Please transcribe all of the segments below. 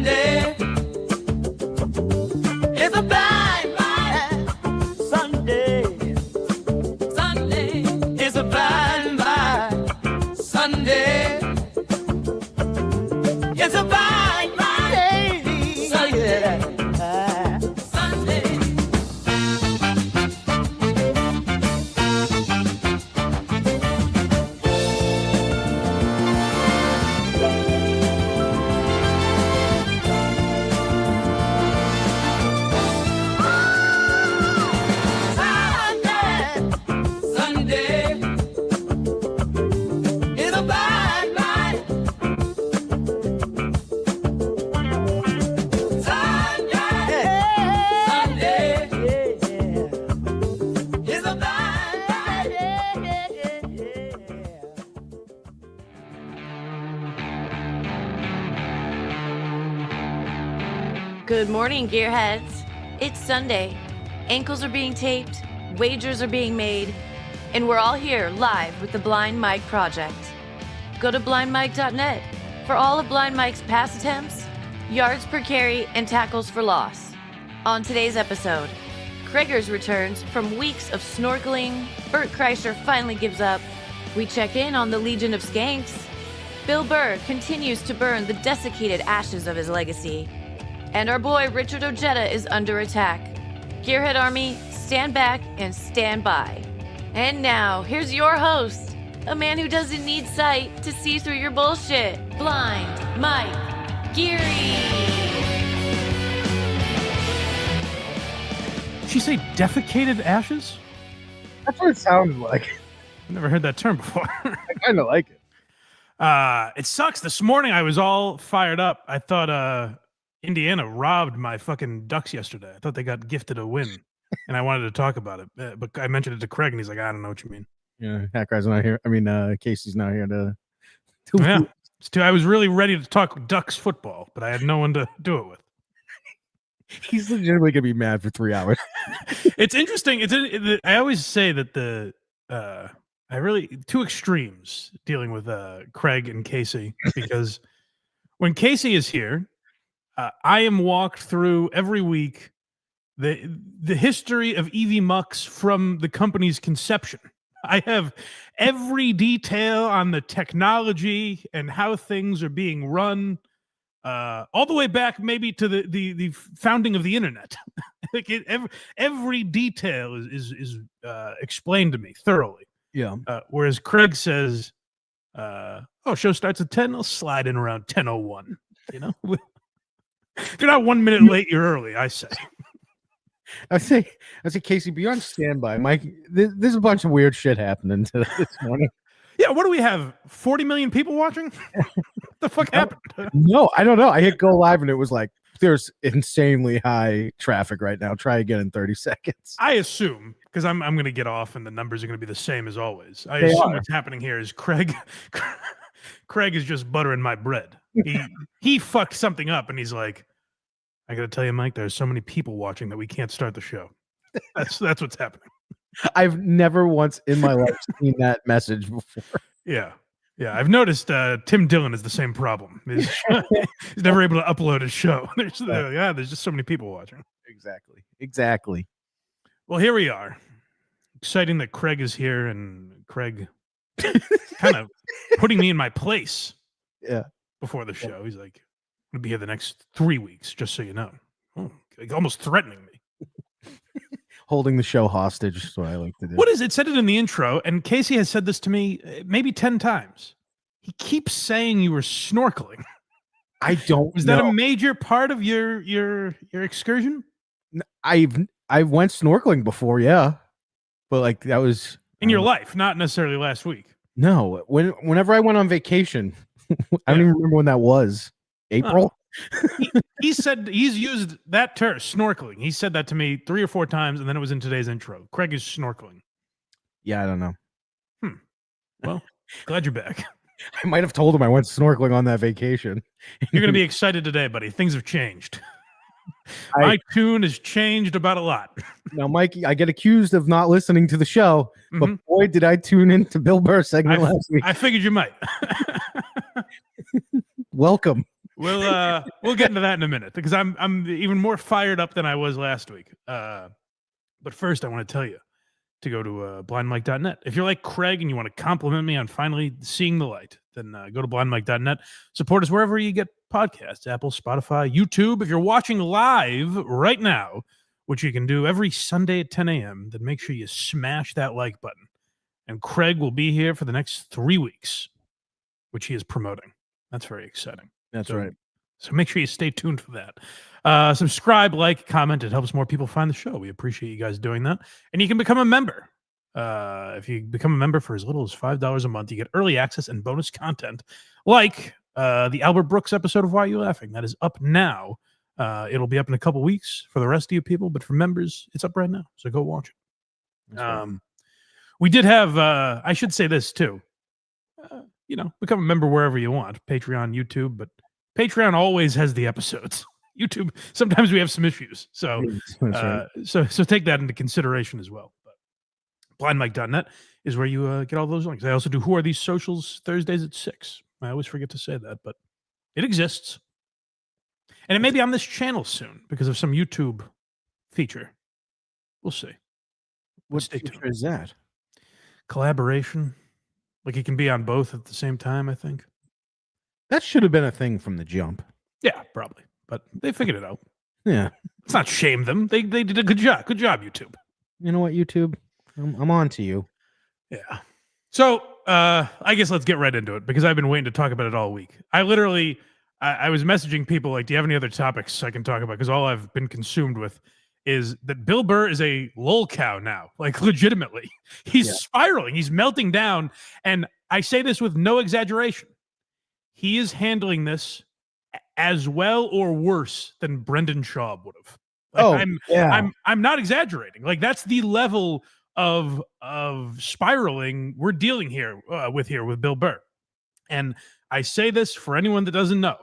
Sunday is a blind, blind Sunday. Sunday is a blind, blind Sunday. It's a blind, blind Sunday. Sunday. Good morning, gearheads. It's Sunday. Ankles are being taped, wagers are being made, and we're all here live with the Blind Mike Project. Go to blindmike.net for all of Blind Mike's pass attempts, yards per carry, and tackles for loss. On today's episode, Kreischer returns from weeks of snorkeling, Bert Kreischer finally gives up, we check in on the Legion of Skanks, Bill Burr continues to burn the desiccated ashes of his legacy, and our boy Richard Ojeda is under attack. Gearhead Army, stand back and stand by. And now, here's your host, a man who doesn't need sight to see through your bullshit, Blind Mike Geary. Did she say defecated ashes? That's what it sounded like. I've never heard that term before. I kind of like it. It sucks. This morning I was all fired up. I thought Indiana robbed my fucking Ducks yesterday. I thought they got gifted a win, and I wanted to talk about it. But I mentioned it to Craig, and he's like, I don't know what you mean. Yeah, HACKRIDE's not here. I mean, Casey's not here to Yeah, I was really ready to talk Ducks football, but I had no one to do it with. He's legitimately gonna be mad for 3 hours. It's interesting. I always say that two extremes dealing with Craig and Casey, because when Casey is here, I am walked through every week the history of EV Mucks from the company's conception. I have every detail on the technology and how things are being run, all the way back maybe to the founding of the internet. Like every detail is explained to me thoroughly. Yeah. Whereas Craig says, show starts at 10, I'll slide in around 10:01. You know? If you're not 1 minute late, you're early, I say. I say, Casey, be on standby. Mike, there's a bunch of weird shit happening this morning. Yeah, what do we have? 40 million people watching? What the fuck happened? No, I don't know. I hit go live and it was like, there's insanely high traffic right now. Try again in 30 seconds. I assume, because I'm going to get off and the numbers are going to be the same as always. I assume what's happening here is Craig is just buttering my bread. He fucked something up and he's like, I got to tell you, Mike, there's so many people watching that we can't start the show. That's what's happening. I've never once in my life seen that message before. Yeah. I've noticed Tim Dillon is the same problem. He's never able to upload his show. There's just so many people watching. Exactly. Well, here we are. Exciting that Craig is here, and Craig kind of putting me in my place. Yeah. Before the show, he's like, "I'm gonna be here the next 3 weeks, just so you know." Oh, like almost threatening me. Holding the show hostage is what I like to do. What is it? Said it in the intro, and Casey has said this to me maybe 10 times. He keeps saying you were snorkeling. I don't. Was that a major part of your excursion? I went snorkeling before, yeah, but like that was in your life, not necessarily last week. No, whenever I went on vacation, I don't even remember when that was. April. He said he's used that term, snorkeling. He said that to me 3 or 4 times, and then it was in today's intro. Craig is snorkeling. Yeah, I don't know. Well, glad you're back. I might have told him I went snorkeling on that vacation. You're going to be excited today, buddy. Things have changed. My tune has changed about a lot. Now, Mike, I get accused of not listening to the show, but boy, did I tune into Bill Burr segment last week. I figured you might. Welcome. We'll get into that in a minute because I'm even more fired up than I was last week. But first, I want to tell you to go to blindmike.net. If you're like Craig and you want to compliment me on finally seeing the light, then go to blindmike.net. Support us wherever you get podcasts, Apple, Spotify, YouTube. If you're watching live right now, which you can do every Sunday at 10 a.m., then make sure you smash that like button. And Craig will be here for the next 3 weeks, which he is promoting. That's very exciting. That's right. So make sure you stay tuned for that. Subscribe, like, comment. It helps more people find the show. We appreciate you guys doing that. And you can become a member. If you become a member for as little as $5 a month, you get early access and bonus content like the Albert Brooks episode of Why Are You Laughing? That is up now. It'll be up in a couple weeks for the rest of you people, but for members, it's up right now. So go watch it. Right. We did have, I should say this too. Become a member wherever you want. Patreon, YouTube, but Patreon always has the episodes. YouTube, sometimes we have some issues. So, right. so take that into consideration as well. But blindmike.net is where you get all those links. I also do Who Are These Socials Thursdays at 6. I always forget to say that, but it exists. And it may be on this channel soon because of some YouTube feature. We'll see. What feature is that? Collaboration. Like it can be on both at the same time, I think. That should have been a thing from the jump. Yeah, probably. But they figured it out. Yeah. Let's not shame them. They did a good job. Good job, YouTube. You know what, YouTube? I'm on to you. Yeah. So I guess let's get right into it because I've been waiting to talk about it all week. I was messaging people like, do you have any other topics I can talk about? Because all I've been consumed with is that Bill Burr is a lol cow now, like legitimately. He's spiraling. He's melting down. And I say this with no exaggeration. He is handling this as well or worse than Brendan Schaub would have. Like, I'm not exaggerating. Like that's the level of spiraling we're dealing with Bill Burr. And I say this for anyone that doesn't know.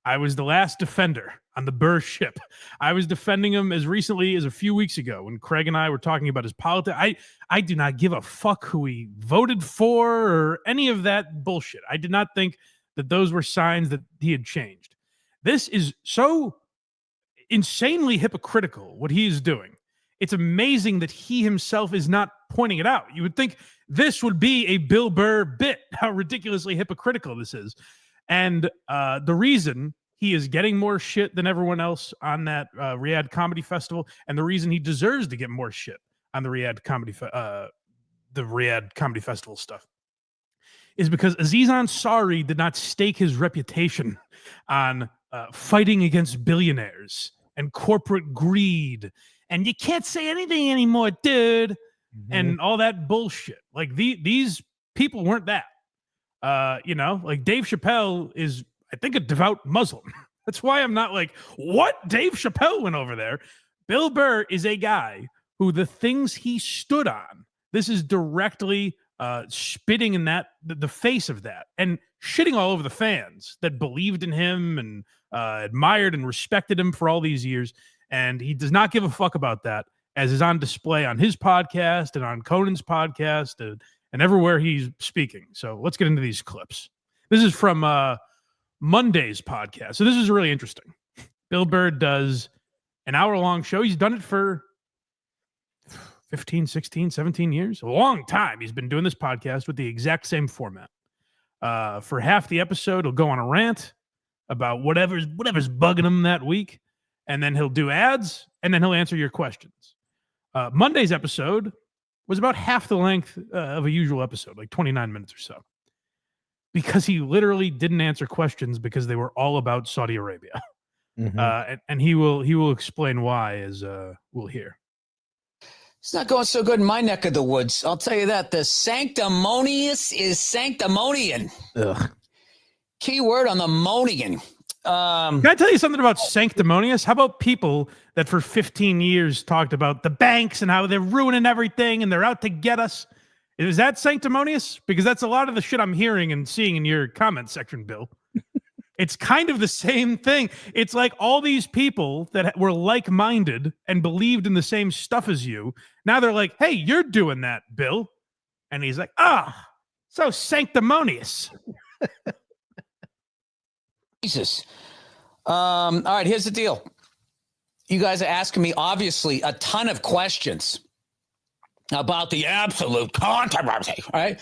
I was the last defender on the Burr ship. I was defending him as recently as a few weeks ago when Craig and I were talking about his politics. I do not give a fuck who he voted for or any of that bullshit. I did not think that those were signs that he had changed. This is so insanely hypocritical, what he is doing. It's amazing that he himself is not pointing it out. You would think this would be a Bill Burr bit, how ridiculously hypocritical this is. And the reason he is getting more shit than everyone else on that Riyadh Comedy Festival, and the reason he deserves to get more shit on the Riyadh Comedy Festival stuff, is because Aziz Ansari did not stake his reputation on fighting against billionaires and corporate greed. And you can't say anything anymore, dude. Mm-hmm. And all that bullshit. Like these people weren't that. Like Dave Chappelle is, I think, a devout Muslim. That's why I'm not like, what? Dave Chappelle went over there. Bill Burr is a guy who the things he stood on, this is directly spitting in the face of that and shitting all over the fans that believed in him and admired and respected him for all these years. And he does not give a fuck about that, as is on display on his podcast and on Conan's podcast and everywhere he's speaking. So let's get into these clips. This is from Monday's podcast. So this is really interesting. Bill Burr does an hour-long show. He's done it for 15, 16, 17 years. A long time. He's been doing this podcast with the exact same format. For half the episode, he'll go on a rant about whatever's bugging him that week. And then he'll do ads, and then he'll answer your questions. Monday's episode was about half the length of a usual episode, like 29 minutes or so, because he literally didn't answer questions because they were all about Saudi Arabia. Mm-hmm. And he will explain why, as we'll hear. It's not going so good in my neck of the woods. I'll tell you that. The sanctimonious is sanctimonian. Ugh. Key word on the monian. Can I tell you something about sanctimonious? How about people that for 15 years talked about the banks and how they're ruining everything and they're out to get us? Is that sanctimonious? Because that's a lot of the shit I'm hearing and seeing in your comment section, Bill. It's kind of the same thing. It's like all these people that were like-minded and believed in the same stuff as you. Now they're like, hey, you're doing that, Bill. And he's like, so sanctimonious. Jesus. All right, here's the deal. You guys are asking me, obviously, a ton of questions about the absolute controversy, all right?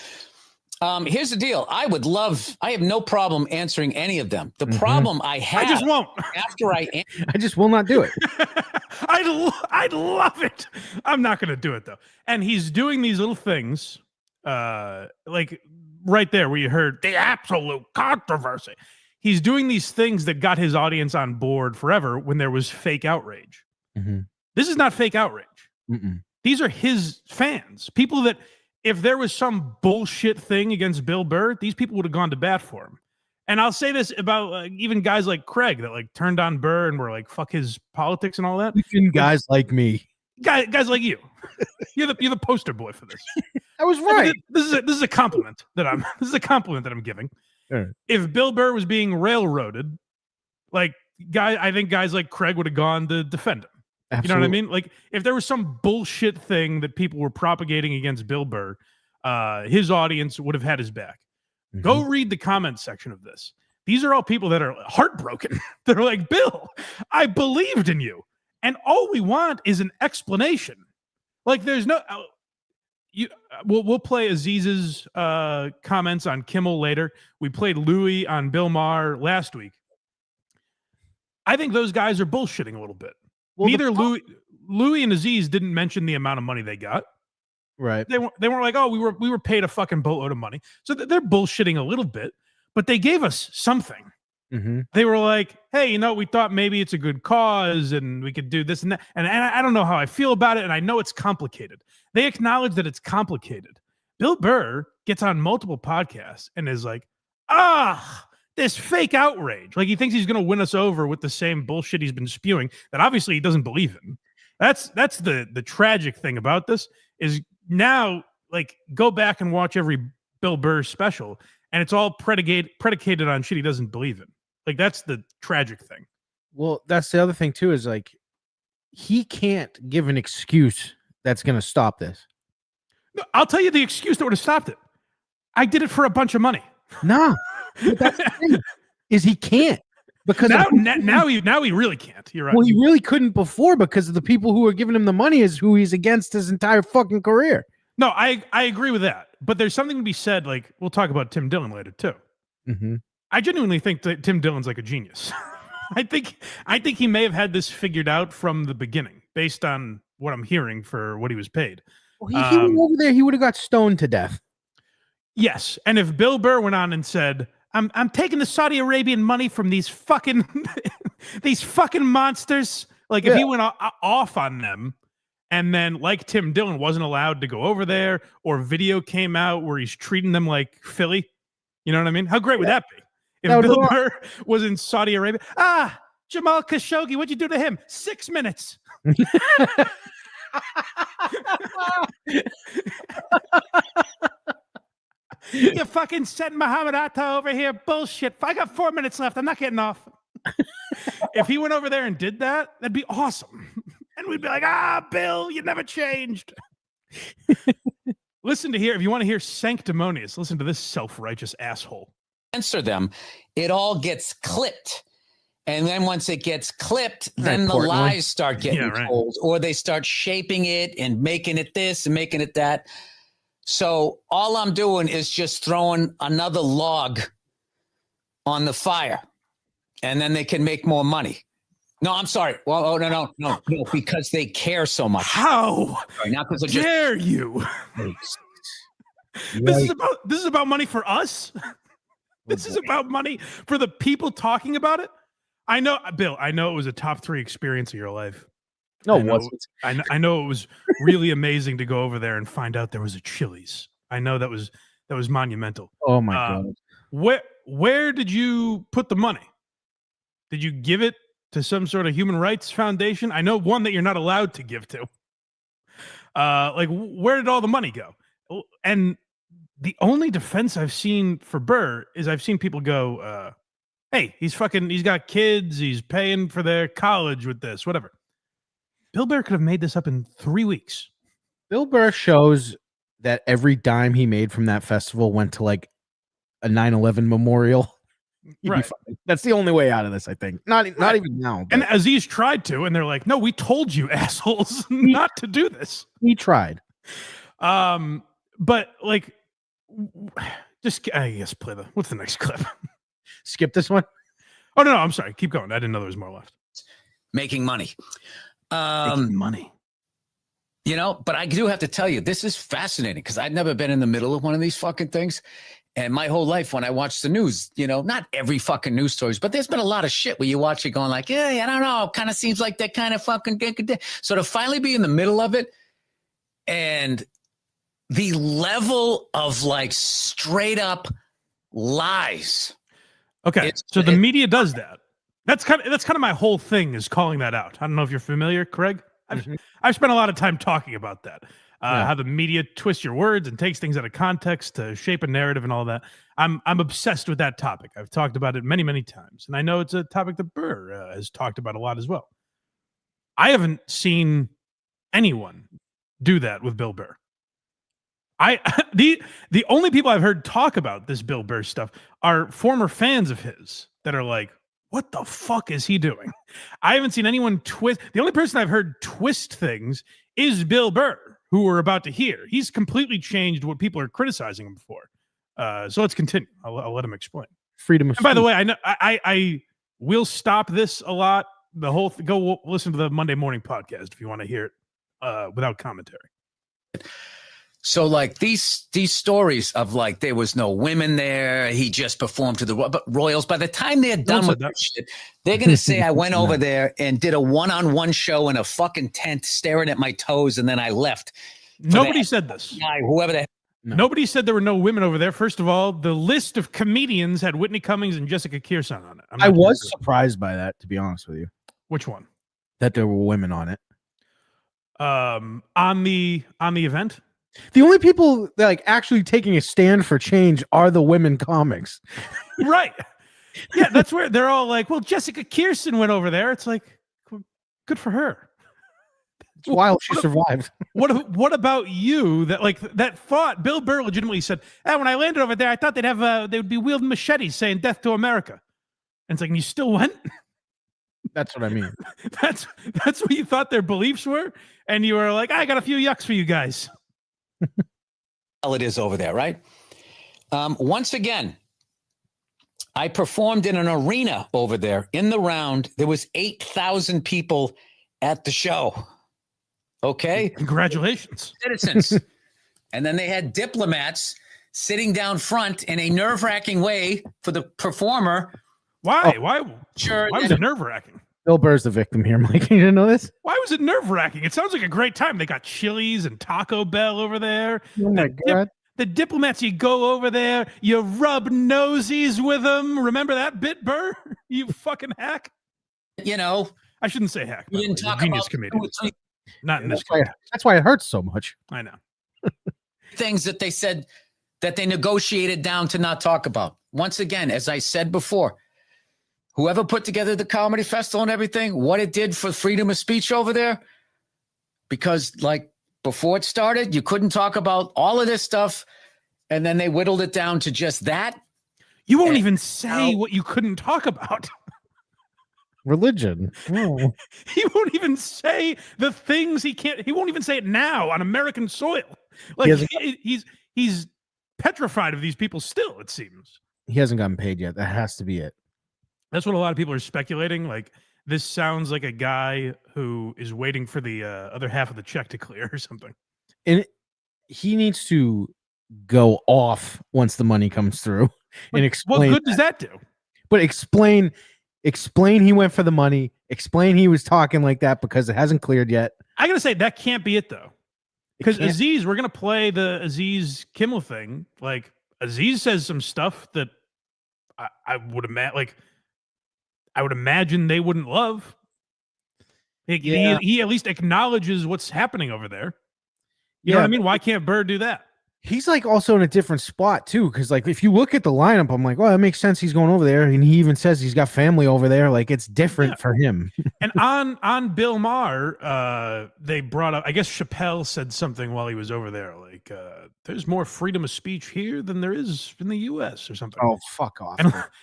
Here's the deal. I have no problem answering any of them. The problem I have, I just won't. after I just will not do it. I'd love it. I'm not going to do it though. And he's doing these little things, like right there where you heard the absolute controversy. He's doing these things that got his audience on board forever when there was fake outrage. Mm-hmm. This is not fake outrage. Mm-mm. These are his fans, people that if there was some bullshit thing against Bill Burr, these people would have gone to bat for him. And I'll say this about even guys like Craig that like turned on Burr and were like, fuck his politics and all that. Even guys like me. Guys like you. You're the poster boy for this. I was right. This is a compliment that I'm giving. Right. If Bill Burr was being railroaded, like I think guys like Craig would have gone to defend him. Absolutely. You know what I mean? Like if there was some bullshit thing that people were propagating against Bill Burr, his audience would have had his back. Mm-hmm. Go read the comment section of this. These are all people that are heartbroken. They're like, Bill, I believed in you. And all we want is an explanation. Like there's no, we'll play Aziz's comments on Kimmel later. We played Louis on Bill Maher last week. I think those guys are bullshitting a little bit. Well, neither Louis and Aziz didn't mention the amount of money they got. Right. They weren't like, oh, we were paid a fucking boatload of money. So they're bullshitting a little bit, but they gave us something. Mm-hmm. They were like, hey, we thought maybe it's a good cause and we could do this and that. And I don't know how I feel about it. And I know it's complicated. They acknowledge that it's complicated. Bill Burr gets on multiple podcasts and is like, this fake outrage. Like he thinks he's going to win us over with the same bullshit he's been spewing that obviously he doesn't believe in. That's the tragic thing about this is now, like, go back and watch every Bill Burr special and it's all predicated on shit he doesn't believe in. Like that's the tragic thing. Well, that's the other thing too, is like he can't give an excuse that's going to stop this. No, I'll tell you the excuse that would have stopped it. I did it for a bunch of money. No, that's the thing, is he can't because now he really can't. You're right. Well, he really couldn't before because of the people who are giving him the money is who he's against his entire fucking career. No, I agree with that. But there's something to be said. Like we'll talk about Tim Dillon later too. Mm-hmm. I genuinely think that Tim Dillon's like a genius. I think he may have had this figured out from the beginning based on what I'm hearing for what he was paid. Well, he went over there, he would have got stoned to death. Yes. And if Bill Burr went on and said, I'm taking the Saudi Arabian money from these fucking monsters. Like if he went off on them and then like Tim Dillon wasn't allowed to go over there or video came out where he's treating them like Philly. You know what I mean? How great would that be? If Bill Burr was in Saudi Arabia, Jamal Khashoggi, what'd you do to him? 6 minutes. You fucking sent Muhammad Atta over here. Bullshit. I got 4 minutes left. I'm not getting off. If he went over there and did that, that'd be awesome. And we'd be like, Bill, you never changed. Listen to here. If you want to hear sanctimonious, listen to this self-righteous asshole. Answer them. It all gets clipped. And then once it gets clipped, then the lies start getting told, or they start shaping it and making it this and making it that. So all I'm doing is just throwing another log on the fire, and then they can make more money. No, I'm sorry. Well, no, because they care so much. How dare you? This is about money for us. This is about money for the people talking about it. I know, Bill. I know it was a top 3 experience of your life. No, I know it was really amazing to go over there and find out there was a Chili's. I know that was monumental. Oh my God! Where did you put the money? Did you give it to some sort of human rights foundation? I know one that you're not allowed to give to. Like where did all the money go? And the only defense I've seen for Burr is I've seen people go, hey, he's got kids, he's paying for their college with this, whatever. Bill Burr could have made this up in 3 weeks. Bill Burr shows that every dime he made from that festival went to like a 9/11 memorial. He'd be fine. That's the only way out of this, I think. Not even now. And Aziz tried to, and they're like, "No, we told you, assholes, not to do this." He tried. But like, just I guess what's the next clip? Skip this one. Oh no, I'm sorry. Keep going. I didn't know there was more left. Making money. Making money. You know, but I do have to tell you, this is fascinating because I've never been in the middle of one of these fucking things. And my whole life, when I watch the news, you know, not every fucking news stories, but there's been a lot of shit where you watch it going like, yeah, I don't know. Kind of seems like that kind of fucking. So to finally be in the middle of it and the level of like straight up lies. Okay. So the media does that. That's kind of my whole thing is calling that out. I don't know if you're familiar, Craig. I've spent a lot of time talking about that. How the media twists your words and takes things out of context to shape a narrative and all that. I'm obsessed with that topic. I've talked about it many, many times. And I know it's a topic that Burr has talked about a lot as well. I haven't seen anyone do that with Bill Burr. The only people I've heard talk about this Bill Burr stuff are former fans of his that are like, what the fuck is he doing? I haven't seen anyone twist. The only person I've heard twist things is Bill Burr, who we're about to hear. He's completely changed what people are criticizing him for. So let's continue. I'll let him explain. Freedom of speech. By the way, I know I will stop this a lot. The whole go listen to the Monday morning podcast if you want to hear it without commentary. So like these stories of like there was no women there, he just performed to the Royals. By the time they're done with that shit, they're gonna say I went over there and did a one-on-one show in a fucking tent, staring at my toes, and then I left. Nobody said this. Guy, whoever the no. Nobody said there were no women over there. First of all, the list of comedians had Whitney Cummings and Jessica Kirson on it. I was surprised by that, to be honest with you. Which one? That there were women on it. On the event. The only people that like actually taking a stand for change are the women comics. Right. Yeah, that's where they're all like, well, Jessica Kirson went over there. It's like, good for her. It's wild she survived. What about you that thought Bill Burr legitimately said, when I landed over there, I thought they would be wielding machetes saying death to America. And it's like, and you still went? That's what I mean. That's what you thought their beliefs were? And you were like, I got a few yucks for you guys. It is over there, right? Once again, I performed in an arena over there in the round. There was 8,000 people at the show. Okay. Congratulations. Citizens. And then they had diplomats sitting down front in a nerve-wracking way for the performer. Why? Why was it nerve-wracking? Bill Burr's the victim here, Mike. You didn't know this? Why was it nerve-wracking? It sounds like a great time. They got Chili's and Taco Bell over there. Oh my God. The diplomats, you go over there, you rub nosies with them. Remember that bit, Burr? You fucking hack. You know. I shouldn't say hack. You didn't talk genius about comedian. Not in this case. That's why it hurts so much. I know. Things that they said that they negotiated down to not talk about. Once again, as I said before, whoever put together the comedy festival and everything, what it did for freedom of speech over there, because like before it started, you couldn't talk about all of this stuff. And then they whittled it down to just that. You won't even say what you couldn't talk about. Religion. Oh. He won't even say the things he can't. He won't even say it now on American soil. Like he's petrified of these people still, it seems. He hasn't gotten paid yet. That has to be it. That's what a lot of people are speculating. Like, this sounds like a guy who is waiting for the other half of the check to clear or something. And he needs to go off once the money comes through and explain. What good does that do? But explain he went for the money. Explain he was talking like that because it hasn't cleared yet. I gotta say that can't be it though, because Aziz, we're gonna play the Aziz Kimmel thing. Like Aziz says some stuff that I would imagine, like I would imagine they wouldn't love. He at least acknowledges what's happening over there. You know what I mean? Why can't Burr do that? He's like also in a different spot too, because like if you look at the lineup, I'm like, oh, that makes sense. He's going over there, and he even says he's got family over there. Like it's different for him. And on Bill Maher, they brought up. I guess Chappelle said something while he was over there, like there's more freedom of speech here than there is in the U.S. or something. Oh, fuck off!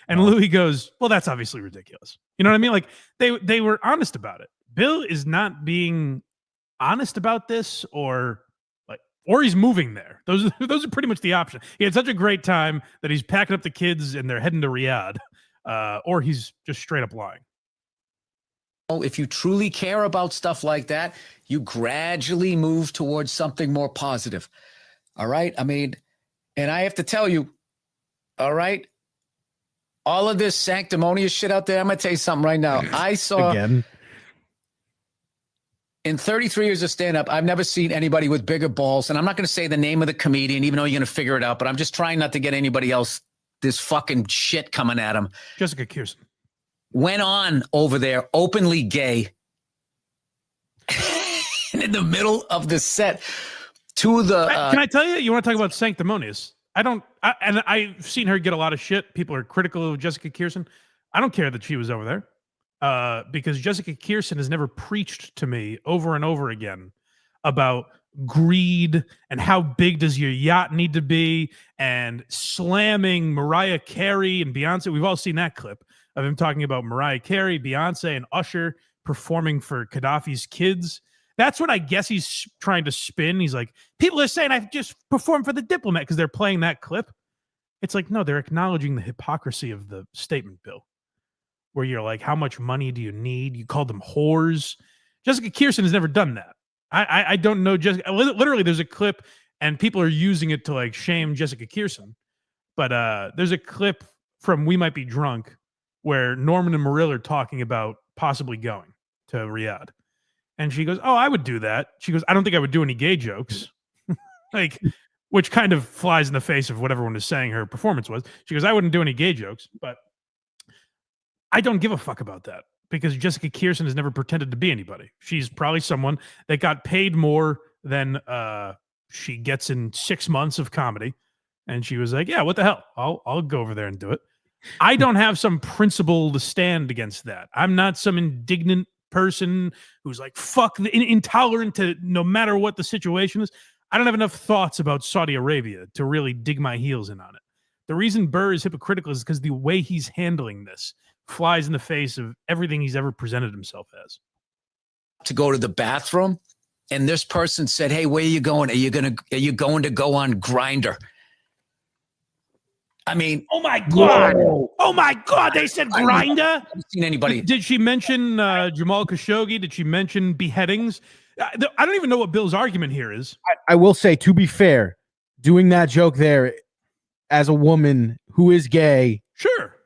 And Louis goes, well, that's obviously ridiculous. You know what I mean? Like they were honest about it. Bill is not being honest about this, or he's moving there. Those are pretty much the option. He had such a great time that he's packing up the kids and they're heading to Riyadh, or he's just straight up lying. If you truly care about stuff like that, you gradually move towards something more positive. All right? I mean, and I have to tell you, all right, all of this sanctimonious shit out there, I'm going to tell you something right now. I saw... Again. In 33 years of stand-up, I've never seen anybody with bigger balls. And I'm not going to say the name of the comedian, even though you're going to figure it out. But I'm just trying not to get anybody else this fucking shit coming at him. Jessica Kirsten. Went on over there, openly gay. And in the middle of the set, to the... Can I tell you? You want to talk about sanctimonious? And I've seen her get a lot of shit. People are critical of Jessica Kirsten. I don't care that she was over there. Because Jessica Kirsten has never preached to me over and over again about greed and how big does your yacht need to be, and slamming Mariah Carey and Beyonce. We've all seen that clip of him talking about Mariah Carey, Beyonce, and Usher performing for Gaddafi's kids. That's what I guess he's trying to spin. He's like, people are saying I've just performed for the Diplomat because they're playing that clip. It's like, no, they're acknowledging the hypocrisy of the statement, Bill. Where you're like, how much money do you need? You called them whores. Jessica Kirsten has never done that. I don't know. Literally, there's a clip, and people are using it to like shame Jessica Kirsten. But there's a clip from We Might Be Drunk where Norman and Marill are talking about possibly going to Riyadh. And she goes, oh, I would do that. She goes, I don't think I would do any gay jokes. Like, which kind of flies in the face of what everyone was saying her performance was. She goes, I wouldn't do any gay jokes, but I don't give a fuck about that because Jessica Kirsten has never pretended to be anybody. She's probably someone that got paid more than she gets in 6 months of comedy. And she was like, yeah, what the hell? I'll go over there and do it. I don't have some principle to stand against that. I'm not some indignant person who's like, fuck, intolerant to no matter what the situation is. I don't have enough thoughts about Saudi Arabia to really dig my heels in on it. The reason Burr is hypocritical is because the way he's handling this flies in the face of everything he's ever presented himself as. To go to the bathroom, and this person said, hey, where are you going? Are you going to go on Grindr? I mean, oh my God. Whoa. Oh my God. They said Grindr. I haven't seen anybody. Did she mention Jamal Khashoggi? Did she mention beheadings? I don't even know what Bill's argument here is. I will say, to be fair, doing that joke there as a woman who is gay, sure,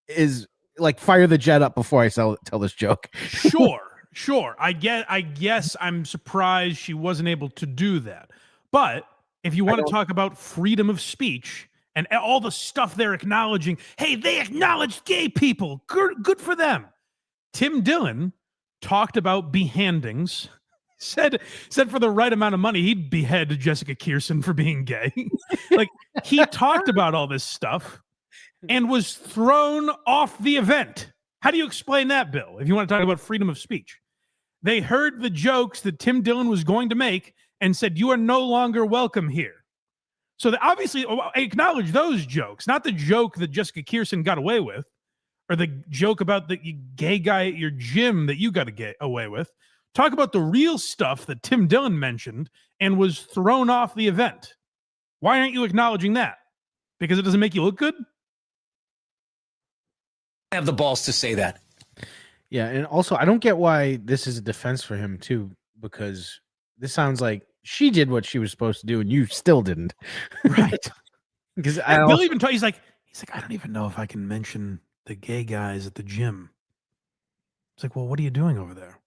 is like fire the jet up before I tell this joke. Sure. I guess I'm surprised she wasn't able to do that. But if you want to talk about freedom of speech and all the stuff they're acknowledging, hey, they acknowledged gay people. Good for them. Tim Dillon talked about beheadings. Said for the right amount of money, he'd behead Jessica Kirsten for being gay. Like, he talked about all this stuff and was thrown off the event. How do you explain that, Bill, if you want to talk about freedom of speech? They heard the jokes that Tim Dillon was going to make and said, you are no longer welcome here. So they obviously acknowledge those jokes, not the joke that Jessica Kirsten got away with, or the joke about the gay guy at your gym that you got to get away with. Talk about the real stuff that Tim Dillon mentioned and was thrown off the event. Why aren't you acknowledging that? Because it doesn't make you look good? Have the balls to say that. Yeah, and also I don't get why this is a defense for him too, because this sounds like she did what she was supposed to do and you still didn't. Right. Because Bill even he's like, I don't even know if I can mention the gay guys at the gym. It's like, well, what are you doing over there?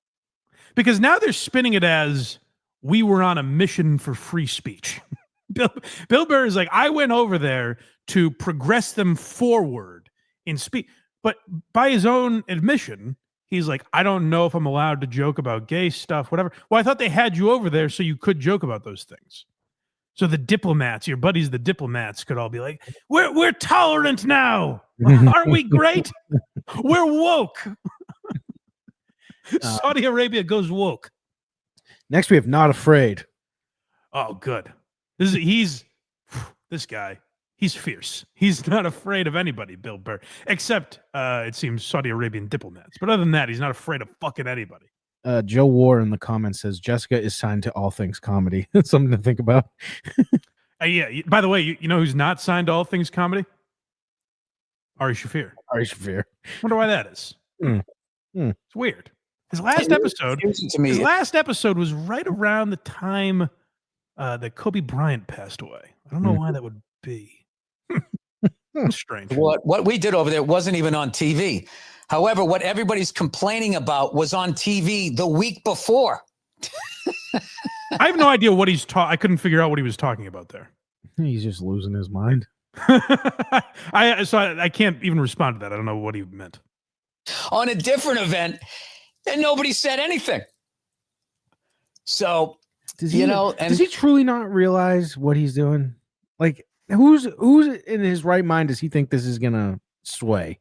Because now they're spinning it as we were on a mission for free speech. Bill Burr is like, I went over there to progress them forward in speech. But by his own admission, he's like, I don't know if I'm allowed to joke about gay stuff, whatever. Well, I thought they had you over there so you could joke about those things. So the diplomats, your buddies, the diplomats, could all be like, "We're tolerant now. Aren't we great? We're woke." Saudi Arabia goes woke. Next, we have Not Afraid. Oh, good. This guy. He's fierce. He's not afraid of anybody, Bill Burr, except it seems Saudi Arabian diplomats. But other than that, he's not afraid of fucking anybody. Joe War in the comments says Jessica is signed to All Things Comedy. That's something to think about. Yeah. By the way, you know who's not signed to All Things Comedy? Ari Shaffir. Ari Shaffir. Wonder why that is. It's weird. His last episode was right around the time that Kobe Bryant passed away. I don't know why that would be. Strange. What we did over there wasn't even on TV. However, what everybody's complaining about was on TV the week before. I have no idea what he's I couldn't figure out what he was talking about there. He's just losing his mind. I can't even respond to that. I don't know what he meant. On a different event, and nobody said anything. So, does he truly not realize what he's doing? Like, who's in his right mind does he think this is gonna sway?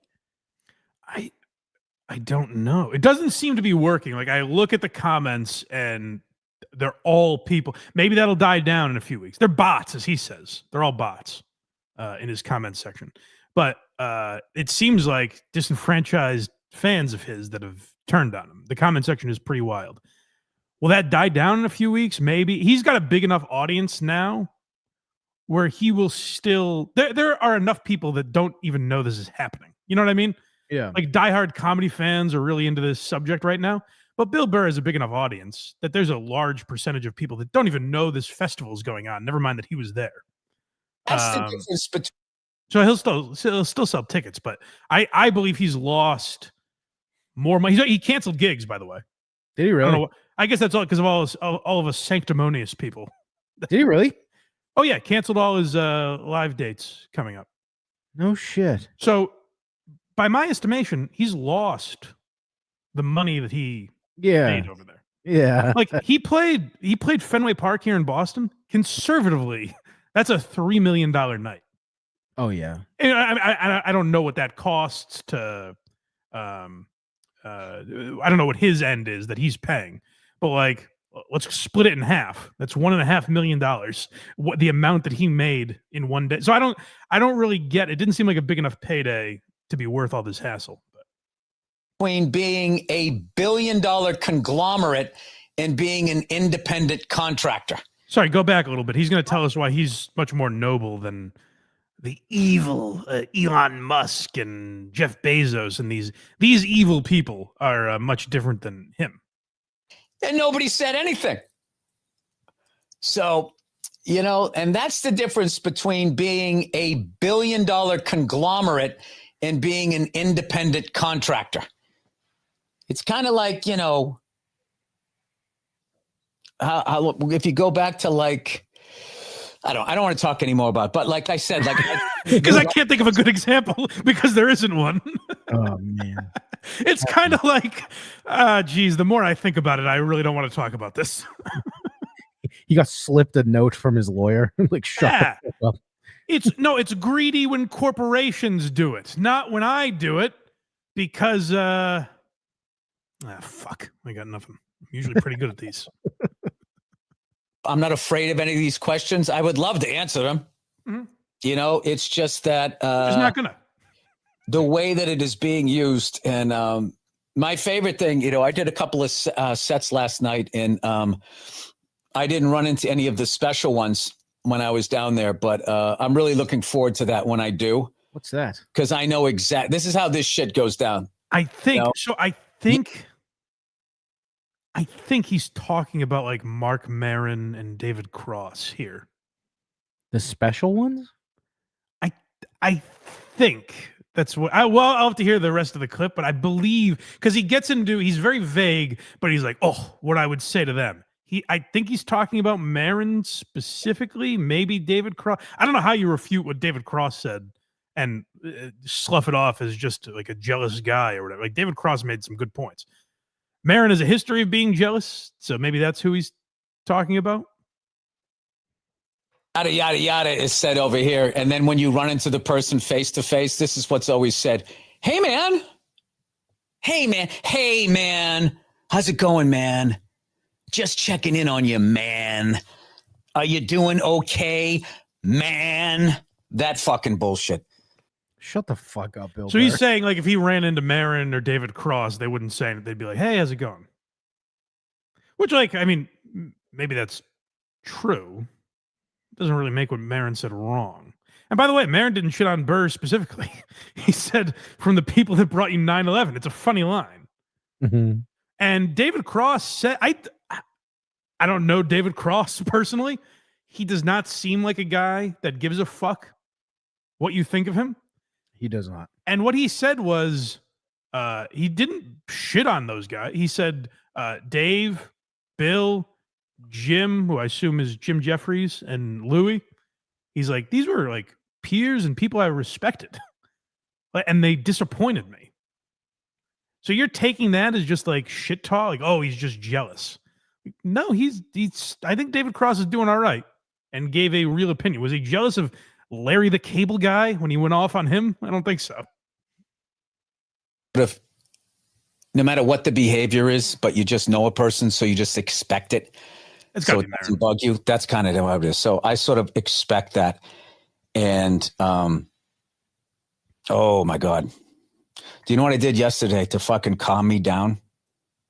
I don't know. It doesn't seem to be working. Like, I look at the comments and they're all people. Maybe that'll die down in a few weeks. They're bots, as he says. They're all bots in his comment section. But it seems like disenfranchised fans of his that have turned on him. The comment section is pretty wild. Will that die down in a few weeks? Maybe. He's got a big enough audience now where he will still... There are enough people that don't even know this is happening. You know what I mean? Yeah. Like, diehard comedy fans are really into this subject right now. But Bill Burr has a big enough audience that there's a large percentage of people that don't even know this festival is going on. Never mind that he was there. That's the difference between... So he'll still sell tickets, but I believe he's lost more money. He canceled gigs, by the way. Did he really? I guess that's all because of all of us sanctimonious people. Did he really? Oh yeah, canceled all his live dates coming up. No shit. So, by my estimation, he's lost the money that he made over there. Yeah. Like, he played Fenway Park here in Boston. Conservatively, that's a $3 million night. Oh yeah. And I don't know what that costs to. I don't know what his end is that he's paying, but like, let's split it in half. That's $1.5 million. What the amount that he made in one day. So I don't really get. It didn't seem like a big enough payday to be worth all this hassle. Between being a $1 billion conglomerate and being an independent contractor. Sorry, go back a little bit. He's going to tell us why he's much more noble than the evil Elon Musk and Jeff Bezos, and these evil people are much different than him. And nobody said anything. So, and that's the difference between being a $1 billion conglomerate and being an independent contractor. It's kind of like, how if you go back to like, I don't want to talk anymore about it, but like I said, like because I can't think of a good example because there isn't one. Oh man. It's kind of like, geez, the more I think about it, I really don't want to talk about this. He got slipped a note from his lawyer. Like, shut the fuck up. It's greedy when corporations do it, not when I do it, because fuck, I got nothing. I'm usually pretty good at these. I'm not afraid of any of these questions. I would love to answer them. Mm-hmm. It's just that it's not gonna. The way that it is being used, and my favorite thing, I did a couple of sets last night, and I didn't run into any of the special ones when I was down there, but I'm really looking forward to that when I do. What's that? Because I know this is how this shit goes down. I think so. I think he's talking about like Mark Maron and David Cross here. The special ones? I think that's what I'll have to hear the rest of the clip, but I believe because he's very vague, but he's like, oh, what I would say to them. I think he's talking about Maron specifically, maybe David Cross. I don't know how you refute what David Cross said and slough it off as just like a jealous guy or whatever. Like, David Cross made some good points. Maron has a history of being jealous, so maybe that's who he's talking about. yada, yada, yada is said over here. And then when you run into the person face to face, this is what's always said. Hey, man. Hey, man. Hey, man. How's it going, man? Just checking in on you, man. Are you doing okay, man? That fucking bullshit. Shut the fuck up, Bill. So he's saying, like, if he ran into Marin or David Cross, they wouldn't say it. They'd be like, hey, how's it going? Which, like, I mean, maybe that's true. It doesn't really make what Marin said wrong. And by the way, Marin didn't shit on Burr specifically. He said, from the people that brought you 9/11. It's a funny line. Mm-hmm. And David Cross said, I don't know David Cross personally. He does not seem like a guy that gives a fuck what you think of him. He does not. And what he said was, he didn't shit on those guys. He said, Dave, Bill, Jim, who I assume is Jim Jeffries, and Louie. He's like, these were like peers and people I respected. And they disappointed me. So you're taking that as just like shit talk? Like, oh, he's just jealous. No, he's I think David Cross is doing all right and gave a real opinion. Was he jealous of Larry the Cable Guy when he went off on him? I don't think so. But if no matter what the behavior is, but you just know a person, so you just expect it. It's so gotta it be doesn't bug you. That's kind of how it is. So I sort of expect that. And oh my God. Do you know what I did yesterday to fucking calm me down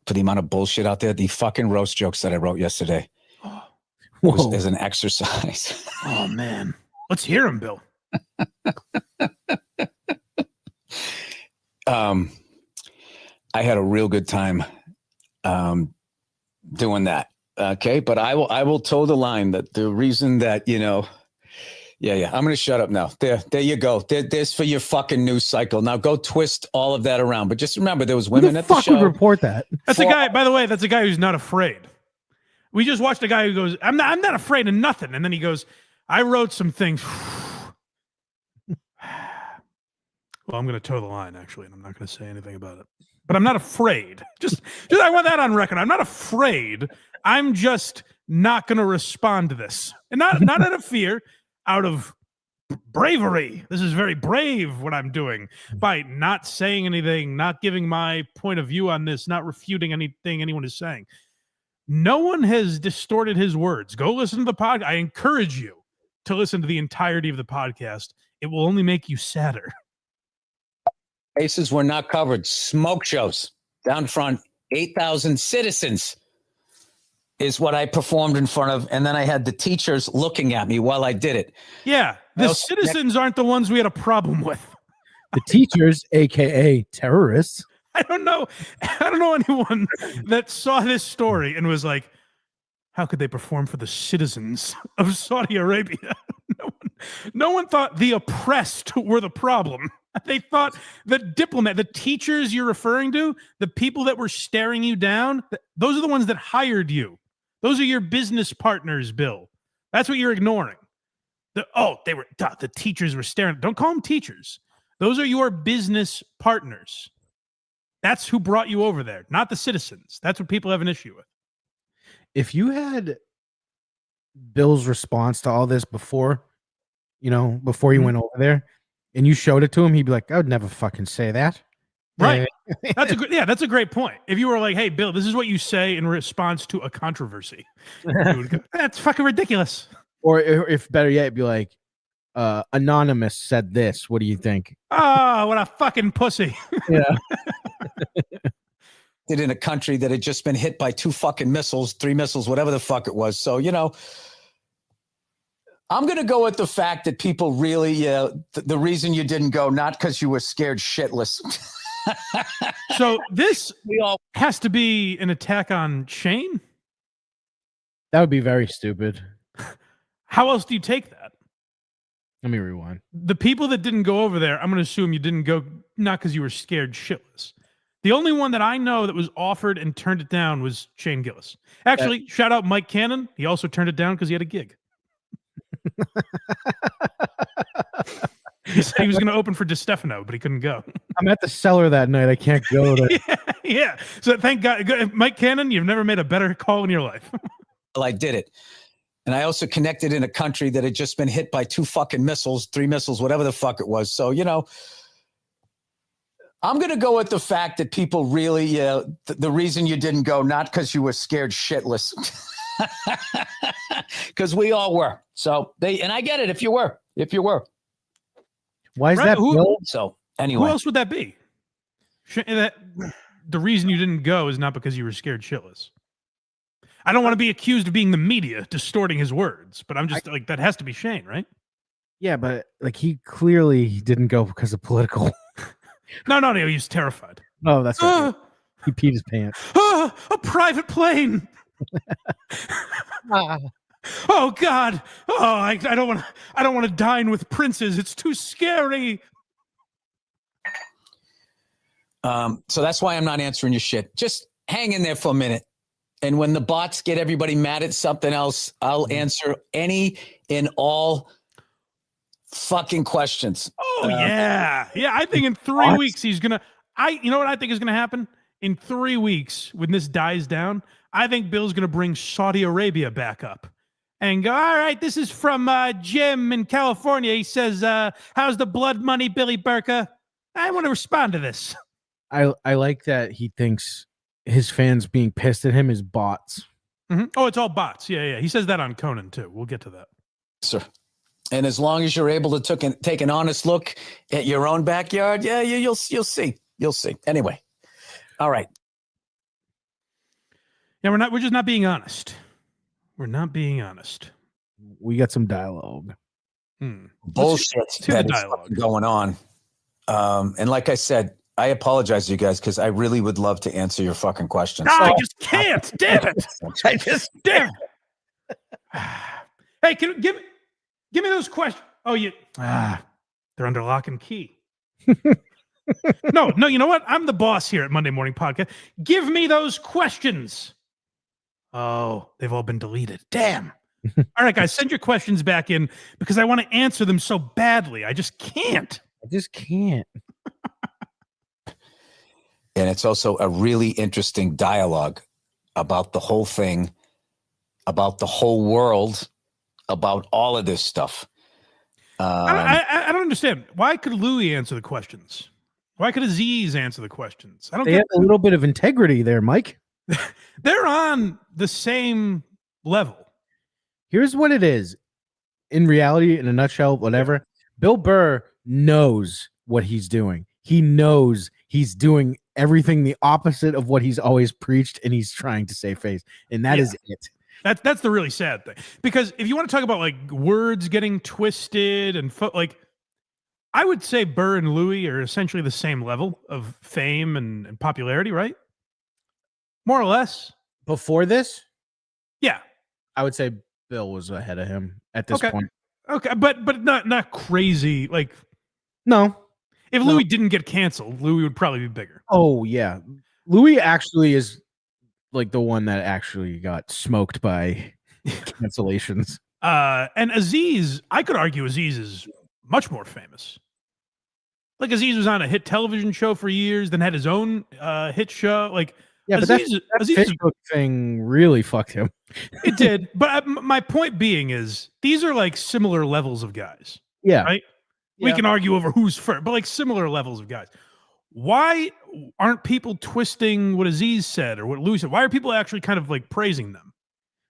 for the amount of bullshit out there? The fucking roast jokes that I wrote yesterday was as an exercise. Oh man. Let's hear him, Bill. I had a real good time doing that. Okay, but I will toe the line that the reason that, you know, yeah, I'm going to shut up now. There you go. There's for your fucking news cycle. Now go twist all of that around. But just remember, there was women at the show. Would report that? That's a guy, by the way, that's a guy who's not afraid. We just watched a guy who goes, I'm not afraid of nothing. And then he goes, I wrote some things. Well, I'm going to toe the line, actually, and I'm not going to say anything about it. But I'm not afraid. Just I want that on record. I'm not afraid. I'm just not going to respond to this. And not out of fear, out of bravery. This is very brave what I'm doing by not saying anything, not giving my point of view on this, not refuting anything anyone is saying. No one has distorted his words. Go listen to the podcast. I encourage you to listen to the entirety of the podcast. It will only make you sadder. Cases were not covered. Smoke shows down front. 8,000 citizens is what I performed in front of. And then I had the teachers looking at me while I did it. Yeah. The citizens aren't the ones we had a problem with. The teachers, AKA terrorists. I don't know anyone that saw this story and was like, how could they perform for the citizens of Saudi Arabia? No one thought the oppressed were the problem. They thought the the teachers you're referring to, the people that were staring you down, those are the ones that hired you. Those are your business partners, Bill. That's what you're ignoring. The teachers were staring. Don't call them teachers. Those are your business partners. That's who brought you over there, not the citizens. That's what people have an issue with. If you had Bill's response to all this before you went over there, and you showed it to him, he'd be like, I would never fucking say that. Right. That's a great point. If you were like, hey, Bill, this is what you say in response to a controversy. You would go, that's fucking ridiculous. Or if better yet, it'd be like, Anonymous said this. What do you think? Oh, what a fucking pussy. Yeah. Did in a country that had just been hit by 2 fucking missiles, 3 missiles, whatever the fuck it was. So, I'm going to go with the fact that people really, the reason you didn't go, not because you were scared shitless. So this has to be an attack on Shane? That would be very stupid. How else do you take that? Let me rewind. The people that didn't go over there, I'm going to assume you didn't go, not because you were scared shitless. The only one that I know that was offered and turned it down was Shane Gillis. Actually, shout out Mike Cannon. He also turned it down because he had a gig. He said he was going to open for DiStefano, but he couldn't go. I'm at the cellar that night. I can't go to. Yeah. So thank God. Mike Cannon, you've never made a better call in your life. Well, I did it. And I also connected in a country that had just been hit by 2 fucking missiles, 3 missiles, whatever the fuck it was. So, you know, I'm going to go with the fact that people really, the reason you didn't go, not because you were scared shitless, because we all were. So and I get it if you were. Why is Right, that, Bill? So anyway. Who else would that be? The reason you didn't go is not because you were scared shitless. I don't want to be accused of being the media distorting his words, but I'm just like, that has to be Shane, right? Yeah, but like he clearly didn't go because of political. No, he was terrified. Oh, that's right. He peed his pants. A private plane. Oh God. Oh, I don't want to dine with princes. It's too scary. So that's why I'm not answering your shit. Just hang in there for a minute. And when the bots get everybody mad at something else, I'll answer any and all fucking questions. Oh yeah. I think in 3 weeks he's gonna. You know what I think is gonna happen in 3 weeks when this dies down. I think Bill's gonna bring Saudi Arabia back up and go. All right, this is from Jim in California. He says, "How's the blood money, Billy Burka?" I want to respond to this. I like that he thinks his fans being pissed at him is bots. Mm-hmm. Oh, it's all bots. Yeah. He says that on Conan too. We'll get to that. Sir. And as long as you're able to take an honest look at your own backyard, yeah, you'll see. You'll see. Anyway. All right. Yeah, we're just not being honest. We're not being honest. We got some dialogue. Bullshit that is going on. And like I said, I apologize to you guys because I really would love to answer your fucking questions. No, I just can't. Damn it. Damn it. Hey, give me those questions. Oh, they're under lock and key. No, you know what? I'm the boss here at Monday Morning Podcast. Give me those questions. Oh, they've all been deleted. Damn. All right, guys, send your questions back in because I want to answer them so badly. I just can't. And it's also a really interesting dialogue about the whole thing, about the whole world, about all of this stuff. I don't understand. Why could Louis answer the questions? Why could Aziz answer the questions? They have a little bit of integrity there, Mike. They're on the same level. Here's what it is. In reality, in a nutshell, whatever, Bill Burr knows what he's doing. He knows he's doing everything the opposite of what he's always preached, and he's trying to save face. And that is it. That's the really sad thing. Because if you want to talk about like words getting twisted and like, I would say Burr and Louis are essentially the same level of fame and popularity, right? More or less. Before this? Yeah. I would say Bill was ahead of him at this point. Okay, but not crazy. Like, no. If Louis didn't get canceled, Louis would probably be bigger. Oh, yeah. Louis actually is like the one that actually got smoked by cancellations. And Aziz, I could argue Aziz is much more famous. Like Aziz was on a hit television show for years, then had his own hit show. Like, yeah, Aziz, but that Facebook thing really fucked him. It did. But my point being is these are like similar levels of guys. Yeah. Right? Yeah. We can argue over who's first, but like similar levels of guys. Why aren't people twisting what Aziz said or what Louis said? Why are people actually kind of like praising them?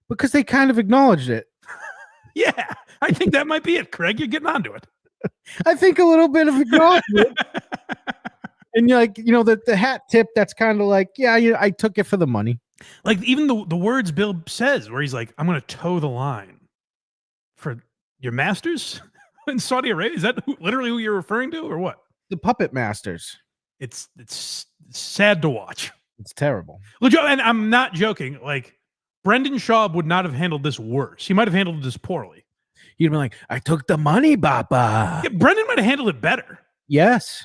Because they kind of acknowledged it. Yeah, I think that might be it, Craig. You're getting onto it. I think a little bit of acknowledgement. And like, the hat tip, that's kind of like, I took it for the money. Like even the words Bill says where he's like, I'm going to toe the line for your masters in Saudi Arabia. Is that literally who you're referring to or what? The puppet masters. It's sad to watch. It's terrible. And I'm not joking. Like Brendan Schaub would not have handled this worse. He might have handled this poorly. He'd be like, I took the money, Papa. Yeah, Brendan might have handled it better. Yes.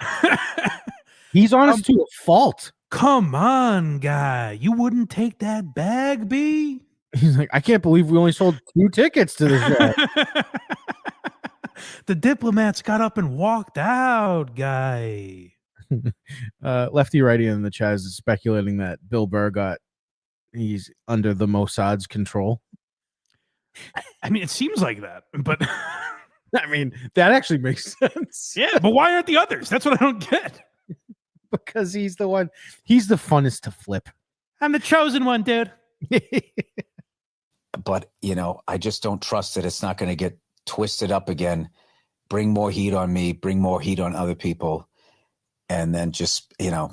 He's honest to a fault. Come on, guy. You wouldn't take that bag, B? He's like, I can't believe we only sold 2 tickets to this show. The diplomats got up and walked out, guy. Lefty Righty in the chat is speculating that Bill Burr he's under the Mossad's control. I mean, it seems like that, but I mean, that actually makes sense. yeah, but why aren't the others? That's what I don't get. Because he's the one. He's the funnest to flip. I'm the chosen one, dude. But, you know, I just don't trust that it's not going to get twisted up again. Bring more heat on me, bring more heat on other people. And then just, you know,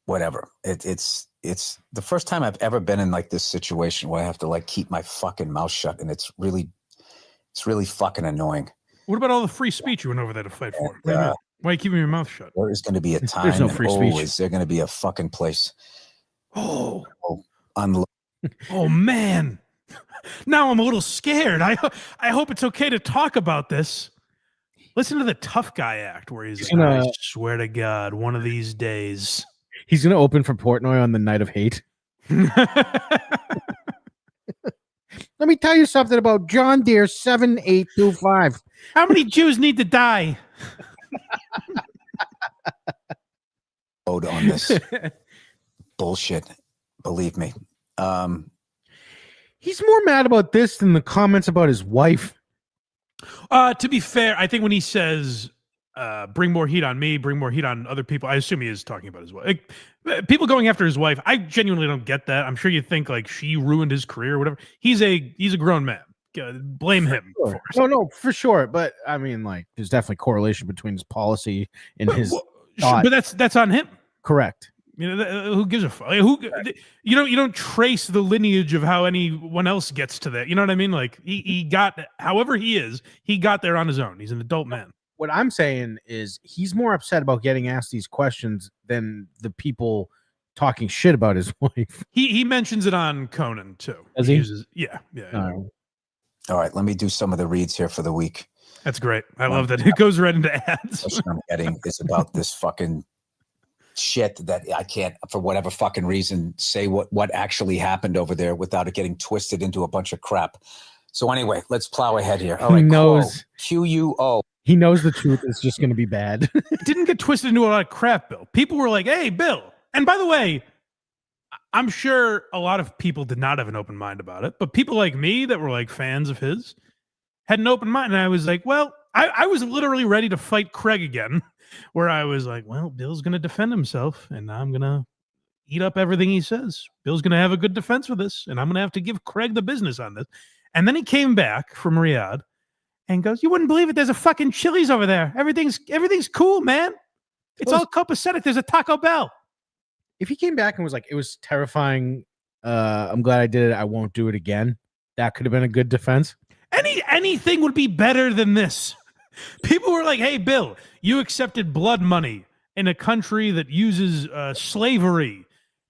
whatever. It's the first time I've ever been in like this situation where I have to like keep my fucking mouth shut. And it's really fucking annoying. What about all the free speech you went over there to fight for? Why are you keeping your mouth shut? There is going to be a time. There's no free speech. Is there going to be a fucking place? Oh, man. Now I'm a little scared. I hope it's okay to talk about this. Listen to the tough guy act where he's like, I swear to God, one of these days. He's going to open for Portnoy on the night of hate. Let me tell you something about John Deere 7825. How many Jews need to die? On this bullshit. Believe me. He's more mad about this than the comments about his wife. To be fair, I think when he says, bring more heat on me, bring more heat on other people, I assume he is talking about his wife. Like, people going after his wife, I genuinely don't get that. I'm sure you think like she ruined his career or whatever. He's a grown man. Blame him. Sure. No, for sure. But I mean, like, there's definitely correlation between his policy and his. But that's on him. Correct. You know, who gives a fuck? You don't trace the lineage of how anyone else gets to that. You know what I mean? Like he got, however he is, he got there on his own. He's an adult man. What I'm saying is he's more upset about getting asked these questions than the people talking shit about his wife. He mentions it on Conan too. Does he? Yeah. All right, let me do some of the reads here for the week. That's great. I love that. It goes right into ads. What I'm getting is about this fucking shit that I can't, for whatever fucking reason, say what actually happened over there without it getting twisted into a bunch of crap. So anyway, let's plow ahead here. All right, he knows. QUO. He knows the truth is just going to be bad. It didn't get twisted into a lot of crap, Bill. People were like, hey, Bill. And by the way, I'm sure a lot of people did not have an open mind about it, but people like me that were like fans of his had an open mind. And I was like, well, I was literally ready to fight Craig again, where I was like, well, Bill's going to defend himself and I'm going to eat up everything he says. Bill's going to have a good defense for this and I'm going to have to give Craig the business on this. And then he came back from Riyadh and goes, you wouldn't believe it. There's a fucking Chili's over there. Everything's cool, man. It's all copacetic. There's a Taco Bell. If he came back and was like, it was terrifying. I'm glad I did it. I won't do it again. That could have been a good defense. Anything would be better than this. People were like, hey, Bill, you accepted blood money in a country that uses slavery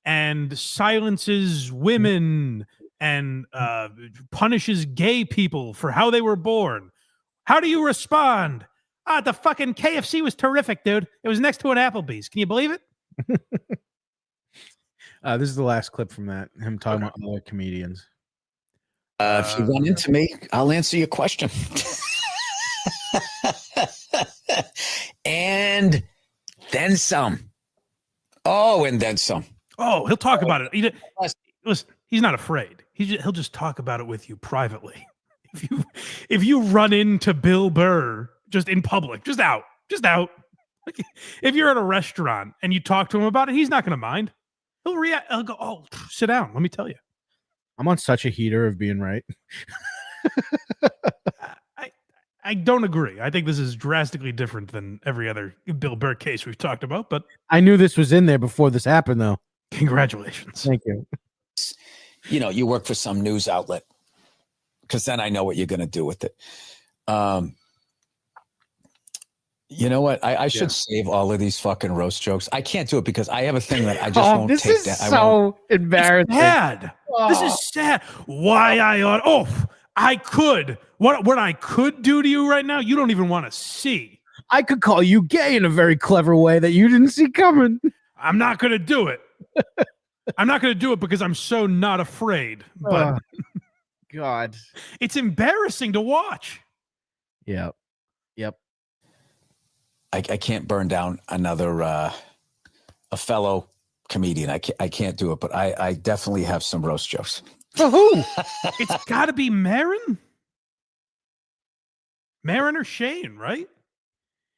and silences women and punishes gay people for how they were born. How do you respond? The fucking KFC was terrific, dude. It was next to an Applebee's. Can you believe it? This is the last clip from that. Him talking about other comedians. If you run into me, I'll answer your question. And then some. Oh, and then some. Oh, he'll talk about it. Listen, he's not afraid. He'll just talk about it with you privately. If you run into Bill Burr just in public, just out. Like, if you're at a restaurant and you talk to him about it, he's not going to mind. He'll react. He'll go, oh, sit down. Let me tell you. I'm on such a heater of being right. I don't agree. I think this is drastically different than every other Bill Burr case we've talked about, but I knew this was in there before this happened, though. Congratulations. Thank you. You know, you work for some news outlet because then I know what you're going to do with it. You know what? I should save all of these fucking roast jokes. I can't do it because I have a thing that I just won't take. This is so embarrassing. It's sad. This is sad. I could. What I could do to you right now, you don't even want to see. I could call you gay in a very clever way that you didn't see coming. I'm not going to do it. I'm not going to do it because I'm so not afraid. But God, it's embarrassing to watch. Yep. I can't burn down another a fellow comedian. I can't do it, but I definitely have some roast jokes. For who? It's got to be Marin. Marin or Shane, right?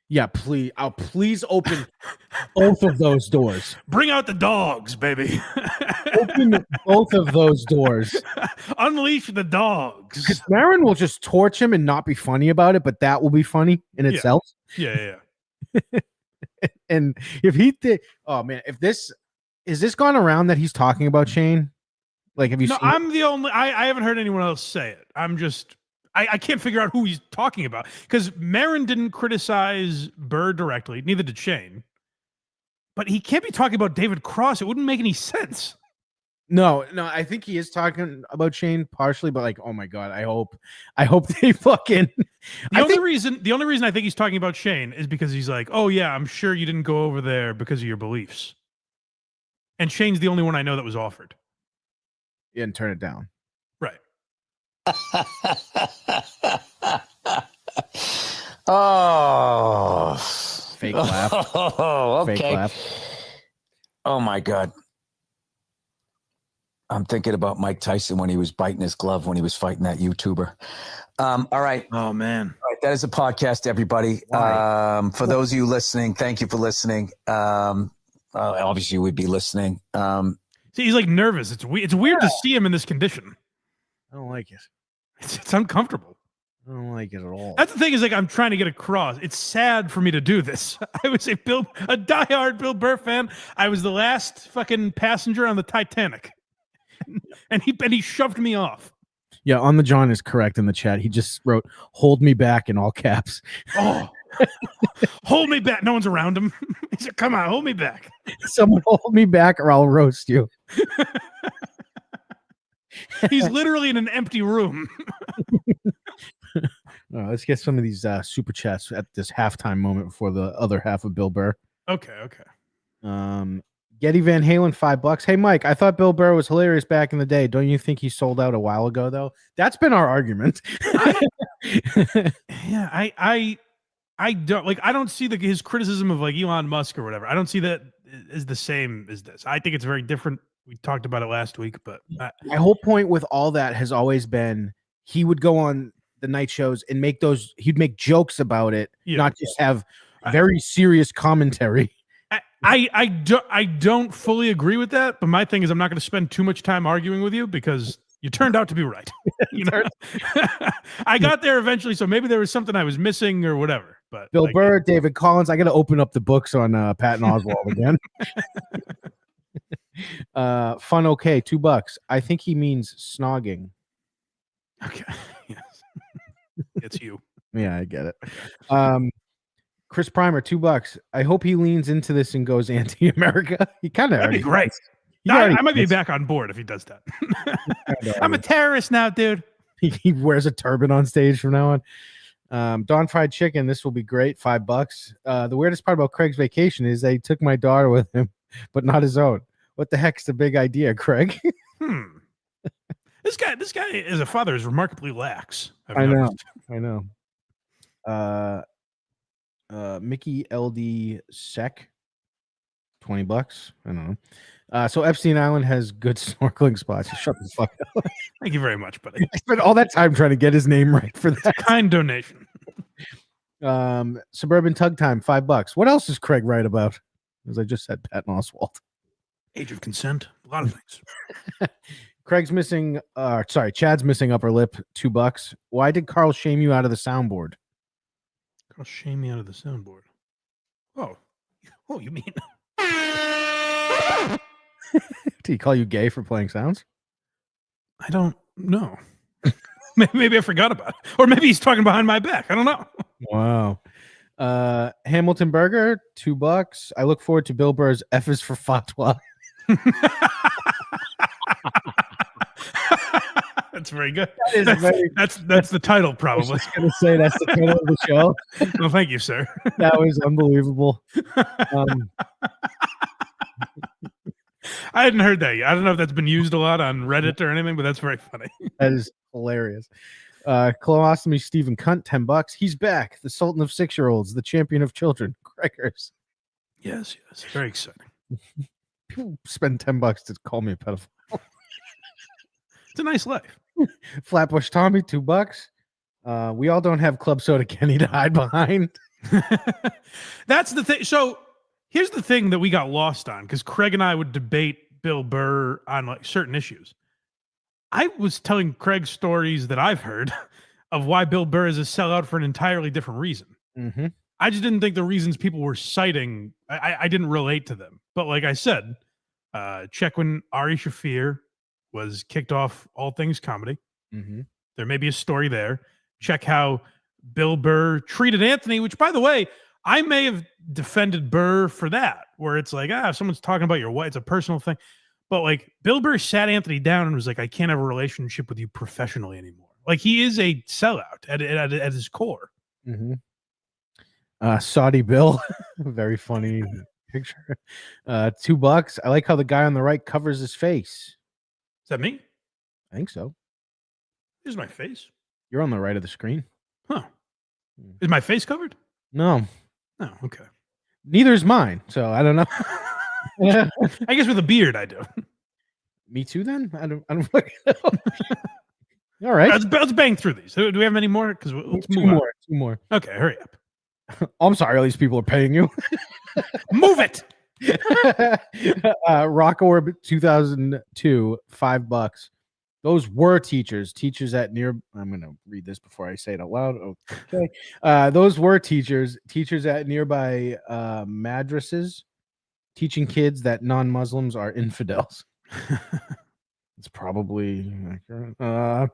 Yeah, please. Please open both of those doors. Bring out the dogs, baby. Open both of those doors. Unleash the dogs. Because Marin will just torch him and not be funny about it, but that will be funny in itself. Yeah. And if he did, oh man, if this is this gone around that he's talking about Shane? Like, have you seen I'm the only, I haven't heard anyone else say it. I'm just, I can't figure out who he's talking about because Marin didn't criticize Burr directly, neither did Shane. But he can't be talking about David Cross. It wouldn't make any sense. No, I think he is talking about Shane partially, but like, oh my god, I hope they fucking. The only reason I think he's talking about Shane is because he's like, oh yeah, I'm sure you didn't go over there because of your beliefs. And Shane's the only one I know that was offered. Yeah, and turn it down. Right. Oh, fake laugh. Oh, okay. Fake laugh. Oh my god. I'm thinking about Mike Tyson when he was biting his glove when he was fighting that YouTuber. All right. Oh, man. All right. That is a podcast, everybody. For those of you listening, thank you for listening. Obviously, we'd be listening. See, he's like nervous. It's weird to see him in this condition. I don't like it. It's uncomfortable. I don't like it at all. That's the thing is like I'm trying to get across. It's sad for me to do this. I was a diehard Bill Burr fan. I was the last fucking passenger on the Titanic. And he shoved me off. Yeah, on the John is correct in the chat. He just wrote "hold me back" in all caps. Oh, hold me back. No one's around him. He said, "Come on, hold me back." Someone hold me back, or I'll roast you. He's literally in an empty room. Let's get some of these super chats at this halftime moment before the other half of Bill Burr. Okay. Getty Van Halen, $5. Hey, Mike, I thought Bill Burr was hilarious back in the day. Don't you think he sold out a while ago, though? That's been our argument. Yeah, I don't like. I don't see his criticism of like Elon Musk or whatever. I don't see that as the same as this. I think it's very different. We talked about it last week, but my whole point with all that has always been he would go on the night shows and he'd make jokes about it, not just have very serious commentary. I don't fully agree with that, but my thing is I'm not going to spend too much time arguing with you because you turned out to be right. You know, I got there eventually, so maybe there was something I was missing or whatever. But Bill Burr, David Collins, I got to open up the books on Patton Oswalt again. Fun, okay, $2. I think he means snogging. Okay, yes, it's you. Yeah, I get it. Chris Primer, $2. I hope he leans into this and goes anti-America. He kind of already great. I might be back on board if he does that. I'm a terrorist now, dude. He wears a turban on stage from now on. Dawn Fried Chicken, this will be great. $5. The weirdest part about Craig's vacation is that he took my daughter with him, but not his own. What the heck's the big idea, Craig? This guy as a father is remarkably lax. I know. Mickey LD Sec, $20. I don't know. So Epstein Island has good snorkeling spots. Shut the fuck up. Thank you very much, buddy. I spent all that time trying to get his name right for that. Kind donation. Suburban Tug Time, $5. What else is Craig right about? As I just said, Patton Oswalt. Age of consent. A lot of things. Chad's missing upper lip, $2. Why did Carl shame you out of the soundboard? Carl shame me out of the soundboard. Oh, you mean? Did he call you gay for playing sounds? I don't know. Maybe I forgot about it. Or maybe he's talking behind my back. I don't know. Wow. Hamilton Burger, $2. I look forward to Bill Burr's F is for Fatwa. That's very good. That's the title, probably. I was just going to say that's the title of the show. Well, thank you, sir. That was unbelievable. I hadn't heard that yet. I don't know if that's been used a lot on Reddit or anything, but that's very funny. That is hilarious. Colostomy Stephen Cunt, $10. He's back. The Sultan of 6-year-olds, the champion of children, Crackers. Yes. Very exciting. People spend $10 to call me a pedophile. It's a nice life. Flatbush Tommy, $2. We all don't have Club Soda Kenny to hide behind. That's the thing. So here's the thing that we got lost on, because Craig and I would debate Bill Burr on like certain issues. I was telling Craig stories that I've heard of why Bill Burr is a sellout for an entirely different reason. Mm-hmm. I just didn't think the reasons people were citing, I didn't relate to them. But like I said, check when Ari Shaffir was kicked off All Things Comedy. Mm-hmm. There may be a story there. Check how Bill Burr treated Anthony, which, by the way, I may have defended Burr for that, where it's like, if someone's talking about your wife, it's a personal thing. But like Bill Burr sat Anthony down and was like, I can't have a relationship with you professionally anymore. Like he is a sellout at his core. Mm-hmm. Saudi Bill, very funny picture. $2. I like how the guy on the right covers his face. Is that me? I think so. Here's my face. You're on the right of the screen. Huh. Is my face covered? No. Oh, okay. Neither is mine, so I don't know. I guess with a beard, I do. Me too. Then I don't. All right. Let's bang through these. Do we have any more? Because let's move on. Two more. Okay, hurry up. I'm sorry. All these people are paying you. Move it. Rock Orb 2002, $5. Those were teachers at near. I'm going to read this before I say it out loud. Okay. Those were teachers at nearby madrasas, teaching kids that non-Muslims are infidels. It's probably accurate.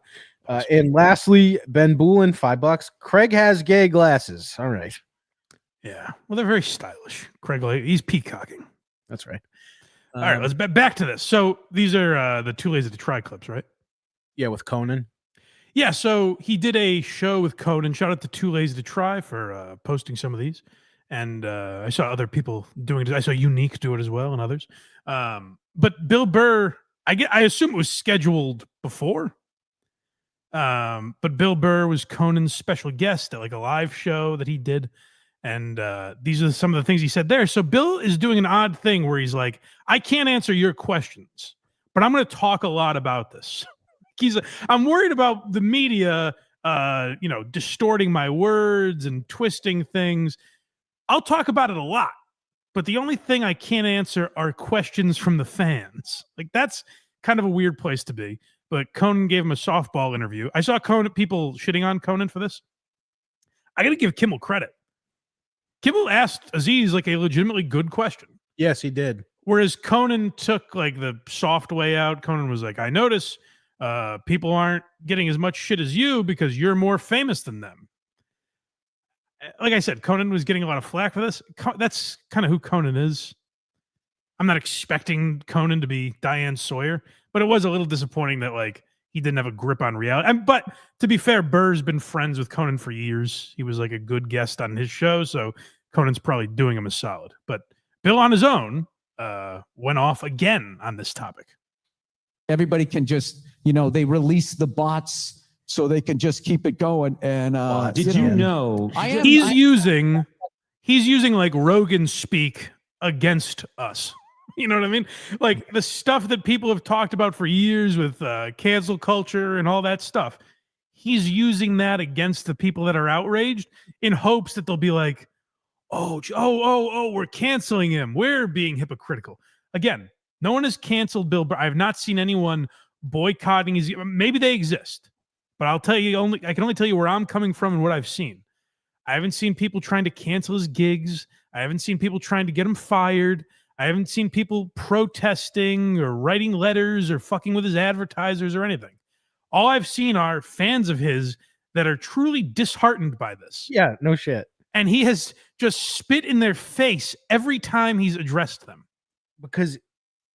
And lastly, Ben Boolin, $5. Craig has gay glasses. All right. Yeah. Well, they're very stylish. Craig, he's peacocking. That's right. All right. Let's back to this. So these are the Too Lazy to Try clips, right? Yeah, with Conan. Yeah. So he did a show with Conan. Shout out to Too Lazy to Try for posting some of these. And I saw other people doing it. I saw Unique do it as well and others. But Bill Burr, I assume it was scheduled before. But Bill Burr was Conan's special guest at like a live show that he did. And these are some of the things he said there. So Bill is doing an odd thing where he's like, I can't answer your questions, but I'm going to talk a lot about this. I'm worried about the media, distorting my words and twisting things. I'll talk about it a lot, but the only thing I can't answer are questions from the fans. Like that's kind of a weird place to be. But Conan gave him a softball interview. I saw people shitting on Conan for this. I got to give Kimmel credit. Kimmel asked Aziz like a legitimately good question. Yes, he did. Whereas Conan took like the soft way out. Conan was like, I notice people aren't getting as much shit as you because you're more famous than them. Like I said, Conan was getting a lot of flack for this. That's kind of who Conan is. I'm not expecting Conan to be Diane Sawyer, but it was a little disappointing that like he didn't have a grip on reality. But to be fair, Burr's been friends with Conan for years. He was like a good guest on his show, so Conan's probably doing him a solid. But Bill on his own went off again on this topic. Everybody can just, they release the bots so they can just keep it going. And did you know he's using like Rogan speak against us? You know what I mean? Like the stuff that people have talked about for years with cancel culture and all that stuff. He's using that against the people that are outraged in hopes that they'll be like, oh, we're canceling him. We're being hypocritical. Again, no one has canceled Bill Burr. I've not seen anyone boycotting his. Maybe they exist, but I'll tell you I can only tell you where I'm coming from and what I've seen. I haven't seen people trying to cancel his gigs. I haven't seen people trying to get him fired. I haven't seen people protesting or writing letters or fucking with his advertisers or anything. All I've seen are fans of his that are truly disheartened by this. Yeah, no shit. And he has just spit in their face every time he's addressed them. Because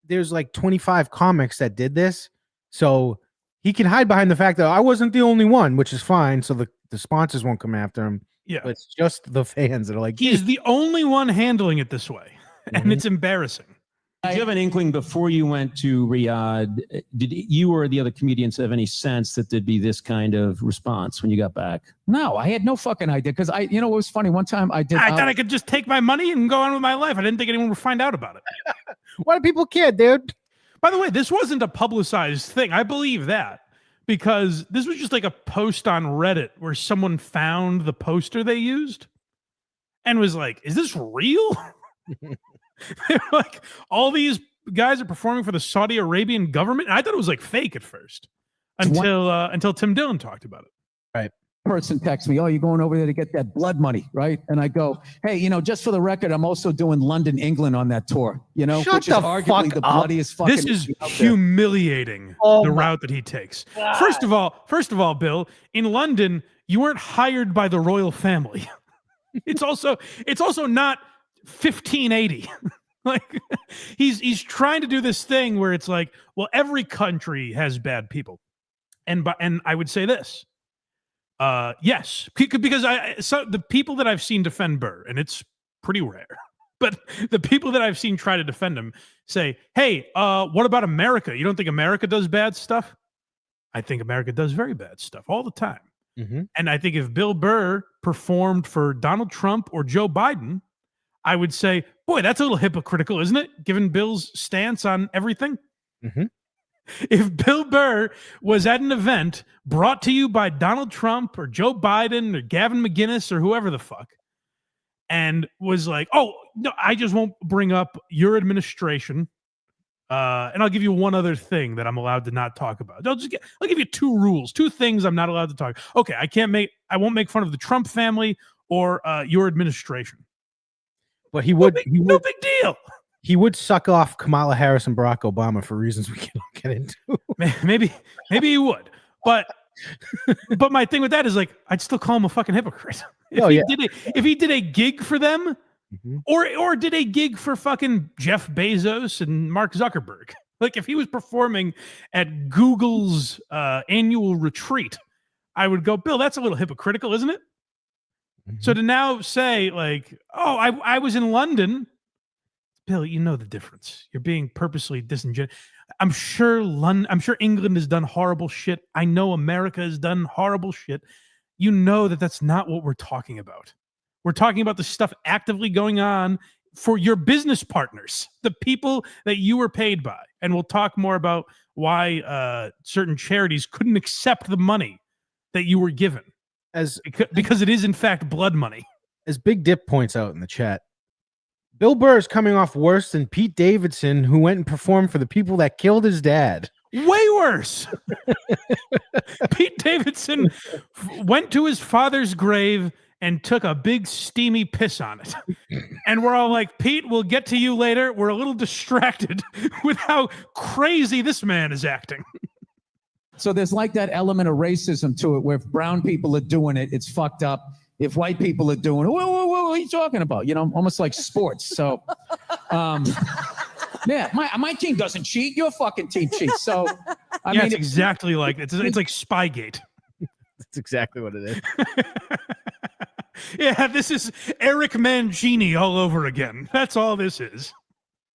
there's like 25 comics that did this. So he can hide behind the fact that I wasn't the only one, which is fine. So the sponsors won't come after him. Yeah. But it's just the fans that are like, he's the only one handling it this way. And it's embarrassing. Did you have an inkling before you went to Riyadh? Did you or the other comedians have any sense that there'd be this kind of response when you got back? No, I had no fucking idea. Because it was funny. One time I thought I could just take my money and go on with my life. I didn't think anyone would find out about it. Why do people care, dude? By the way, this wasn't a publicized thing. I believe that because this was just like a post on Reddit where someone found the poster they used and was like, is this real? They're like, all these guys are performing for the Saudi Arabian government. And I thought it was like fake at first until Tim Dillon talked about it. Right. Person texts me, oh, you're going over there to get that blood money, right? And I go, hey, you know, just for the record, I'm also doing London, England on that tour, you know, Shut which is the arguably fuck the up. bloodiest fucking. This is out there. humiliating, the route that he takes. God. First of all, Bill, in London, you weren't hired by the royal family. It's also not 1580. Like he's trying to do this thing where it's like, well, every country has bad people. And I would say this. Yes, because the people that I've seen defend Burr, and it's pretty rare, but the people that I've seen try to defend him say, hey, what about America? You don't think America does bad stuff? I think America does very bad stuff all the time. Mm-hmm. And I think if Bill Burr performed for Donald Trump or Joe Biden, I would say, boy, that's a little hypocritical, isn't it? Given Bill's stance on everything. Mm-hmm. If Bill Burr was at an event brought to you by Donald Trump or Joe Biden or Gavin McInnes or whoever the fuck, and was like, oh, no, I just won't bring up your administration, and I'll give you one other thing that I'm allowed to not talk about. I'll give you two rules, two things I'm not allowed to talk. Okay, I won't make fun of the Trump family or your administration. But he would. No big deal. He would suck off Kamala Harris and Barack Obama for reasons we cannot get into. Maybe he would, but my thing with that is like I'd still call him a fucking hypocrite. If he did a gig for them, Mm-hmm. or did a gig for fucking Jeff Bezos and Mark Zuckerberg, like if he was performing at Google's annual retreat, I would go, Bill, that's a little hypocritical, isn't it? Mm-hmm. So to now say like, oh, I was in London. Bill, you know the difference. You're being purposely disingenuous. I'm sure England has done horrible shit. I know America has done horrible shit. You know that's not what we're talking about. We're talking about the stuff actively going on for your business partners, the people that you were paid by. And we'll talk more about why certain charities couldn't accept the money that you were given. Because it is, in fact, blood money. As Big Dip points out in the chat, Bill Burr is coming off worse than Pete Davidson, who went and performed for the people that killed his dad. Way worse. Pete Davidson went to his father's grave and took a big steamy piss on it. And we're all like, Pete, we'll get to you later. We're a little distracted with how crazy this man is acting. So there's like that element of racism to it where if brown people are doing it, it's fucked up. If white people are doing it, what are you talking about? You know, almost like sports. So, yeah, my team doesn't cheat. Your fucking team cheats. So, I mean, it's exactly like it's like Spygate. That's exactly what it is. Yeah, this is Eric Mangini all over again. That's all this is.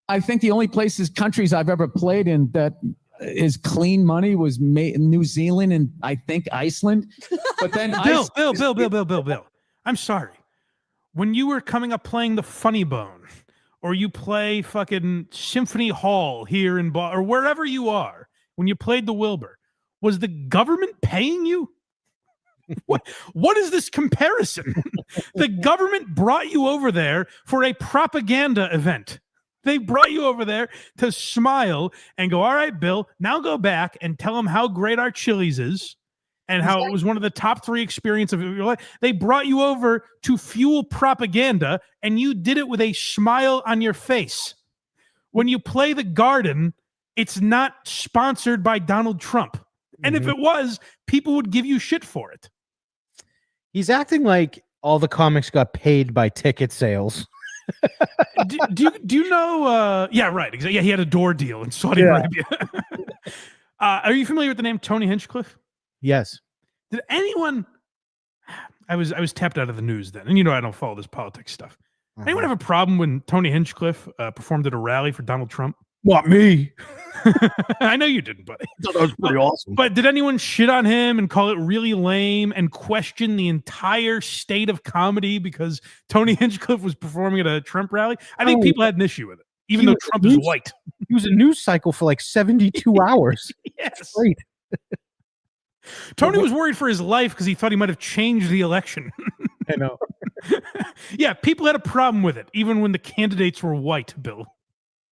I think the only countries I've ever played in that is clean money was New Zealand and I think Iceland. But then Bill. I'm sorry. When you were coming up playing the Funny Bone, or you play fucking Symphony Hall here in or wherever you are, when you played the Wilbur, was the government paying you? What is this comparison? The government brought you over there for a propaganda event. They brought you over there to smile and go, all right, Bill, now go back and tell them how great our Chili's is and how it was one of the top 3 experiences of your life. They brought you over to fuel propaganda, and you did it with a smile on your face. When you play the Garden, it's not sponsored by Donald Trump. And if it was, people would give you shit for it. He's acting like all the comics got paid by ticket sales. do you know? Yeah, right. Exactly. Yeah, he had a door deal in Saudi Arabia. Are you familiar with the name Tony Hinchcliffe? Yes. Did anyone? I was tapped out of the news then, and you know I don't follow this politics stuff. Anyone have a problem when Tony Hinchcliffe performed at a rally for Donald Trump? Not me. I know you didn't, buddy. That was pretty awesome. But did anyone shit on him and call it really lame and question the entire state of comedy because Tony Hinchcliffe was performing at a Trump rally? I think people had an issue with it. even though Trump is white. He was a news cycle for like 72 hours. Yes. Great. Tony was worried for his life because he thought he might have changed the election. I know. Yeah, people had a problem with it, even when the candidates were white, Bill.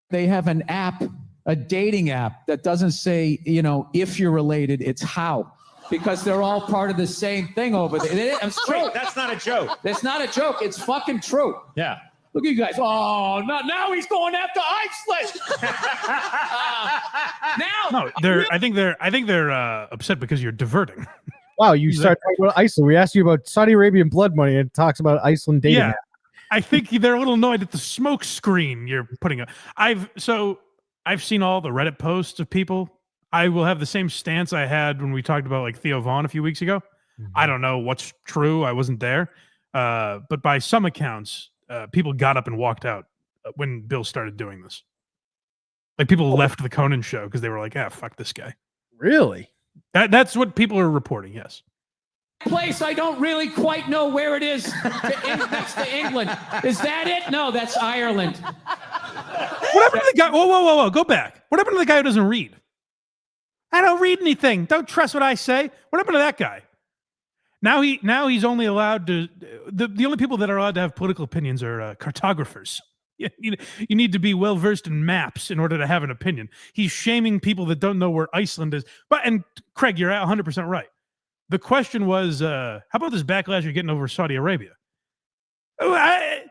They have an app, a dating app that doesn't say, if you're related, it's how. Because they're all part of the same thing over there. It's true. Wait, that's not a joke. That's not a joke. It's fucking true. Yeah. Look at you guys. Oh, now he's going after Iceland. No, I think they're upset because you're diverting. Wow, you start talking about Iceland. We asked you about Saudi Arabian blood money, and it talks about Iceland dating. Yeah, I think they're a little annoyed at the smoke screen you're putting up. I've seen all the Reddit posts of people. I will have the same stance I had when we talked about like Theo Vaughn a few weeks ago. Mm-hmm. I don't know what's true. I wasn't there. But by some accounts, people got up and walked out when Bill started doing this. Like people left the Conan show because they were like, fuck this guy. Really? That's what people are reporting, yes. Place I don't really quite know where it is next to England. Is that it? No, that's Ireland. What happened to the guy? Whoa, go back. What happened to the guy who doesn't read? I don't read anything. Don't trust what I say. What happened to that guy? Now he's only allowed to. The only people that are allowed to have political opinions are cartographers. You need to be well versed in maps in order to have an opinion. He's shaming people that don't know where Iceland is. And Craig, you're 100% right. The question was, how about this backlash you're getting over Saudi Arabia?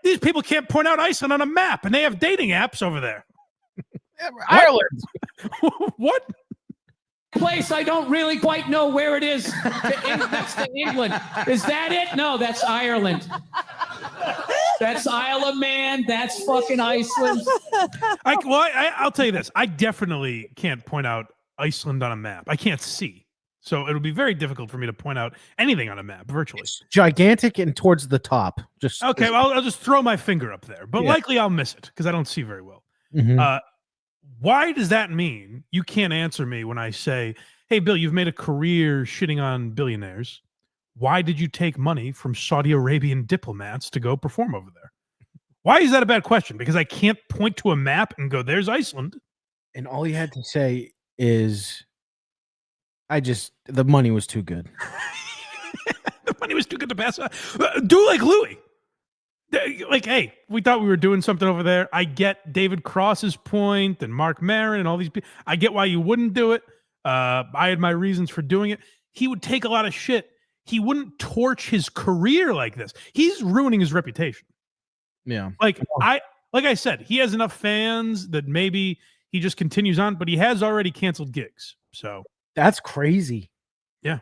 These people can't point out Iceland on a map, and they have dating apps over there. Ireland. What? Place I don't really quite know where it is next to England. Is that it? No, that's Ireland. That's Isle of Man. That's fucking Iceland. I'll tell you this. I definitely can't point out Iceland on a map. I can't see. So it'll be very difficult for me to point out anything on a map virtually. It's gigantic and towards the top. Okay, well, I'll just throw my finger up there. But likely I'll miss it because I don't see very well. Mm-hmm. Why does that mean you can't answer me when I say, hey, Bill, you've made a career shitting on billionaires. Why did you take money from Saudi Arabian diplomats to go perform over there? Why is that a bad question? Because I can't point to a map and go, there's Iceland. And all he had to say is, the money was too good. The money was too good to pass up. Do like Louis. Like, hey, we thought we were doing something over there. I get David Cross's point and Mark Maron and all these people. I get why you wouldn't do it. I had my reasons for doing it. He would take a lot of shit. He wouldn't torch his career like this. He's ruining his reputation. Yeah. Like I said, he has enough fans that maybe he just continues on, but he has already canceled gigs. So that's crazy. Yeah.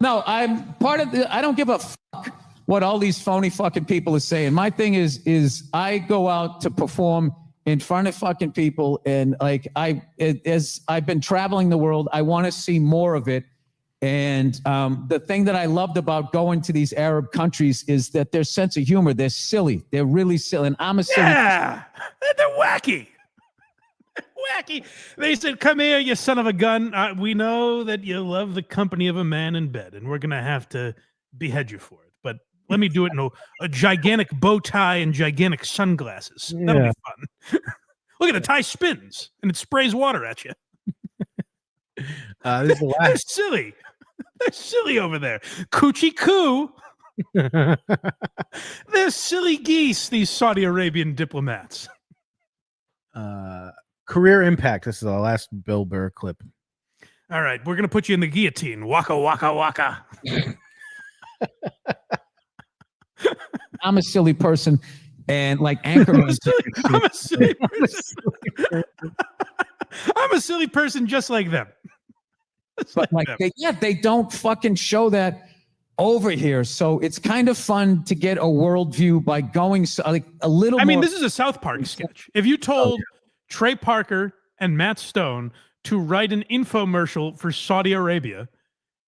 No, I'm part of I don't give a fuck what all these phony fucking people are saying. My thing is I go out to perform in front of fucking people, and like as I've been traveling the world, I want to see more of it. And the thing that I loved about going to these Arab countries is that their sense of humor, they're silly. They're really silly. And I'm a silly. Yeah, they're wacky. Wacky. They said, come here, you son of a gun. We know that you love the company of a man in bed, and we're going to have to behead you for it. But let me do it in a gigantic bow tie and gigantic sunglasses. That'll be fun. Look at the tie spins, and it sprays water at you. This is the last. They're silly. They're silly over there. Coochie coo. They're silly geese, these Saudi Arabian diplomats. Career impact. This is the last Bill Burr clip. All right, we're going to put you in the guillotine. Waka, waka, waka. I'm a silly person, and like Anchorman. I'm a silly person. I'm a silly person just like them. But like they don't fucking show that over here. So it's kind of fun to get a worldview by going like a little. I mean, more. this is a South Park sketch. If you told Trey Parker and Matt Stone to write an infomercial for Saudi Arabia,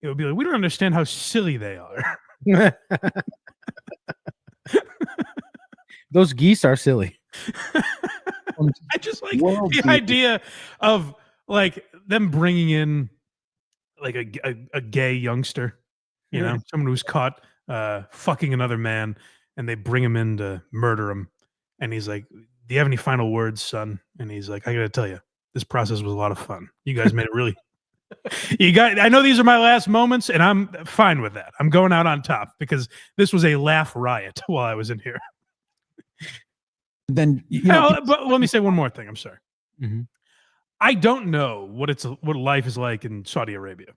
it would be like, we don't understand how silly they are. Those geese are silly. I just like the idea of like them bringing in like a gay youngster, you know, someone who's caught fucking another man, and they bring him in to murder him, and he's like, do you have any final words, son? And he's like, I got to tell you, this process was a lot of fun. You guys made it really. I know these are my last moments, and I'm fine with that. I'm going out on top because this was a laugh riot while I was in here. Then but let me say one more thing. I'm sorry. Mm-hmm. I don't know what life is like in Saudi Arabia.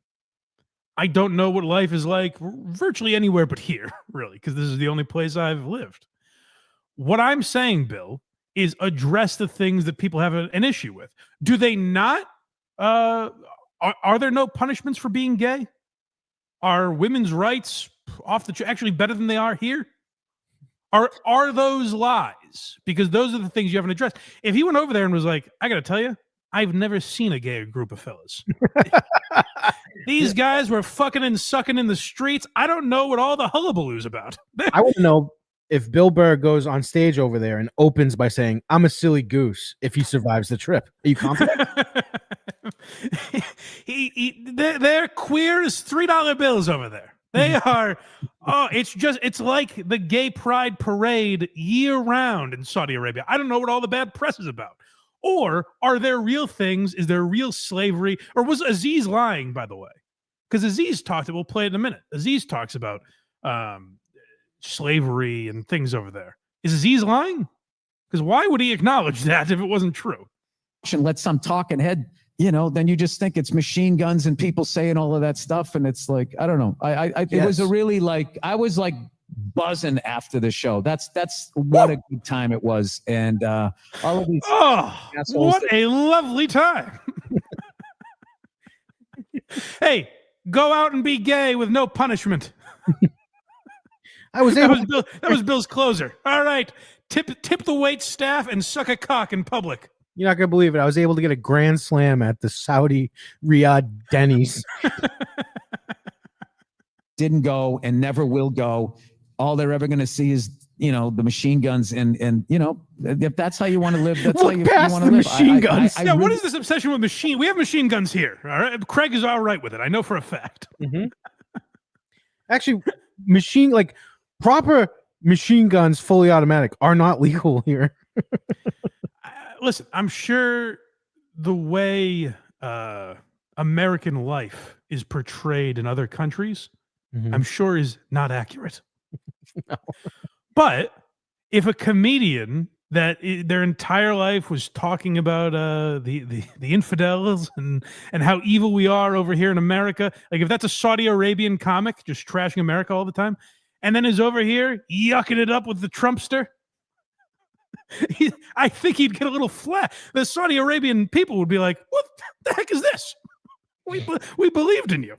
I don't know what life is like virtually anywhere but here, really, because this is the only place I've lived. What I'm saying, Bill, is address the things that people have an issue with. Do they not? Are there no punishments for being gay? Are women's rights actually better than they are here? Are those lies? Because those are the things you haven't addressed. If he went over there and was like, I got to tell you, I've never seen a gay group of fellas. These guys were fucking and sucking in the streets. I don't know what all the hullabaloo's about. I want to know if Bill Burr goes on stage over there and opens by saying, I'm a silly goose if he survives the trip. Are you confident? They're queer as $3 bills over there. They are. It's like the gay pride parade year round in Saudi Arabia. I don't know what all the bad press is about. Or are there real things? Is there real slavery? Or was Aziz lying, by the way? Because Aziz we'll play it in a minute. Aziz talks about slavery and things over there. Is Aziz lying? Because why would he acknowledge that if it wasn't true? Let some talking head, then you just think it's machine guns and people saying all of that stuff. And it's like, I don't know. It was a really I was like buzzing after the show. That's what a good time it was. And all of these what a lovely time. Hey, go out and be gay with no punishment. That was Bill's closer. All right, tip the wait staff and suck a cock in public. You're not gonna believe it. I was able to get a grand slam at the Saudi Riyadh Denny's. Didn't go and never will go. All they're ever gonna see is the machine guns and if that's how you want to live, that's how you want to live. Machine guns. Now, what is this obsession with machine? We have machine guns here. All right, Craig is all right with it. I know for a fact. Mm-hmm. Actually, proper machine guns, fully automatic, are not legal here. Listen, I'm sure the way American life is portrayed in other countries, I'm sure is not accurate. No. But if a comedian that their entire life was talking about the infidels and how evil we are over here in America, like if that's a Saudi Arabian comic just trashing America all the time, and then is over here yucking it up with the Trumpster, I think he'd get a little flat. The Saudi Arabian people would be like, what the heck is this? We believed in you.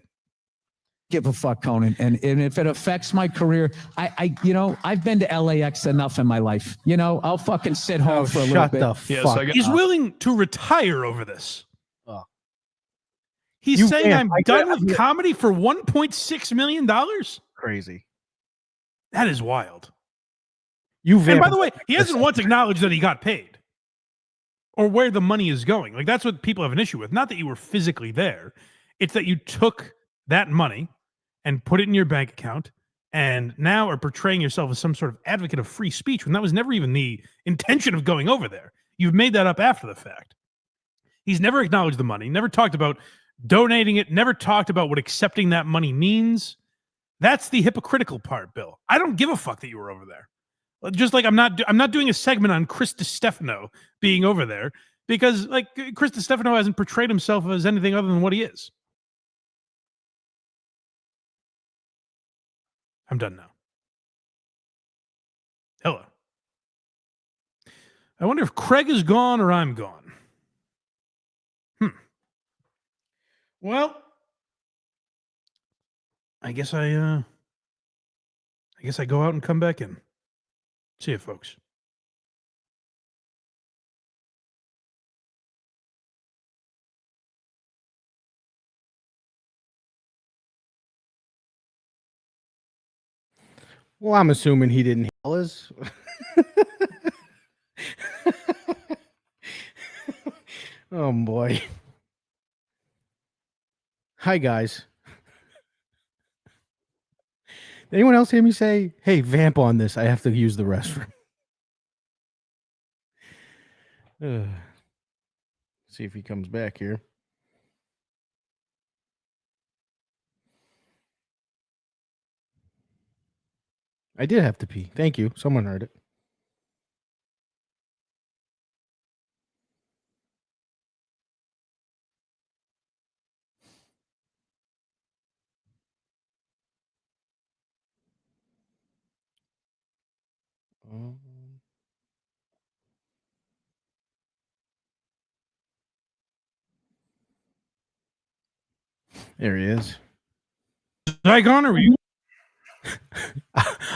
Give a fuck, Conan. And if it affects my career, I've been to LAX enough in my life. I'll fucking sit home for a little bit. Shut the fuck up. He's willing to retire over this. He's saying I'm done with comedy for $1.6 million? Crazy. That is wild. And by the way, he hasn't once acknowledged that he got paid or where the money is going. Like, that's what people have an issue with. Not that you were physically there. It's that you took that money and put it in your bank account and now are portraying yourself as some sort of advocate of free speech when that was never even the intention of going over there. You've made that up after the fact. He's never acknowledged the money, never talked about donating it, never talked about what accepting that money means. That's the hypocritical part, Bill. I don't give a fuck that you were over there. Just like I'm not doing a segment on Chris DiStefano being over there because like Chris DiStefano hasn't portrayed himself as anything other than what he is. I'm done now. Hello. I wonder if Craig is gone or I'm gone. Well, I guess I go out and come back in. See you, folks. Well, I'm assuming he didn't heal us. Oh, boy. Hi, guys. Did anyone else hear me say, hey, vamp on this? I have to use the restroom. See if he comes back here. I did have to pee. Thank you. Someone heard it. There he is. Like on, or were you?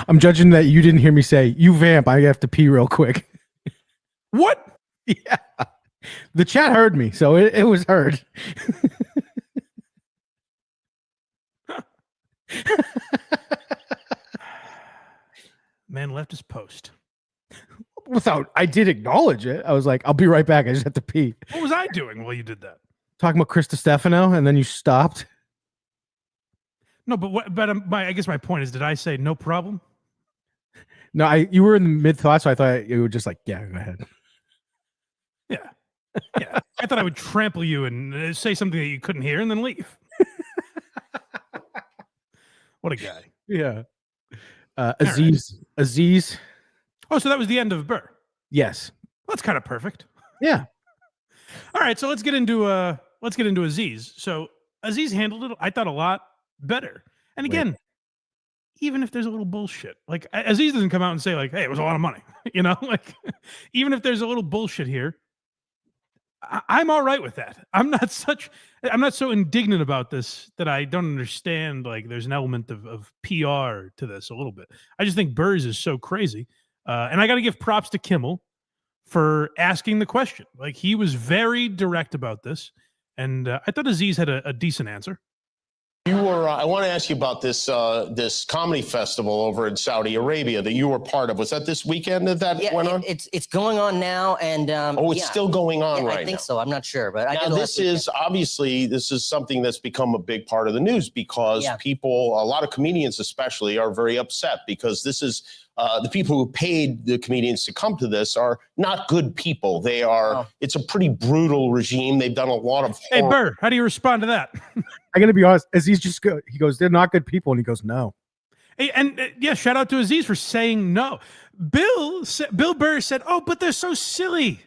I'm judging that you didn't hear me say, "You vamp, I have to pee real quick." What? Yeah. The chat heard me, so it was heard. Man left his post. I did acknowledge it. I was like, I'll be right back. I just have to pee. What was I doing while you did that? Talking about Chris Stefano, and then you stopped. No, but I guess my point is, did I say no problem? No, you were in the mid thought, so I thought you were just like, yeah, go ahead. Yeah. Yeah. I thought I would trample you and say something that you couldn't hear and then leave. What a guy. Yeah. Aziz. Oh, so that was the end of Burr. Yes. Well, that's kind of perfect. Yeah. All right, so let's get into Aziz. So Aziz handled it, I thought, a lot better. And again, even if there's a little bullshit, like Aziz doesn't come out and say like, "Hey, it was a lot of money," you know, like even if there's a little bullshit here, I'm all right with that. I'm not so indignant about this that I don't understand. Like, there's an element of PR to this a little bit. I just think Burrs is so crazy, and I got to give props to Kimmel for asking the question. Like, he was very direct about this, and I thought Aziz had a decent answer. You were. I want to ask you about this this comedy festival over in Saudi Arabia that you were part of. Was that this weekend that went on? It's going on now, and it's still going on right now. I think so. I'm not sure, but now this is obviously something that's become a big part of the news because people, a lot of comedians especially, are very upset because this is the people who paid the comedians to come to this are not good people. They are. It's a pretty brutal regime. They've done a lot of. Hey, Bert, how do you respond to that? I'm gonna be honest. Aziz just he goes, "They're not good people," and he goes, "No." Hey, and yeah, shout out to Aziz for saying no. Bill Burr said, "Oh, but they're so silly.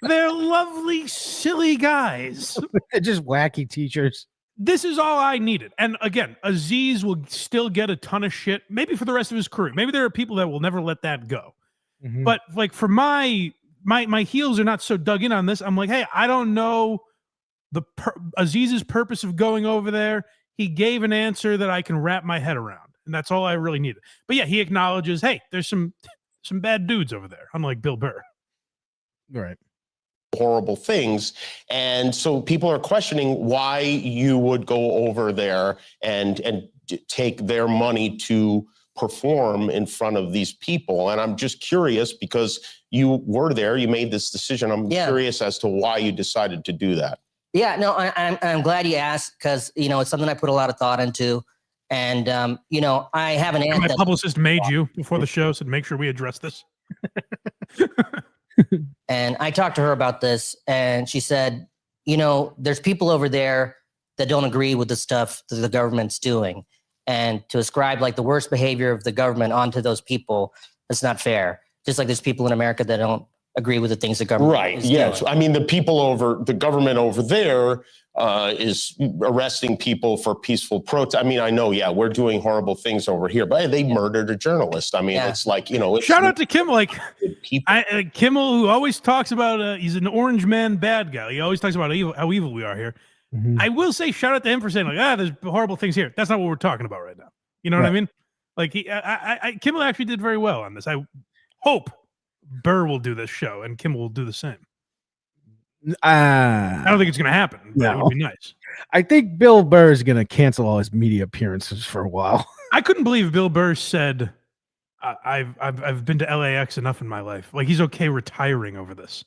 They're lovely, silly guys. They're just wacky teachers." This is all I needed. And again, Aziz will still get a ton of shit, maybe for the rest of his career. Maybe there are people that will never let that go. Mm-hmm. But like for my heels are not so dug in on this. I'm like, hey, I don't know Aziz's purpose of going over there. He gave an answer that I can wrap my head around, and that's all I really needed. But yeah, he acknowledges, hey, there's some bad dudes over there, unlike Bill Burr. Right. Horrible things, and so people are questioning why you would go over there and take their money to perform in front of these people. And I'm just curious because you were there, you made this decision. I'm curious as to why you decided to do that. Yeah, no, I'm glad you asked because, you know, it's something I put a lot of thought into. And, you know, I have an aunt. My publicist made you before the show, said, make sure we address this. And I talked to her about this, and she said, you know, there's people over there that don't agree with the stuff that the government's doing. And to ascribe like the worst behavior of the government onto those people, that's not fair. Just like there's people in America that don't agree with the things the government is doing. I mean, the government over there is arresting people for peaceful protest. I mean, I know, we're doing horrible things over here, but they murdered a journalist. I mean, it's like, you know. Shout out to Kimmel. Like, Kimmel, who always talks about, he's an orange man bad guy. He always talks about how evil we are here. Mm-hmm. I will say shout out to him for saying, like, there's horrible things here. That's not what we're talking about right now. You know what I mean? Like, Kimmel actually did very well on this. I hope Burr will do this show and Kimmel will do the same. I don't think it's going to happen. But it would be nice. I think Bill Burr is going to cancel all his media appearances for a while. I couldn't believe Bill Burr said, "I've been to LAX enough in my life." Like, he's okay retiring over this.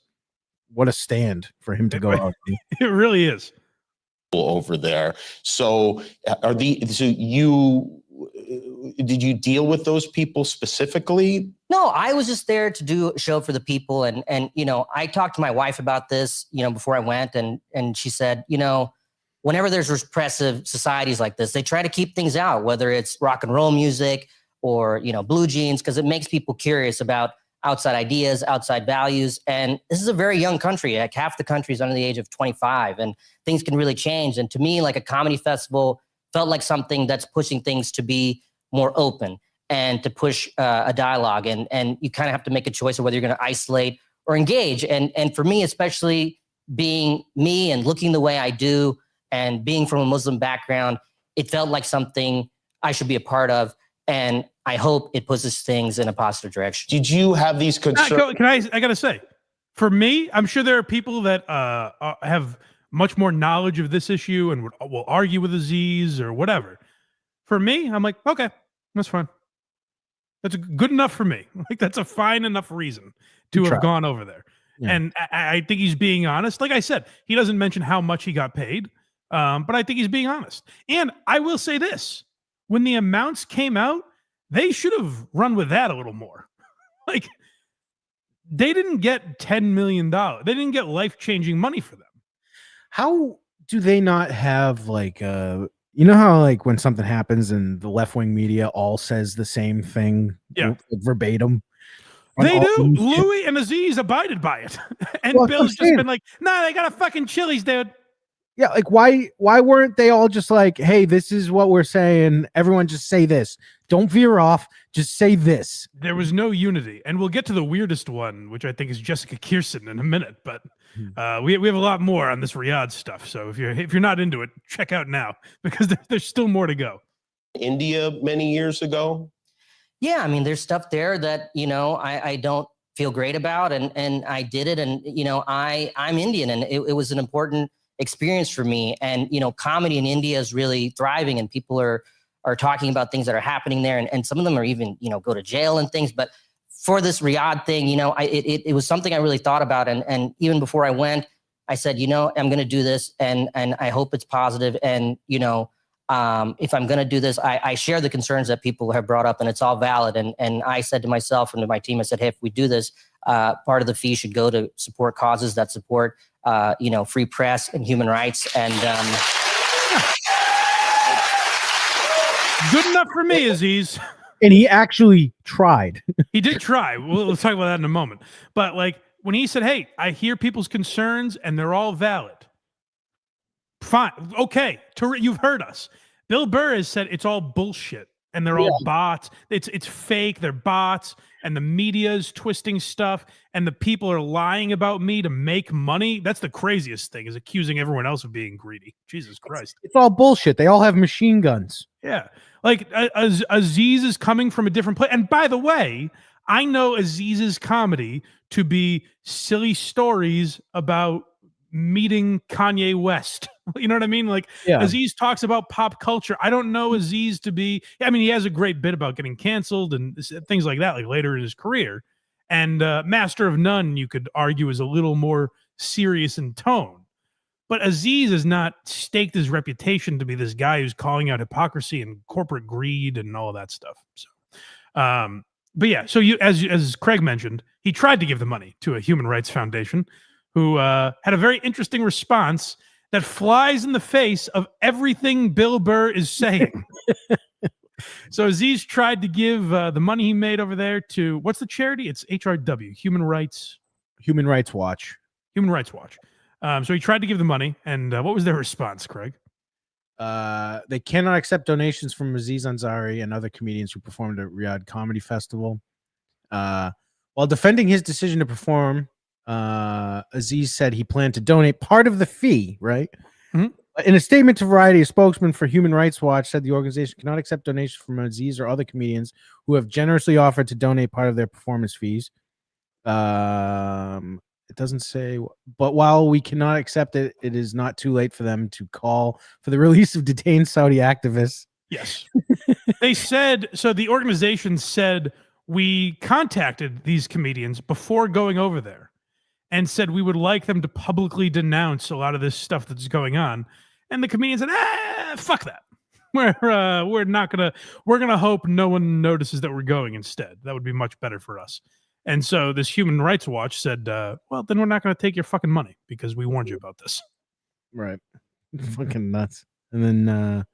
What a stand for him to go out. It really is. Over there. So did you deal with those people specifically? No, I was just there to do a show for the people. And you know, I talked to my wife about this, you know, before I went, and she said, you know, whenever there's repressive societies like this, they try to keep things out, whether it's rock and roll music or, you know, blue jeans, because it makes people curious about outside ideas, outside values. And this is a very young country. Like half the country is under the age of 25, and things can really change. And to me, like a comedy festival felt like something that's pushing things to be more open and to push a dialogue. And you kind of have to make a choice of whether you're going to isolate or engage. And for me, especially being me and looking the way I do and being from a Muslim background, it felt like something I should be a part of. And I hope it pushes things in a positive direction. Did you have these concerns? I got to say, for me, I'm sure there are people that have much more knowledge of this issue and will argue with Aziz or whatever. For me, I'm like, okay, that's fine. That's good enough for me. Like, that's a fine enough reason to have gone over there. Yeah. And I think he's being honest. Like I said, he doesn't mention how much he got paid, but I think he's being honest. And I will say this. When the amounts came out, they should have run with that a little more. Like, they didn't get $10 million. They didn't get life-changing money for them. How do they not have, like, you know how, like, when something happens and the left-wing media all says the same thing verbatim? They do. Louis and Aziz abided by it. And well, Bill's just been like, nah, they got a fucking Chili's, dude. Yeah, like why weren't they all just like, hey, this is what we're saying. Everyone just say this. Don't veer off. Just say this. There was no unity. And we'll get to the weirdest one, which I think is Jessica Kirsten in a minute. But we have a lot more on this Riyadh stuff. So if you're not into it, check out now, because there's still more to go. India many years ago? Yeah, I mean, there's stuff there that, you know, I don't feel great about. And I did it. And, you know, I'm Indian, and it was an important experience for me. And, you know, comedy in India is really thriving, and people are talking about things that are happening there. And some of them are even, you know, go to jail and things. But for this Riyadh thing, you know, it was something I really thought about. And even before I went, I said, you know, I'm going to do this, and I hope it's positive. And, you know, if I'm going to do this, I share the concerns that people have brought up, and it's all valid. And I said to myself and to my team, I said, hey, if we do this, part of the fee should go to support causes that support, you know, free press and human rights. And good enough for me, Aziz. And he actually tried. He did try. We'll talk about that in a moment. But like when he said, hey, I hear people's concerns and they're all valid. Fine. Okay. You've heard us. Bill Burr has said it's all bullshit and they're all bots. It's fake. They're bots, and the media's twisting stuff, and the people are lying about me to make money. That's the craziest thing, is accusing everyone else of being greedy. Jesus Christ. It's all bullshit. They all have machine guns. Yeah. Like Aziz is coming from a different place. And by the way, I know Aziz's comedy to be silly stories about meeting Kanye West. You know what I mean? Like, Aziz talks about pop culture. I don't know Aziz to be, I mean, he has a great bit about getting canceled and things like that, like later in his career. And Master of None, you could argue, is a little more serious in tone. But Aziz has not staked his reputation to be this guy who's calling out hypocrisy and corporate greed and all of that stuff. So, but yeah, so as Craig mentioned, he tried to give the money to a human rights foundation who had a very interesting response that flies in the face of everything Bill Burr is saying. So Aziz tried to give the money he made over there to, what's the charity? It's HRW, Human Rights Watch. Human Rights Watch. So he tried to give the money, and what was their response, Craig? They cannot accept donations from Aziz Ansari and other comedians who performed at Riyadh Comedy Festival. While defending his decision to perform, Aziz said he planned to donate part of the fee, right? Mm-hmm. In a statement to Variety, a spokesman for Human Rights Watch said the organization cannot accept donations from Aziz or other comedians who have generously offered to donate part of their performance fees. It doesn't say, but while we cannot accept it, it is not too late for them to call for the release of detained Saudi activists. Yes. They said, so the organization said, we contacted these comedians before going over there and said we would like them to publicly denounce a lot of this stuff that's going on. And the comedians said, fuck that. We're gonna hope no one notices that we're going instead. That would be much better for us. And so this Human Rights Watch said, well, then we're not going to take your fucking money because we warned you about this. Right. Fucking nuts. And then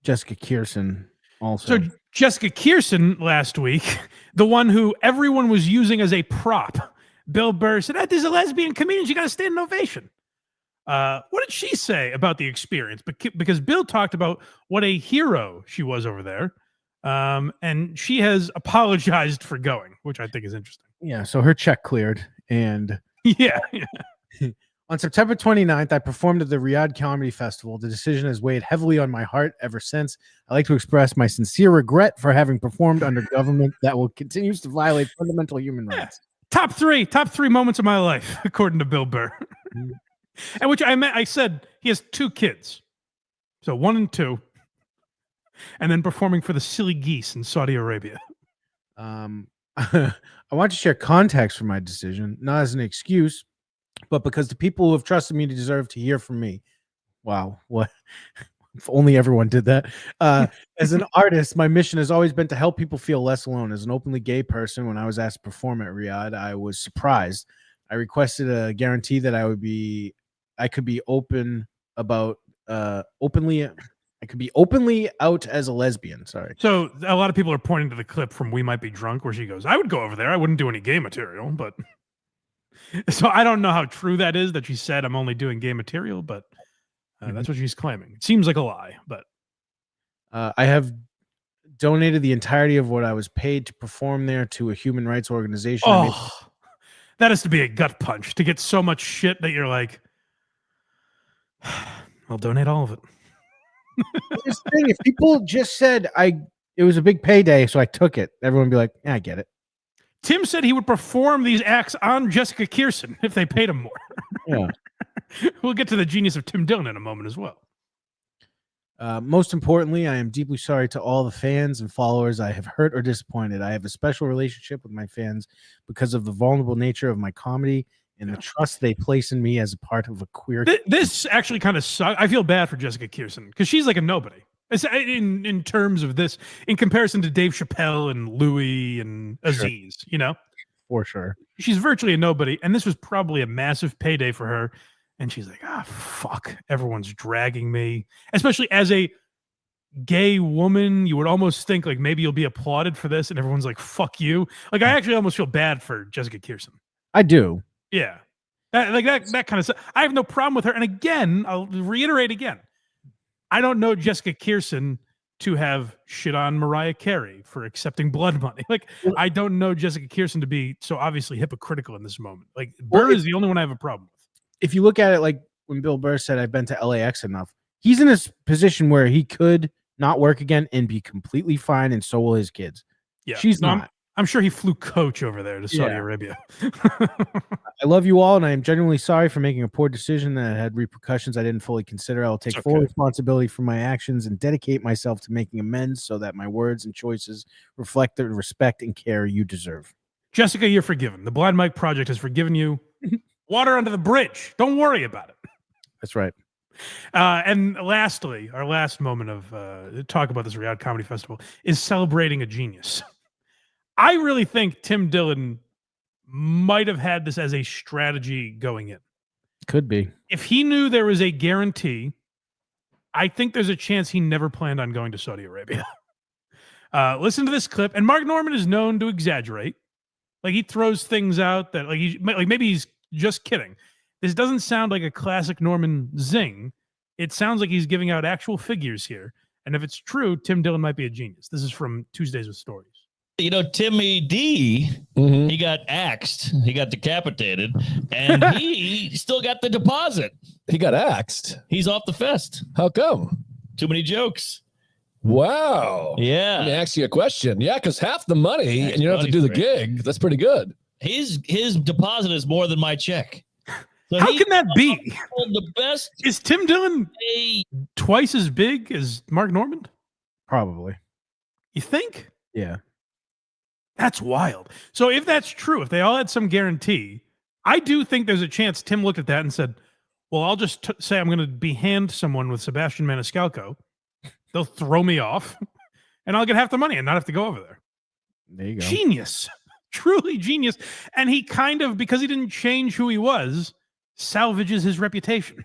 Jessica Kirson also. So Jessica Kirson last week, the one who everyone was using as a prop, Bill Burr said, there's a lesbian comedian. She got to stand an ovation. What did she say about the experience? Because Bill talked about what a hero she was over there. And she has apologized for going, which I think is interesting. Yeah, so her check cleared. And yeah. On September 29th, I performed at the Riyadh Comedy Festival. The decision has weighed heavily on my heart ever since. I'd like to express my sincere regret for having performed under government that will continues to violate fundamental human rights. Top three moments of my life, according to Bill Burr. And which I said he has 2 kids. So 1 and 2. And then performing for the Silly Geese in Saudi Arabia. I want to share context for my decision, not as an excuse, but because the people who have trusted me deserve to hear from me. Wow, what? If only everyone did that. As an artist, my mission has always been to help people feel less alone. As an openly gay person, when I was asked to perform at Riyadh, I was surprised. I requested a guarantee that I could be openly out as a lesbian. Sorry. So a lot of people are pointing to the clip from We Might Be Drunk where she goes, I would go over there. I wouldn't do any gay material, but so I don't know how true that is that she said I'm only doing gay material, but that's what she's claiming. It seems like a lie, but I have donated the entirety of what I was paid to perform there to a human rights organization. Oh, that has to be a gut punch to get so much shit that you're like, I'll donate all of it. This thing, if people just said it was a big payday, so I took it, everyone would be like, yeah, I get it. Tim said he would perform these acts on Jessica Kirson if they paid him more. Yeah. We'll get to the genius of Tim Dillon in a moment as well. Most importantly, I am deeply sorry to all the fans and followers I have hurt or disappointed. I have a special relationship with my fans because of the vulnerable nature of my comedy and the trust they place in me as a part of a queer. This actually kind of sucks. I feel bad for Jessica Kirson because she's like a nobody. In terms of this, in comparison to Dave Chappelle and Louis and Aziz, For sure. She's virtually a nobody. And this was probably a massive payday for her. And she's like, fuck, everyone's dragging me. Especially as a gay woman, you would almost think like maybe you'll be applauded for this. And everyone's like, fuck you. Like, I actually almost feel bad for Jessica Kirson. I do. Yeah. That kind of stuff. I have no problem with her. And again, I'll reiterate again. I don't know Jessica Kirson to have shit on Mariah Carey for accepting blood money. Like, I don't know Jessica Kirson to be so obviously hypocritical in this moment. Like, Burr is the only one I have a problem with. If you look at it like when Bill Burr said, I've been to LAX enough, he's in a position where he could not work again and be completely fine, and so will his kids. Yeah. She's not. I'm sure he flew coach over there to Saudi Arabia. I love you all, and I am genuinely sorry for making a poor decision that had repercussions I didn't fully consider. I will take full responsibility for my actions and dedicate myself to making amends so that my words and choices reflect the respect and care you deserve. Jessica, you're forgiven. The Blind Mike Project has forgiven you. Water under the bridge. Don't worry about it. That's right. And lastly, our last moment of talk about this Riyadh Comedy Festival is celebrating a genius. I really think Tim Dillon might have had this as a strategy going in. Could be. If he knew there was a guarantee, I think there's a chance he never planned on going to Saudi Arabia. Listen to this clip. And Mark Norman is known to exaggerate. Like, he throws things out that like maybe he's just kidding. This doesn't sound like a classic Norman zing. It sounds like he's giving out actual figures here. And if it's true, Tim Dillon might be a genius. This is from Tuesdays with Stories. Timmy D, he got axed. He got decapitated, and he still got the deposit. He got axed. He's off the fest. How come? Too many jokes. Wow. Yeah. Let me ask you a question. Yeah, because half the money, and you don't have to do the gig. That's pretty good. His deposit is more than my check. So how can that be? The best. Is Tim Dillon twice as big as Mark Norman? Probably. You think? Yeah. That's wild. So if that's true, if they all had some guarantee, I do think there's a chance Tim looked at that and said, well, I'll just say I'm going to be hand someone with Sebastian Maniscalco, They'll throw me off, and I'll get half the money and not have to go over there. There you go. Genius, truly genius. And he kind of, because he didn't change who he was, salvages his reputation.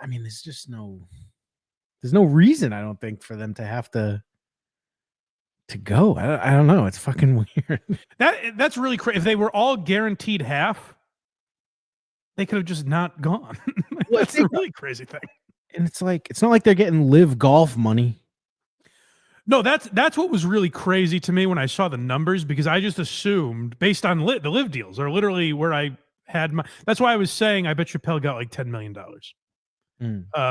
I mean, there's no reason, I don't think, for them to have to go. I don't know. It's fucking weird. That's really crazy. If they were all guaranteed half, they could have just not gone. That's a really crazy thing. And it's like, it's not like they're getting live golf money. No, that's what was really crazy to me when I saw the numbers, because I just assumed, based on the live deals are literally where I had my. That's why I was saying I bet Chappelle got like $10 million.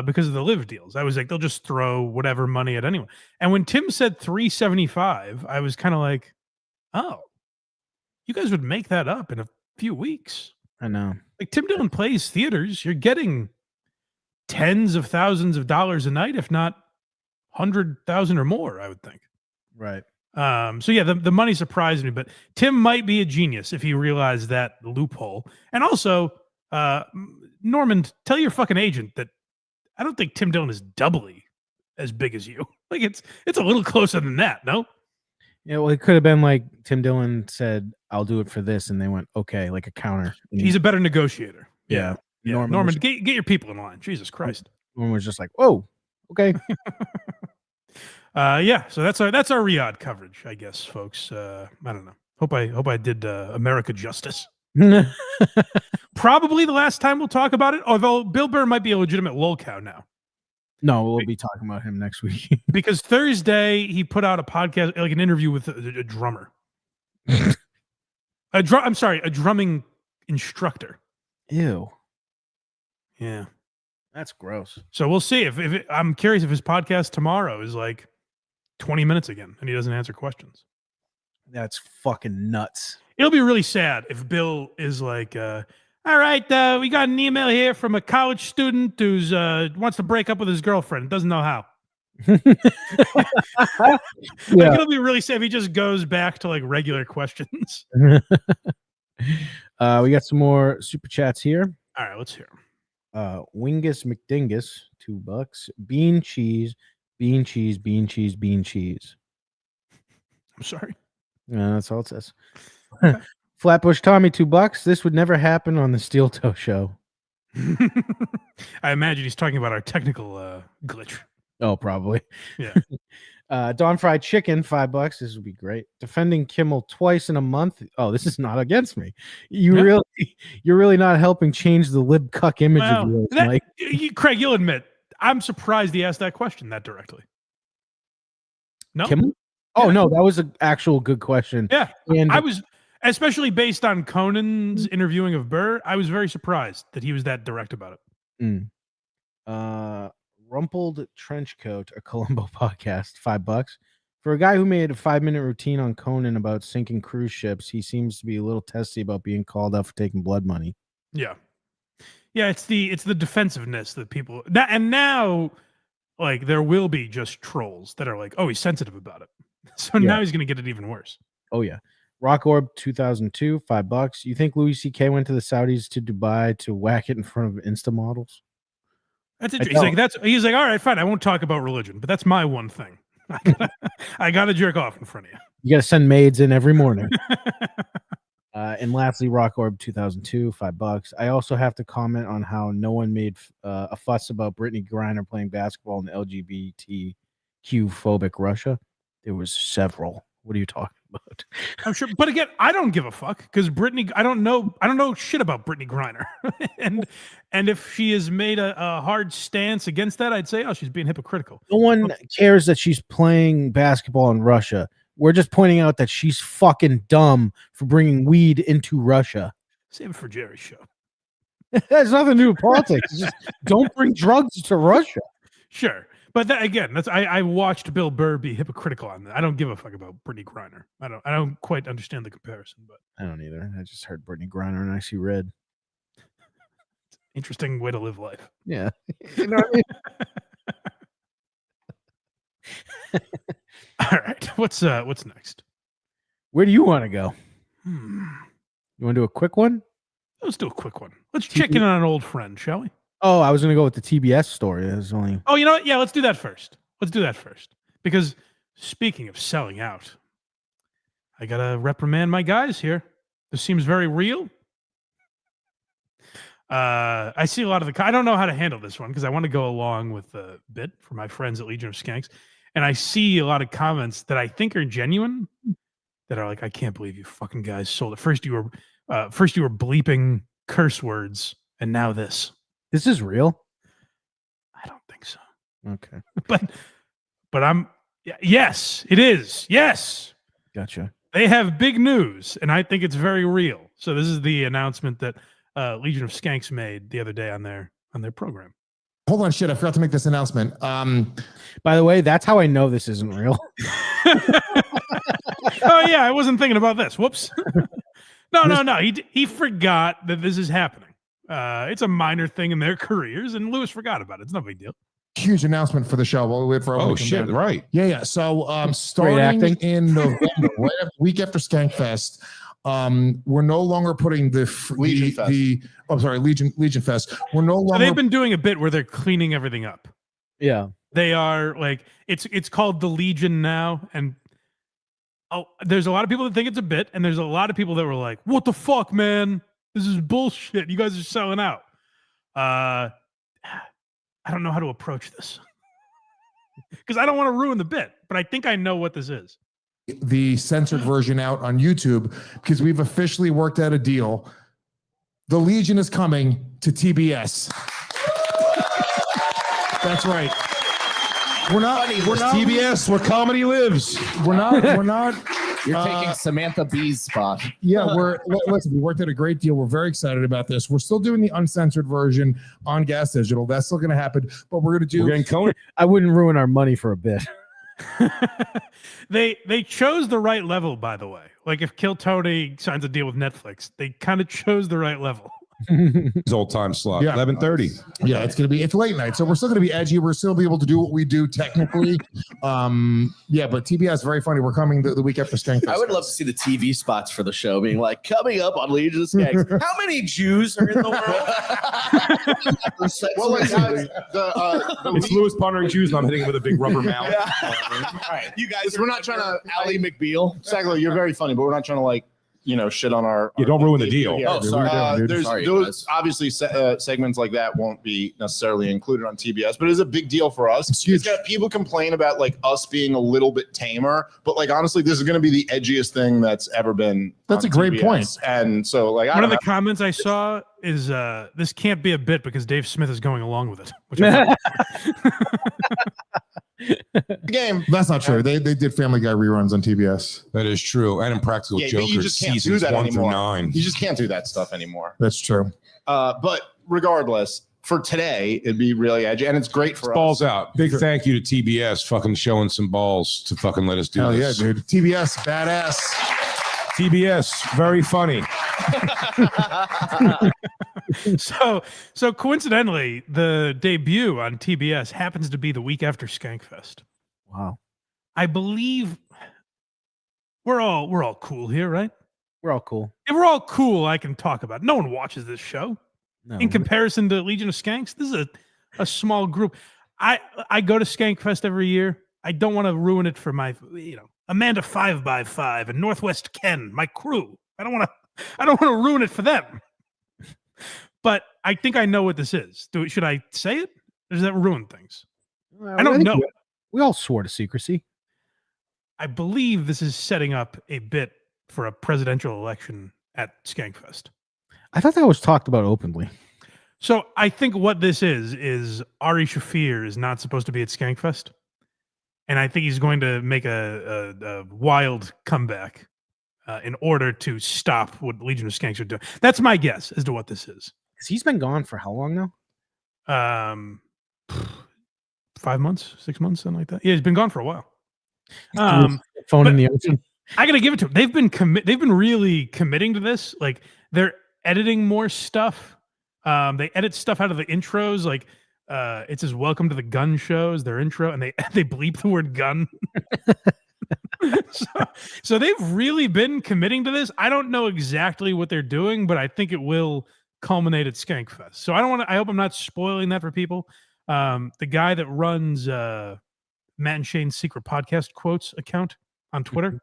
Because of the live deals. I was like, they'll just throw whatever money at anyone. And when Tim said 375, I was kind of like, oh, you guys would make that up in a few weeks. I know. Like, Tim Dillon plays theaters. You're getting tens of thousands of dollars a night, if not 100,000 or more, I would think. Right. So yeah, the money surprised me, but Tim might be a genius if he realized that loophole. And also, Norman, tell your fucking agent that I don't think Tim Dillon is doubly as big as you. Like, it's a little closer than that, no? Yeah, well, it could have been like Tim Dillon said, "I'll do it for this," and they went, "Okay," like a counter. He's a better negotiator. Yeah. Norman, get your people in line. Jesus Christ. Norman was just like, "Whoa, okay." Yeah. So that's our Riyadh coverage, I guess, folks. I don't know. Hope I did America justice. Probably the last time we'll talk about it. Although Bill Burr might be a legitimate lolcow now. No, we'll be talking about him next week. Because Thursday he put out a podcast, like an interview with a drummer. A drumming instructor. Ew. Yeah. That's gross. So we'll see if I'm curious if his podcast tomorrow is like 20 minutes again and he doesn't answer questions. That's fucking nuts. It'll be really sad if Bill is like, all right, we got an email here from a college student who's wants to break up with his girlfriend, doesn't know how. Like, it'll be really sad if he just goes back to like regular questions. We got some more super chats here. All right, let's hear them. Wingus McDingus, $2. Bean cheese, bean cheese, bean cheese, bean cheese. I'm sorry. Yeah, that's all it says. Flatbush Tommy, $2. This would never happen on the Steel Toe Show. I imagine he's talking about our technical glitch. Oh, probably. Yeah. Don Fried Chicken, $5. This would be great. Defending Kimmel twice in a month. Oh, this is not against me. You're really not helping change the lib cuck image of yours, Mike. Craig, you'll admit, I'm surprised he asked that question that directly. No? Kimmel? Oh, no, that was an actual good question. Yeah. And I was, especially based on Conan's interviewing of Bert, I was very surprised that he was that direct about it. Rumpled Trench Coat, a Columbo podcast, $5. For a guy who made a 5-minute routine on Conan about sinking cruise ships, he seems to be a little testy about being called out for taking blood money. Yeah. Yeah, it's the defensiveness that people and now, like, there will be just trolls that are like, oh, he's sensitive about it. So now he's gonna get it even worse. Oh yeah. Rock Orb 2002, $5. You think Louis C.K. went to the Saudis to Dubai to whack it in front of Insta models? That's interesting. He's like, all right, fine. I won't talk about religion, but that's my one thing. I gotta jerk off in front of you. You gotta send maids in every morning. And lastly, Rock Orb 2002, $5. I also have to comment on how no one made a fuss about Brittany Griner playing basketball in LGBTQ phobic Russia. There was several. What are you talking about? I'm sure, but again, I don't give a fuck because Brittany. I don't know shit about Brittany Griner, and if she has made a hard stance against that, I'd say, oh, she's being hypocritical. No one cares that she's playing basketball in Russia. We're just pointing out that she's fucking dumb for bringing weed into Russia. Save it for Jerry's show. That's nothing to do with politics. It's just don't bring drugs to Russia. Sure. But that, again, I watched Bill Burr be hypocritical on that. I don't give a fuck about Brittany Griner. I don't quite understand the comparison, but I don't either. I just heard Brittany Griner and I see red. Interesting way to live life. Yeah. You know what I mean? All right. What's next? Where do you want to go? You want to do a quick one? Let's do a quick one. Let's check in on an old friend, shall we? Oh, I was gonna go with the TBS story. There's only. Oh, you know what? Yeah, let's do that first. Because speaking of selling out, I gotta reprimand my guys here. This seems very real. I see a lot of I don't know how to handle this one because I want to go along with the bit for my friends at Legion of Skanks, and I see a lot of comments that I think are genuine, that are like, "I can't believe you fucking guys sold it. First you were bleeping curse words, and now this." This is real. I don't think so. Okay, but I'm yes, it is. Yes, gotcha. They have big news, and I think it's very real. So this is the announcement that Legion of Skanks made the other day on their program. Hold on, shit! I forgot to make this announcement. By the way, that's how I know this isn't real. Oh yeah, I wasn't thinking about this. Whoops. No. He forgot that this is happening. It's a minor thing in their careers, and Lewis forgot about it. It's no big deal. Huge announcement for the show. We'll wait for oh shit! Right. Yeah. So starting in November, week after Skankfest, we're no longer putting the Legion Fest. Legion Fest. We're no longer. So they've been doing a bit where they're cleaning everything up. Yeah. They are like it's called the Legion now, and there's a lot of people that think it's a bit, and there's a lot of people that were like, "What the fuck, man? This is bullshit. You guys are selling out." I don't know how to approach this because I don't want to ruin the bit, but I think I know what this is. The censored version out on YouTube because we've officially worked out a deal. The Legion is coming to TBS. That's right. We're not TBS, where comedy lives. We're not. You're taking Samantha Bee's spot. Yeah, listen, we worked out a great deal. We're very excited about this. We're still doing the uncensored version on Gas Digital. That's still going to happen, but we're going to do. I wouldn't ruin our money for a bit. They chose the right level, by the way. Like if Kill Tony signs a deal with Netflix, they kind of chose the right level. His old time slot, 11:30. Yeah, it's late night, so we're still gonna be edgy. We're still be able to do what we do technically. Yeah, but TBS very funny. We're coming the week after Skank. I would love to see the TV spots for the show being like coming up on Legion of Skanks. How many Jews are in the world? Well, it's Lewis pondering Jews, and I'm hitting him with a big rubber mouth. All right, you guys. We're not trying to Ally McBeal. Exactly, you're very funny, but we're not trying to shit on our. You don't ruin the deal. Oh, sorry. There's those obviously segments like that won't be necessarily included on TBS, but it's a big deal for us. It's got people complain about us being a little bit tamer, but honestly, this is going to be the edgiest thing that's ever been. That's a great point. And so one of the comments I saw is this can't be a bit because Dave Smith is going along with it. Which game. That's not true. They did Family Guy reruns on TBS. That is true. And Impractical Jokers, you just can't do seasons that 1 anymore. through 9. You just can't do that stuff anymore. That's true. But regardless, for today, it'd be really edgy, and it's great for us. Balls out. Big thank you to TBS fucking showing some balls to fucking let us do Hell this. yeah, dude. TBS, badass. TBS, very funny. So coincidentally, the debut on TBS happens to be the week after Skankfest. Wow. I believe we're all cool here, right? We're all cool. If we're all cool, I can talk about it. No one watches this show. No. In comparison to Legion of Skanks, this is a small group. I go to Skankfest every year. I don't want to ruin it for my Amanda 5x5 and Northwest Ken, my crew. I don't want to ruin it for them. But I think I know what this is. Should I say it? Or does that ruin things? I don't know. We all swore to secrecy. I believe this is setting up a bit for a presidential election at Skankfest. I thought that was talked about openly. So I think what this is Ari Shaffir is not supposed to be at Skankfest. And I think he's going to make a wild comeback in order to stop what Legion of Skanks are doing. That's my guess as to what this is. Because he's been gone for how long now? 5 months, 6 months, something like that. Yeah, he's been gone for a while. Phone in the ocean. I got to give it to him. They've been really committing to this. Like they're editing more stuff. They edit stuff out of the intros. Like it says "Welcome to the Gun Show" is their intro, and they bleep the word "gun." so they've really been committing to this. I don't know exactly what they're doing, but I think it will culminate at Skankfest. So I hope I'm not spoiling that for people. The guy that runs Matt and Shane's Secret Podcast Quotes account on Twitter,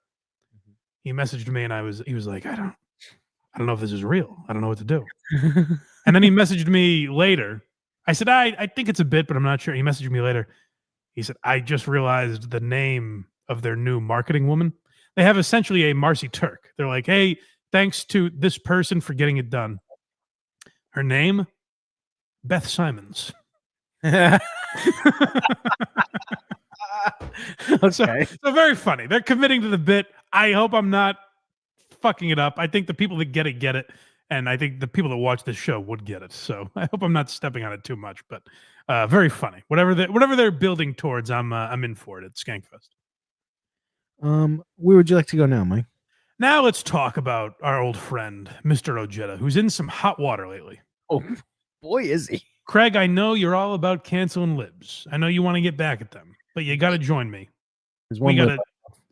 he messaged me and he was like, I don't know if this is real. I don't know what to do. And then he messaged me later. I said, I think it's a bit, but I'm not sure. He messaged me later. He said, I just realized the name of their new marketing woman. They have essentially a Marcy Turk. They're like, hey, thanks to this person for getting it done. Her name, Beth Simons. Okay. So very funny. They're committing to the bit. I hope I'm not fucking it up. I think the people that get it. And I think the people that watch this show would get it. So I hope I'm not stepping on it too much, but very funny. Whatever they're building towards, I'm in for it at Skankfest. Where would you like to go now, Mike? Now let's talk about our old friend, Mr. Ojeda, who's in some hot water lately. Oh, boy, is he. Craig, I know you're all about canceling libs. I know you want to get back at them, but you got to join me. We got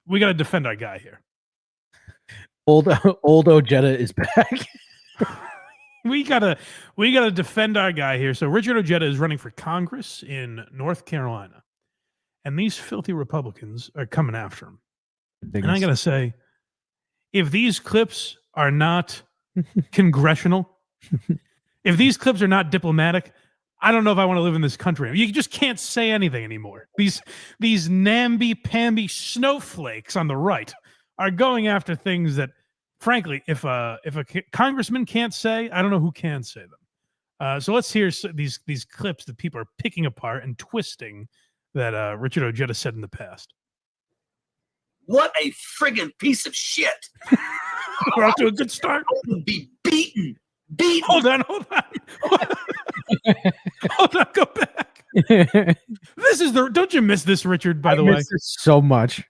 to defend our guy here. Old Ojeda is back. We gotta defend our guy here. So Richard Ojeda is running for Congress in North Carolina, and these filthy Republicans are coming after him. And I gotta say, if these clips are not congressional, if these clips are not diplomatic, I don't know if I want to live in this country. You just can't say anything anymore. These namby-pamby snowflakes on the right are going after things that, frankly, if a congressman can't say, I don't know who can say them. So let's hear these clips that people are picking apart and twisting that Richard Ojeda said in the past. What a friggin' piece of shit! We're off to a good start. I would be beaten. Hold on. Hold on. Go back. This is don't you miss this, Richard? By the way, miss this so much.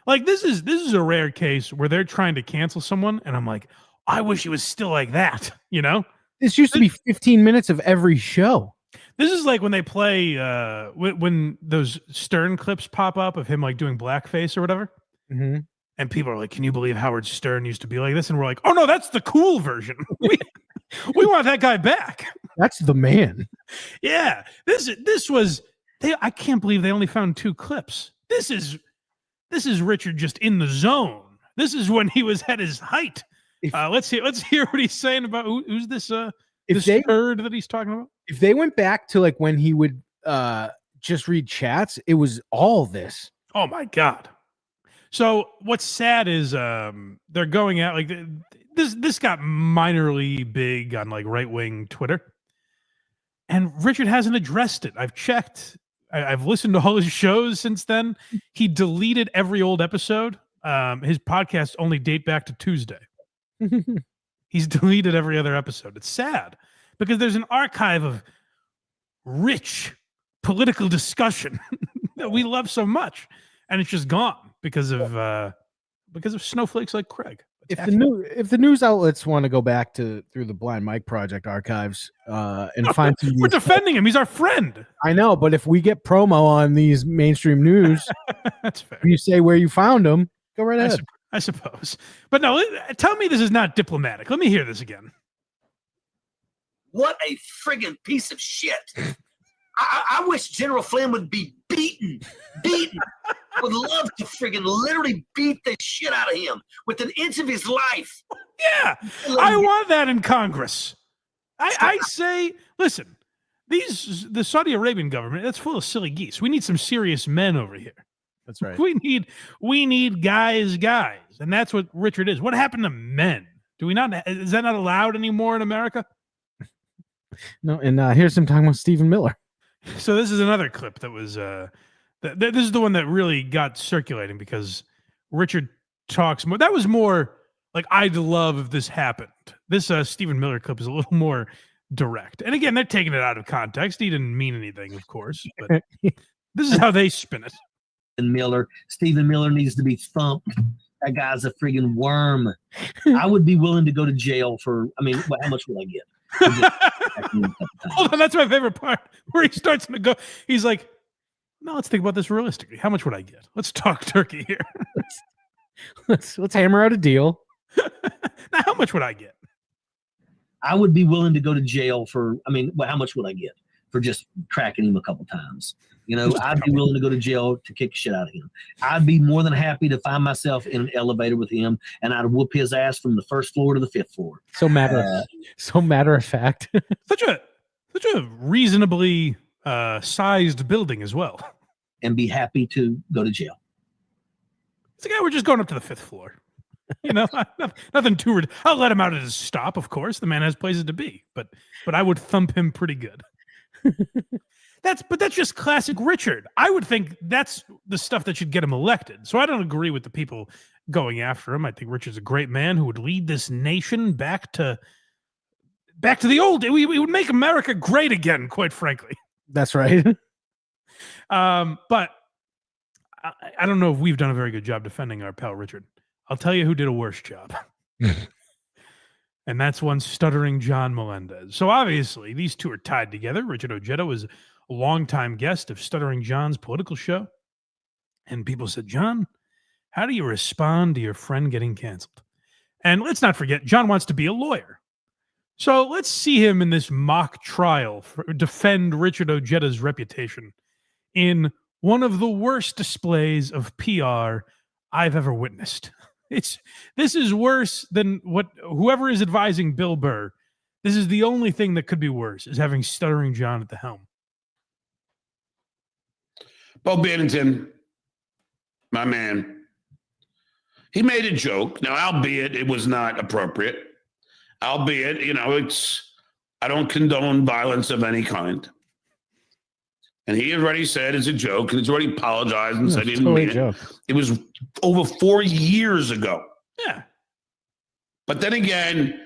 Like this is a rare case where they're trying to cancel someone, and I'm like, I wish it was still like that. You know, this used to be 15 minutes of every show. This is like when they play when those Stern clips pop up of him like doing blackface or whatever, and people are like, "Can you believe Howard Stern used to be like this?" And we're like, "Oh no, that's the cool version. We want that guy back. That's the man." Yeah, this was. I can't believe they only found 2 clips. This is Richard just in the zone. This is when he was at his height. Let's hear what he's saying about who's this turd that he's talking about. If they went back to like when he would just read chats, it was all this. Oh my God. So what's sad is they're going out like this got minorly big on like right-wing Twitter. And Richard hasn't addressed it. I've checked. I've listened to all his shows since then. He deleted every old episode. His podcasts only date back to Tuesday. He's deleted every other episode. It's sad because there's an archive of rich political discussion that we love so much, and it's just gone because of snowflakes like Craig. If the news outlets want to go back through the Blind Mike Project archives and find some, we're defending him. He's our friend. I know, but if we get promo on these mainstream news, that's fair. You say where you found them, go right ahead. I suppose, but no. Tell me this is not diplomatic. Let me hear this again. What a friggin' piece of shit! I wish General Flynn would be beaten. Would love to friggin' literally beat the shit out of him with an inch of his life. Yeah, I want that in Congress. I say, listen, the Saudi Arabian government, that's full of silly geese. We need some serious men over here. That's right. We need guys, and that's what Richard is. What happened to men? Do we not? Is that not allowed anymore in America? No. And here's him talking about Stephen Miller. So this is another clip that was. This is the one that really got circulating because Richard talks more. That was more like I'd love if this happened. This Stephen Miller clip is a little more direct, and again, they're taking it out of context. He didn't mean anything, of course, but this is how they spin it. Stephen Miller needs to be thumped. That guy's a friggin' worm. I would be willing to go to jail for. I mean, how much would I get? Hold on, that's my favorite part where he starts to go. He's like, "No, let's think about this realistically. How much would I get? Let's talk turkey here. let's hammer out a deal. Now, how much would I get? I would be willing to go to jail for, I mean, how much would I get for just cracking him a couple times? You know, I'd be willing to go to jail to kick the shit out of him. I'd be more than happy to find myself in an elevator with him, and I'd whoop his ass from the first floor to the 5th floor. So matter of fact. Such a reasonably sized building as well. And be happy to go to jail. It's like, yeah, we're just going up to the 5th floor. You know, nothing too. I'll let him out at his stop, of course. The man has places to be, but I would thump him pretty good. That's just classic Richard. I would think that's the stuff that should get him elected. So I don't agree with the people going after him. I think Richard's a great man who would lead this nation back to the old. We would make America great again, quite frankly. That's right. But I don't know if we've done a very good job defending our pal Richard. I'll tell you who did a worse job. And that's one Stuttering John Melendez. So obviously, these two are tied together. Richard Ojeda was a longtime guest of Stuttering John's political show. And people said, John, how do you respond to your friend getting canceled? And let's not forget, John wants to be a lawyer. So let's see him in this mock trial defend Richard Ojeda's reputation in one of the worst displays of PR I've ever witnessed. This is worse than what whoever is advising Bill Burr. This is the only thing that could be worse, is having Stuttering John at the helm. Bo Bennington, my man, he made a joke. Now, albeit it was not appropriate, albeit, you know, I don't condone violence of any kind. And he already said it's a joke, and he's already apologized and said he didn't mean it. It was over 4 years ago. Yeah. But then again,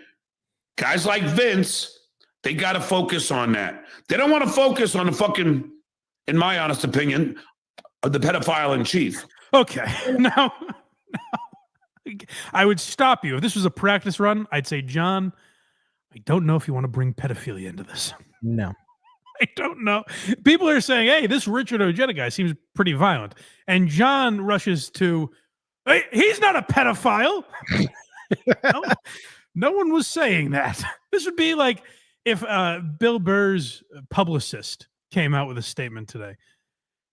guys like Vince, they got to focus on that. They don't want to focus on the fucking, in my honest opinion, the pedophile in chief. Okay. Now, I would stop you. If this was a practice run, I'd say, John, I don't know if you want to bring pedophilia into this. No. I don't know. People are saying, hey, this Richard Ojeda guy seems pretty violent. And John rushes to, hey, he's not a pedophile. No one was saying that. This would be like if Bill Burr's publicist came out with a statement today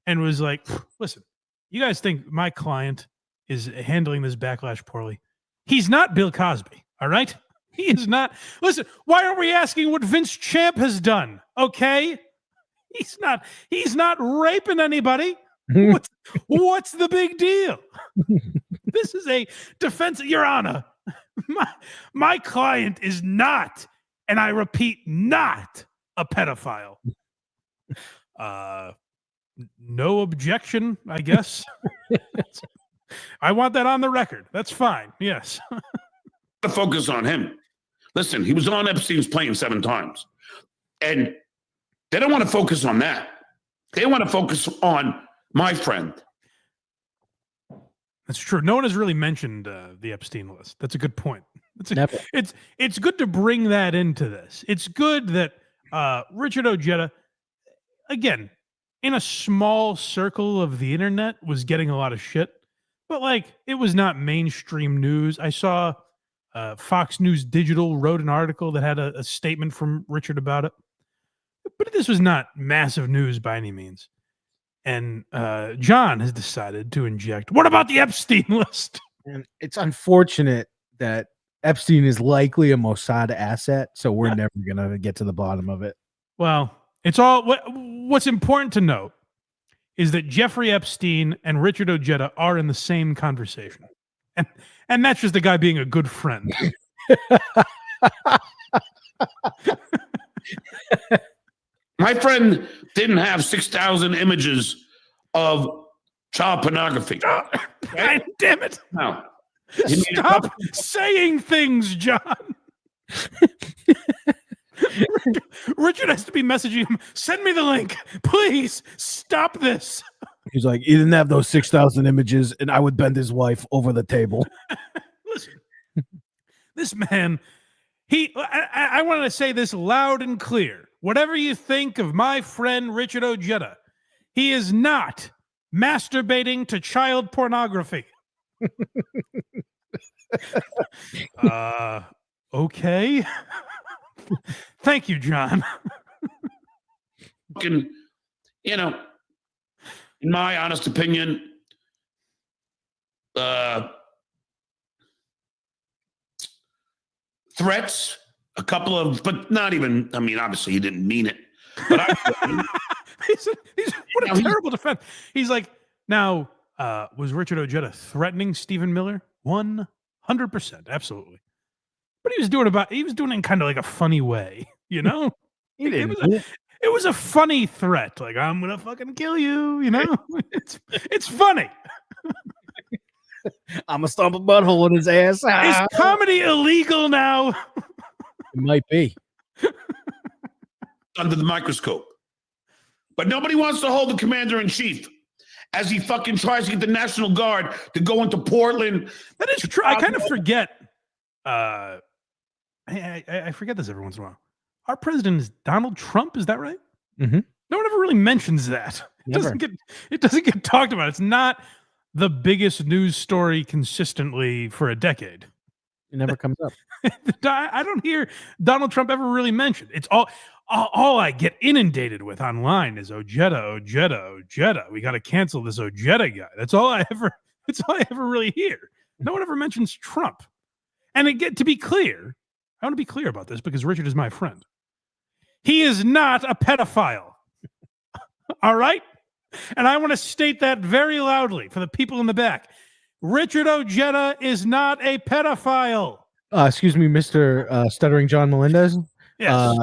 and was like, listen, you guys think my client is handling this backlash poorly? He's not Bill Cosby, all right? He is not. Listen, why are we asking what Vince Champ has done? Okay, he's not raping anybody. What's the big deal? This is a defense, Your Honor. My client is not, and I repeat, not a pedophile. No objection, I guess. I want that on the record. That's fine. Yes. To focus on him. Listen, he was on Epstein's plane 7 times. And they don't want to focus on that. They want to focus on my friend. That's true. No one has really mentioned the Epstein list. That's a good point. It's good to bring that into this. It's good that Richard Ojeda, again, in a small circle of the internet, was getting a lot of shit. But, like, it was not mainstream news. I saw Fox News Digital wrote an article that had a statement from Richard about it. But this was not massive news by any means. And John has decided to inject, what about the Epstein list? And it's unfortunate that Epstein is likely a Mossad asset, so we're never going to get to the bottom of it. Well, it's all what's important to note is that Jeffrey Epstein and Richard Ojeda are in the same conversation. And that's just the guy being a good friend. My friend didn't have 6,000 images of child pornography. God damn it. No. Stop saying things, John. Richard has to be messaging him, send me the link. Please stop this. He's like, he didn't have those 6,000 images, and I would bend his wife over the table. Listen, this man, I want to say this loud and clear. Whatever you think of my friend Richard Ojeda, he is not masturbating to child pornography. Thank you, John. In my honest opinion, threats, a couple of, but not even, I mean, obviously he didn't mean it. But what a terrible defense. He's like, now, was Richard Ojeda threatening Stephen Miller? 100%, absolutely. But he was doing it in kind of like a funny way, you know? It was a funny threat. Like, I'm gonna fucking kill you, you know? It's funny. I'm gonna stomp a butthole in his ass. Is comedy illegal now? It might be. Under the microscope. But nobody wants to hold the commander-in-chief as he fucking tries to get the National Guard to go into Portland. That is true. I kind of forget. I forget this every once in a while. Our president is Donald Trump. Is that right? Mm-hmm. No one ever really mentions that. It doesn't get talked about. It's not the biggest news story consistently for a decade. It never comes up. I don't hear Donald Trump ever really mentioned. It's all I get inundated with online is Ojeda. We got to cancel this Ojeda guy. That's all I ever really hear. No one ever mentions Trump. And to be clear, I want to be clear about this because Richard is my friend. He is not a pedophile. All right? And I want to state that very loudly for the people in the back. Richard Ojeda is not a pedophile. Excuse me, Mr. Stuttering John Melendez. Yes.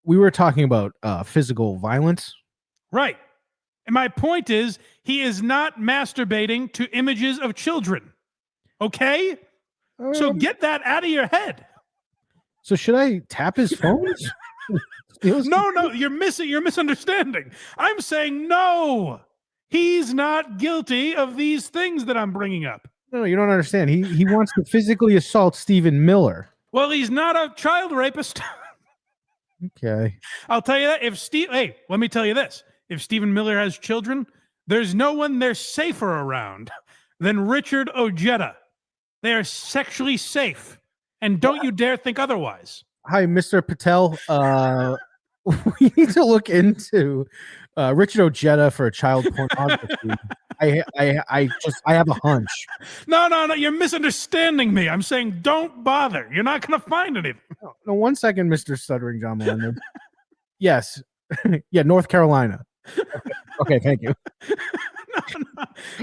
We were talking about physical violence. Right. And my point is, he is not masturbating to images of children. Okay? So get that out of your head. So should I tap his phone? No, you're misunderstanding. I'm saying no. He's not guilty of these things that I'm bringing up. No, you don't understand. He wants to physically assault Stephen Miller. Well, he's not a child rapist. Okay. I'll tell you that. Hey, let me tell you this. If Stephen Miller has children, there's no one they're safer around than Richard Ojeda. They are sexually safe. And don't you dare think otherwise. Hi, Mr. Patel. We need to look into Richard Ojeda for child pornography. I have a hunch. No, you're misunderstanding me. I'm saying don't bother. You're not going to find anything. No, 1 second, Mr. Stuttering John Melendez. Yes. Yeah, North Carolina. Okay, thank you.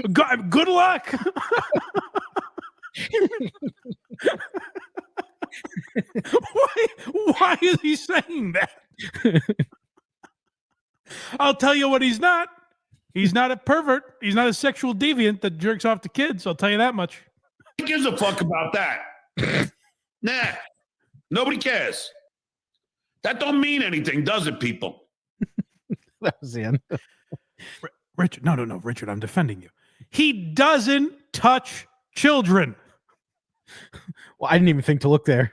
No. Good luck. Why is he saying that? I'll tell you what he's not. He's not a pervert. He's not a sexual deviant that jerks off to kids. I'll tell you that much. Who gives a fuck about that? Nah. Nobody cares. That don't mean anything, does it, people? That was the end. Richard, no, Richard, I'm defending you. He doesn't touch children. Well, I didn't even think to look there.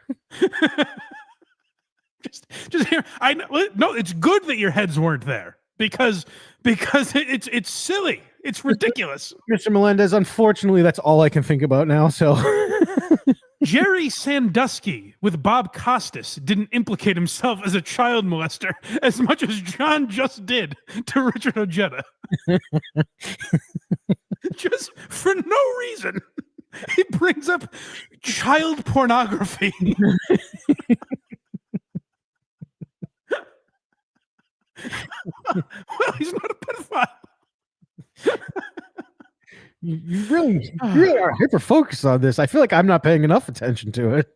just here. I know. No, it's good that your heads weren't there because it's silly. It's ridiculous. Mr. Melendez, unfortunately, that's all I can think about now. So Jerry Sandusky with Bob Costas didn't implicate himself as a child molester as much as John just did to Richard Ojeda. Just for no reason. He brings up child pornography. Well, he's not a pedophile. You really are hyper focused on this. I feel like I'm not paying enough attention to it.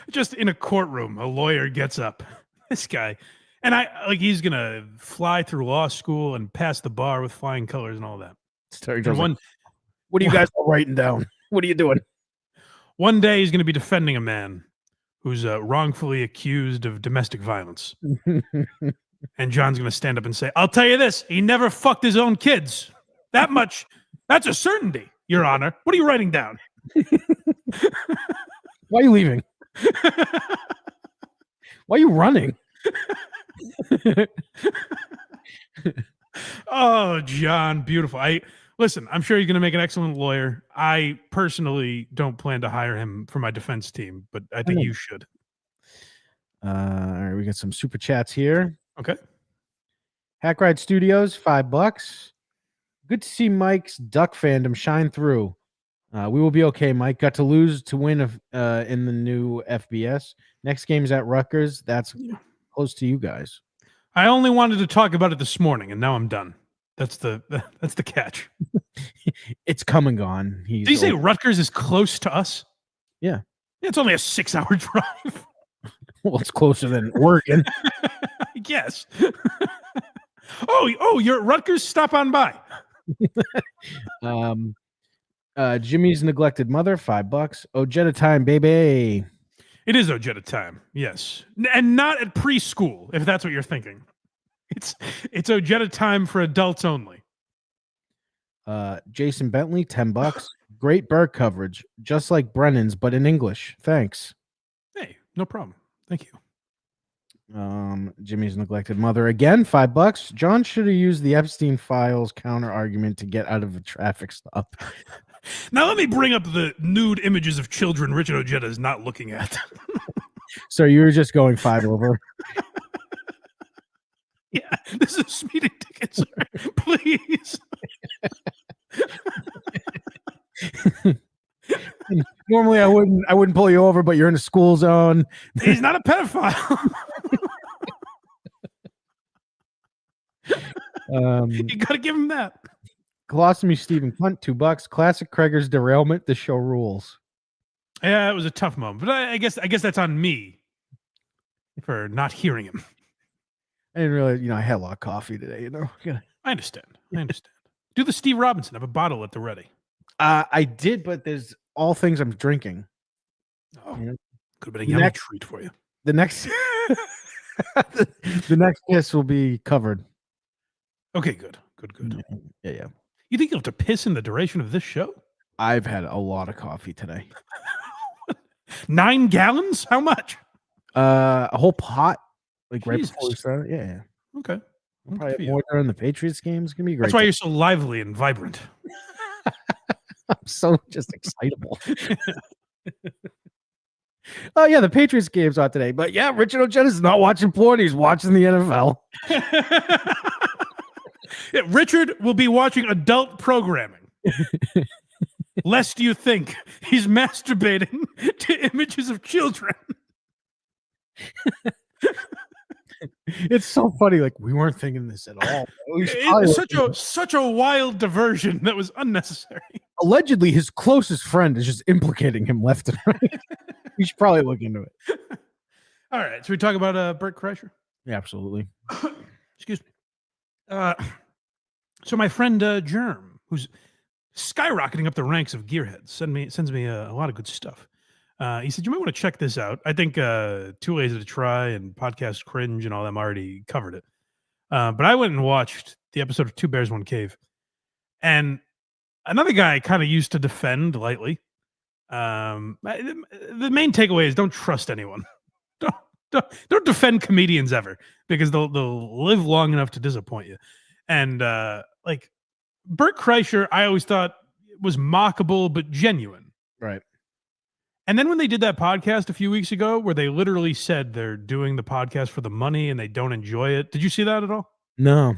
Just in a courtroom, a lawyer gets up. This guy, and he's gonna fly through law school and pass the bar with flying colors and all that. What are you guys all writing down? What are you doing? One day he's going to be defending a man who's wrongfully accused of domestic violence. And John's going to stand up and say, I'll tell you this, he never fucked his own kids. That much, that's a certainty, Your Honor. What are you writing down? Why are you leaving? Why are you running? Oh, John, beautiful. Listen, I'm sure he's going to make an excellent lawyer. I personally don't plan to hire him for my defense team, but I think you should. All right, we got some super chats here. Okay. HACKRIDE Studios, $5. Good to see Mike's Duck fandom shine through. We will be okay, Mike. Got to lose to win in the new FBS. Next game's at Rutgers. That's close to you guys. I only wanted to talk about it this morning, and now I'm done. That's the catch. It's come and gone. Did you say Rutgers is close to us? Yeah. It's only a 6-hour drive. Well, it's closer than Oregon. I guess. Oh, you're at Rutgers? Stop on by. Jimmy's Neglected Mother, $5. Ojeda time, baby. It is Ojeda time, yes. And not at preschool, if that's what you're thinking. It's Ojeda time for adults only. Jason Bentley, $10. Great Bert coverage, just like Brennan's, but in English. Thanks. Hey, no problem. Thank you. Jimmy's Neglected Mother again, $5. John should have used the Epstein files counter argument to get out of a traffic stop. Now let me bring up the nude images of children Richard Ojeda is not looking at. So you were just going 5 over. Yeah, this is a speeding ticket, sir. Please. Normally I wouldn't pull you over, but you're in a school zone. He's not a pedophile. You gotta give him that. Colostomy Stephen Hunt, $2. Classic Kreger's derailment. The show rules. Yeah, it was a tough moment, but I guess that's on me for not hearing him. I didn't really, I had a lot of coffee today. I understand. Do the Steve Robinson. Have a bottle at the ready. I did, but there's all things I'm drinking. Oh, could have been a yummy treat for you. The next, the next piss will be covered. Okay, good. Yeah. You think you'll have to piss in the duration of this show? I've had a lot of coffee today. 9 gallons? How much? A whole pot, like Jesus. right before we started. Yeah. Okay. I'll probably have more during the Patriots game. It's gonna be great. That's why you're so lively and vibrant. I'm so just excitable. Oh yeah, the Patriots game's on today. But yeah, Richard Ojeda's not watching porn. He's watching the NFL. Yeah, Richard will be watching adult programming. Lest you think he's masturbating to images of children. It's so funny. Like, we weren't thinking this at all. It's such a wild diversion that was unnecessary. Allegedly, his closest friend is just implicating him left and right. We should probably look into it. All right. Should we talk about Bert Kreischer? Yeah, absolutely. Excuse me. So my friend Germ, who's skyrocketing up the ranks of gearheads, sends me a lot of good stuff. He said, you might want to check this out. I think Too Lazy to Try and Podcast Cringe and all them already covered it. But I went and watched the episode of Two Bears, One Cave. And another guy I kind of used to defend lightly. The main takeaway is don't trust anyone. Don't defend comedians ever, because they'll live long enough to disappoint you. And like Bert Kreischer, I always thought was mockable but genuine. Right. And then when they did that podcast a few weeks ago, where they literally said they're doing the podcast for the money and they don't enjoy it. Did you see that at all? No.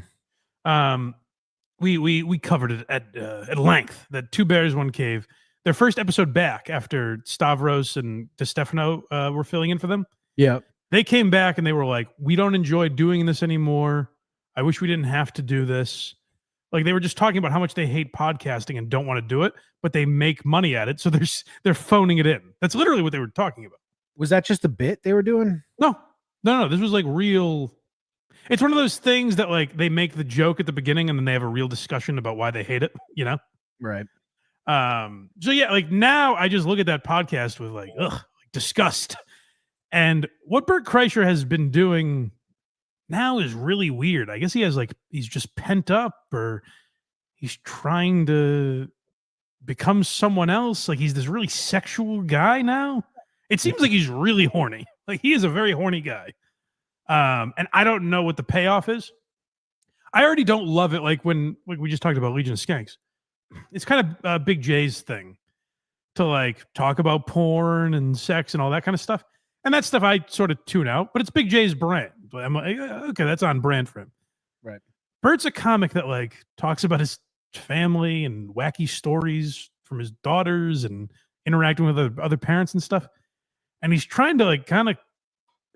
We covered it at length. That Two Bears, One Cave, their first episode back after Stavros and DeStefano were filling in for them. Yeah. They came back and they were like, we don't enjoy doing this anymore. I wish we didn't have to do this. Like, they were just talking about how much they hate podcasting and don't want to do it, but they make money at it. So they're phoning it in. That's literally what they were talking about. Was that just a bit they were doing? No. This was like real. It's one of those things that like they make the joke at the beginning and then they have a real discussion about why they hate it, Right. So yeah, like now I just look at that podcast with like disgust. And what Bert Kreischer has been doing now is really weird. I guess he's just pent up, or he's trying to become someone else. Like, he's this really sexual guy now. It seems like he's really horny. Like, he is a very horny guy. And I don't know what the payoff is. I already don't love it. Like when we just talked about Legion of Skanks, it's kind of Big J's thing to like talk about porn and sex and all that kind of stuff. And that stuff I sort of tune out, but it's Big J's brand. But I'm like, okay, that's on brand for him. Right. Bert's a comic that like talks about his family and wacky stories from his daughters and interacting with other parents and stuff. And he's trying to like kind of,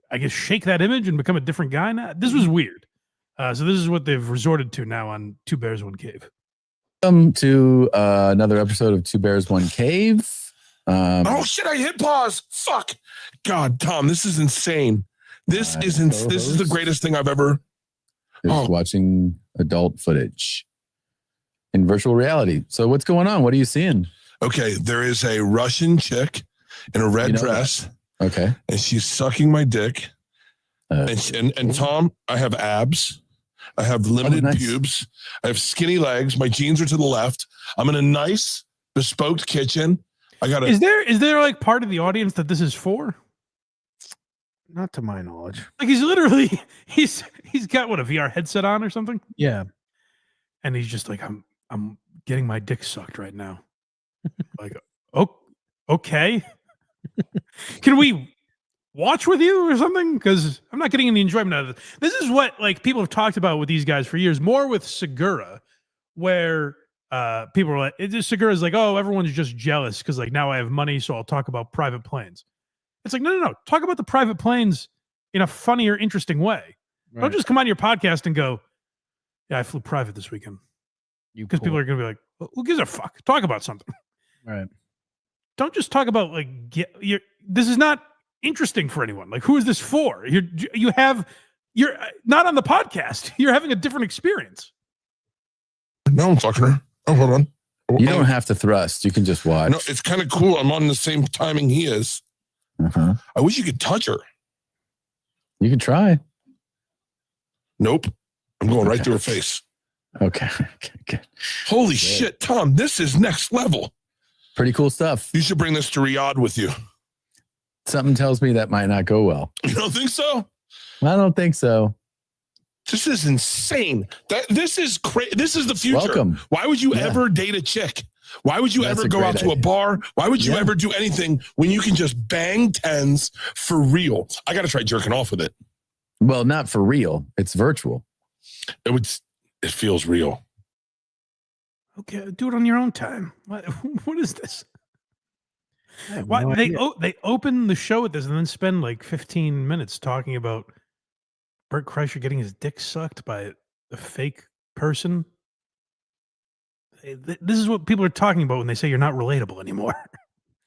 I guess, shake that image and become a different guy now. This was weird. So this is what they've resorted to now on Two Bears, One Cave. Welcome to another episode of Two Bears, One Cave. Oh shit! I hit pause. Fuck. God, Tom, this is insane. This is the greatest thing I've ever. Watching adult footage in virtual reality. So what's going on? What are you seeing? Okay, there is a Russian chick in a red dress. Okay, and she's sucking my dick. And Tom, I have abs. I have limited pubes. I have skinny legs. My jeans are to the left. I'm in a nice bespoke kitchen. I got. Is there like part of the audience that this is for? Not to my knowledge. Like he's literally he's got what, a VR headset on or something? Yeah. And he's just like, I'm getting my dick sucked right now. Like, oh, okay. Can we watch with you or something? Because I'm not getting any enjoyment out of this. This is what like people have talked about with these guys for years, more with Segura, where people are like, Segura's like, oh, everyone's just jealous because like now I have money, so I'll talk about private planes. It's like, no. Talk about the private planes in a funnier, interesting way. Right. Don't just come on your podcast and go, yeah, I flew private this weekend. Because people are going to be like, well, who gives a fuck? Talk about something. Right. Don't just talk about like, this is not interesting for anyone. Like, who is this for? You're not on the podcast. You're having a different experience. No, I'm talking to her. Oh, hold on. You don't have to thrust. You can just watch. No, it's kind of cool. I'm on the same timing he is. Uh-huh. I wish you could touch her. You can try. Nope. I'm going right through her face. Okay. Good. Holy shit, Tom, this is next level. Pretty cool stuff. You should bring this to Riyadh with you. Something tells me that might not go well. You don't think so? I don't think so. This is insane. This is crazy. This is the future. Welcome. Why would you ever date a chick? Why would you ever go out to a bar? Why would you ever do anything when you can just bang tens for real? I got to try jerking off with it. Well, not for real. It's virtual. It feels real. Okay, do it on your own time. What is this? Why they open the show with this and then spend like 15 minutes talking about Bert Kreischer getting his dick sucked by a fake person? This is what people are talking about when they say you're not relatable anymore.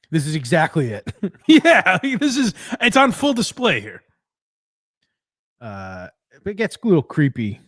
This is exactly it. Yeah, it's on full display here. It gets a little creepy.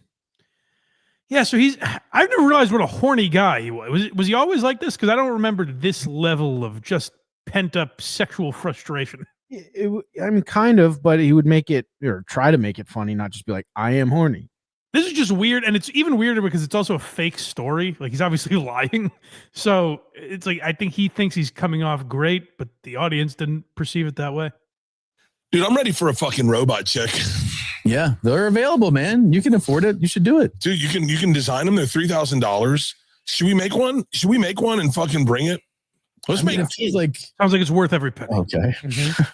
Yeah, so I've never realized what a horny guy he was. Was he always like this? Because I don't remember this level of just pent up sexual frustration. I mean, kind of, but he would make it or try to make it funny, not just be like, I am horny. This is just weird, and it's even weirder because it's also a fake story. Like, he's obviously lying. So it's like, I think he thinks he's coming off great, but the audience didn't perceive it that way. Dude, I'm ready for a fucking robot chick. Yeah, they're available, man. You can afford it. You should do it. Dude, you can design them. They're $3,000. Should we make one? Should we make one and fucking bring it? Let's make it. Sounds like it's worth every penny. Okay.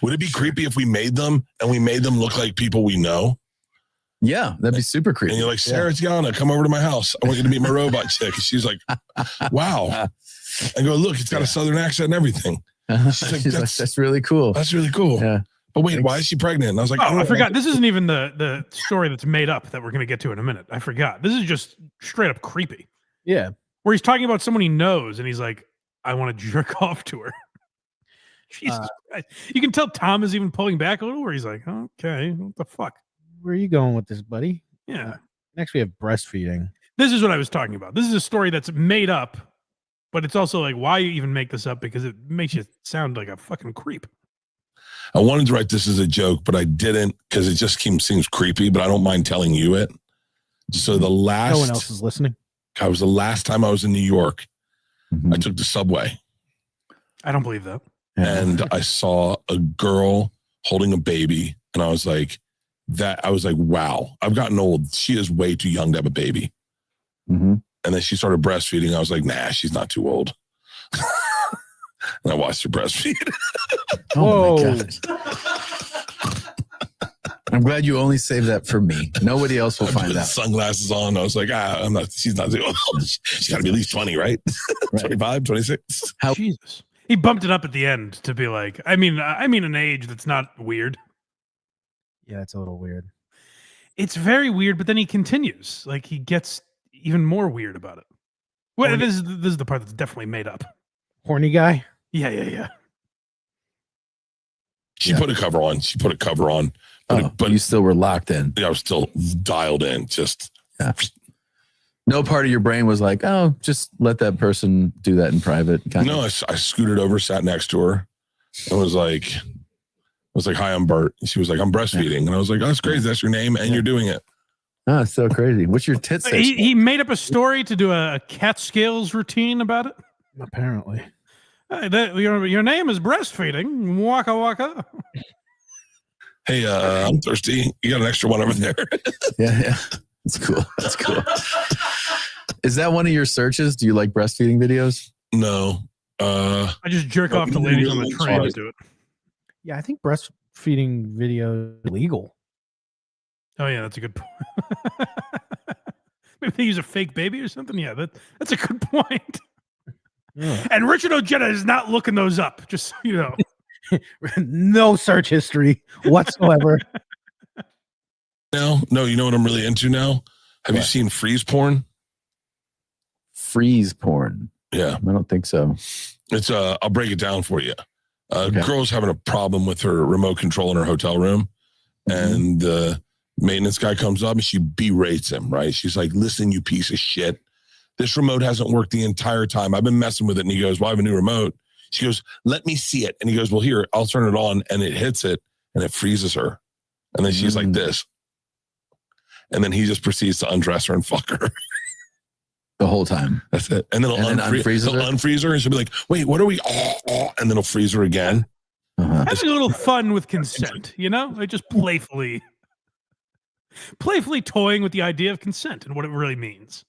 Would it be creepy if we made them and we made them look like people we know? Yeah, that'd be super creepy. And you're like, Sarah Tiana, come over to my house. I want you to meet my robot chick. And she's like, wow. I go, look, it's got a Southern accent and everything. She's like, that's really cool. That's really cool. Yeah. But wait, why is she pregnant? And I was like, I forgot. This isn't even the story that's made up that we're going to get to in a minute. I forgot. This is just straight up creepy. Yeah. Where he's talking about someone he knows and he's like, I want to jerk off to her. Jesus Christ. You can tell Tom is even pulling back a little where he's like, okay, what the fuck? Where are you going with this, buddy? Yeah. Next, we have breastfeeding. This is what I was talking about. This is a story that's made up, but it's also like, why you even make this up? Because it makes you sound like a fucking creep. I wanted to write this as a joke, but I didn't because it just seems creepy, but I don't mind telling you it. So no one else is listening. I was the last time I was in New York. I took the subway. I don't believe that. And I saw a girl holding a baby. And I was like, wow, I've gotten old. She is way too young to have a baby. Mm-hmm. And then she started breastfeeding. I was like, nah, she's not too old. And I watched her breastfeed. Oh my God. I'm glad you only saved that for me. Nobody else will I find put out. sunglasses on. I was like, I'm not. She's not. She's got to be at least 20, right? 25, 26. Jesus. He bumped it up at the end to be like, I mean an age that's not weird. Yeah, it's a little weird. It's very weird, but then he continues. Like he gets even more weird about it. Well, this is the part that's definitely made up. Horny guy? Yeah. She put a cover on. But you still were locked in. Yeah, I was still dialed in. Just no part of your brain was like, oh, just let that person do that in private. No, I scooted over, sat next to her, and was like, hi, I'm Bert. And she was like, I'm breastfeeding. And I was like, oh, that's crazy. That's your name, and you're doing it. Oh, it's so crazy. What's your tit say? He made up a story to do a Catskills routine about it. Apparently. Your name is breastfeeding. Waka waka. Hey, I'm thirsty. You got an extra one over there. Yeah. That's cool. That's cool. Is that one of your searches? Do you like breastfeeding videos? No. I just jerk off the ladies on the train to do it. Yeah, I think breastfeeding video is illegal. Oh yeah, that's a good point. Maybe they use a fake baby or something. Yeah, that's a good point. Yeah. And Richard Ojeda is not looking those up, just so you know. No search history whatsoever. No, you know what I'm really into now? Have you seen freeze porn? Freeze porn? Yeah. I don't think so. It's I'll break it down for you. Girl's having a problem with her remote control in her hotel room, and the maintenance guy comes up and she berates him, right? She's like, listen, you piece of shit. This remote hasn't worked the entire time. I've been messing with it. And he goes, well, I have a new remote. She goes, let me see it. And he goes, well, here, I'll turn it on. And it hits it and it freezes her. And then she's like this. And then he just proceeds to undress her and fuck her. The whole time. That's it. And then he'll unfreeze her and she'll be like, wait, what are we? And then he'll freeze her again. Having a little fun with consent, you know? Like just playfully toying with the idea of consent and what it really means.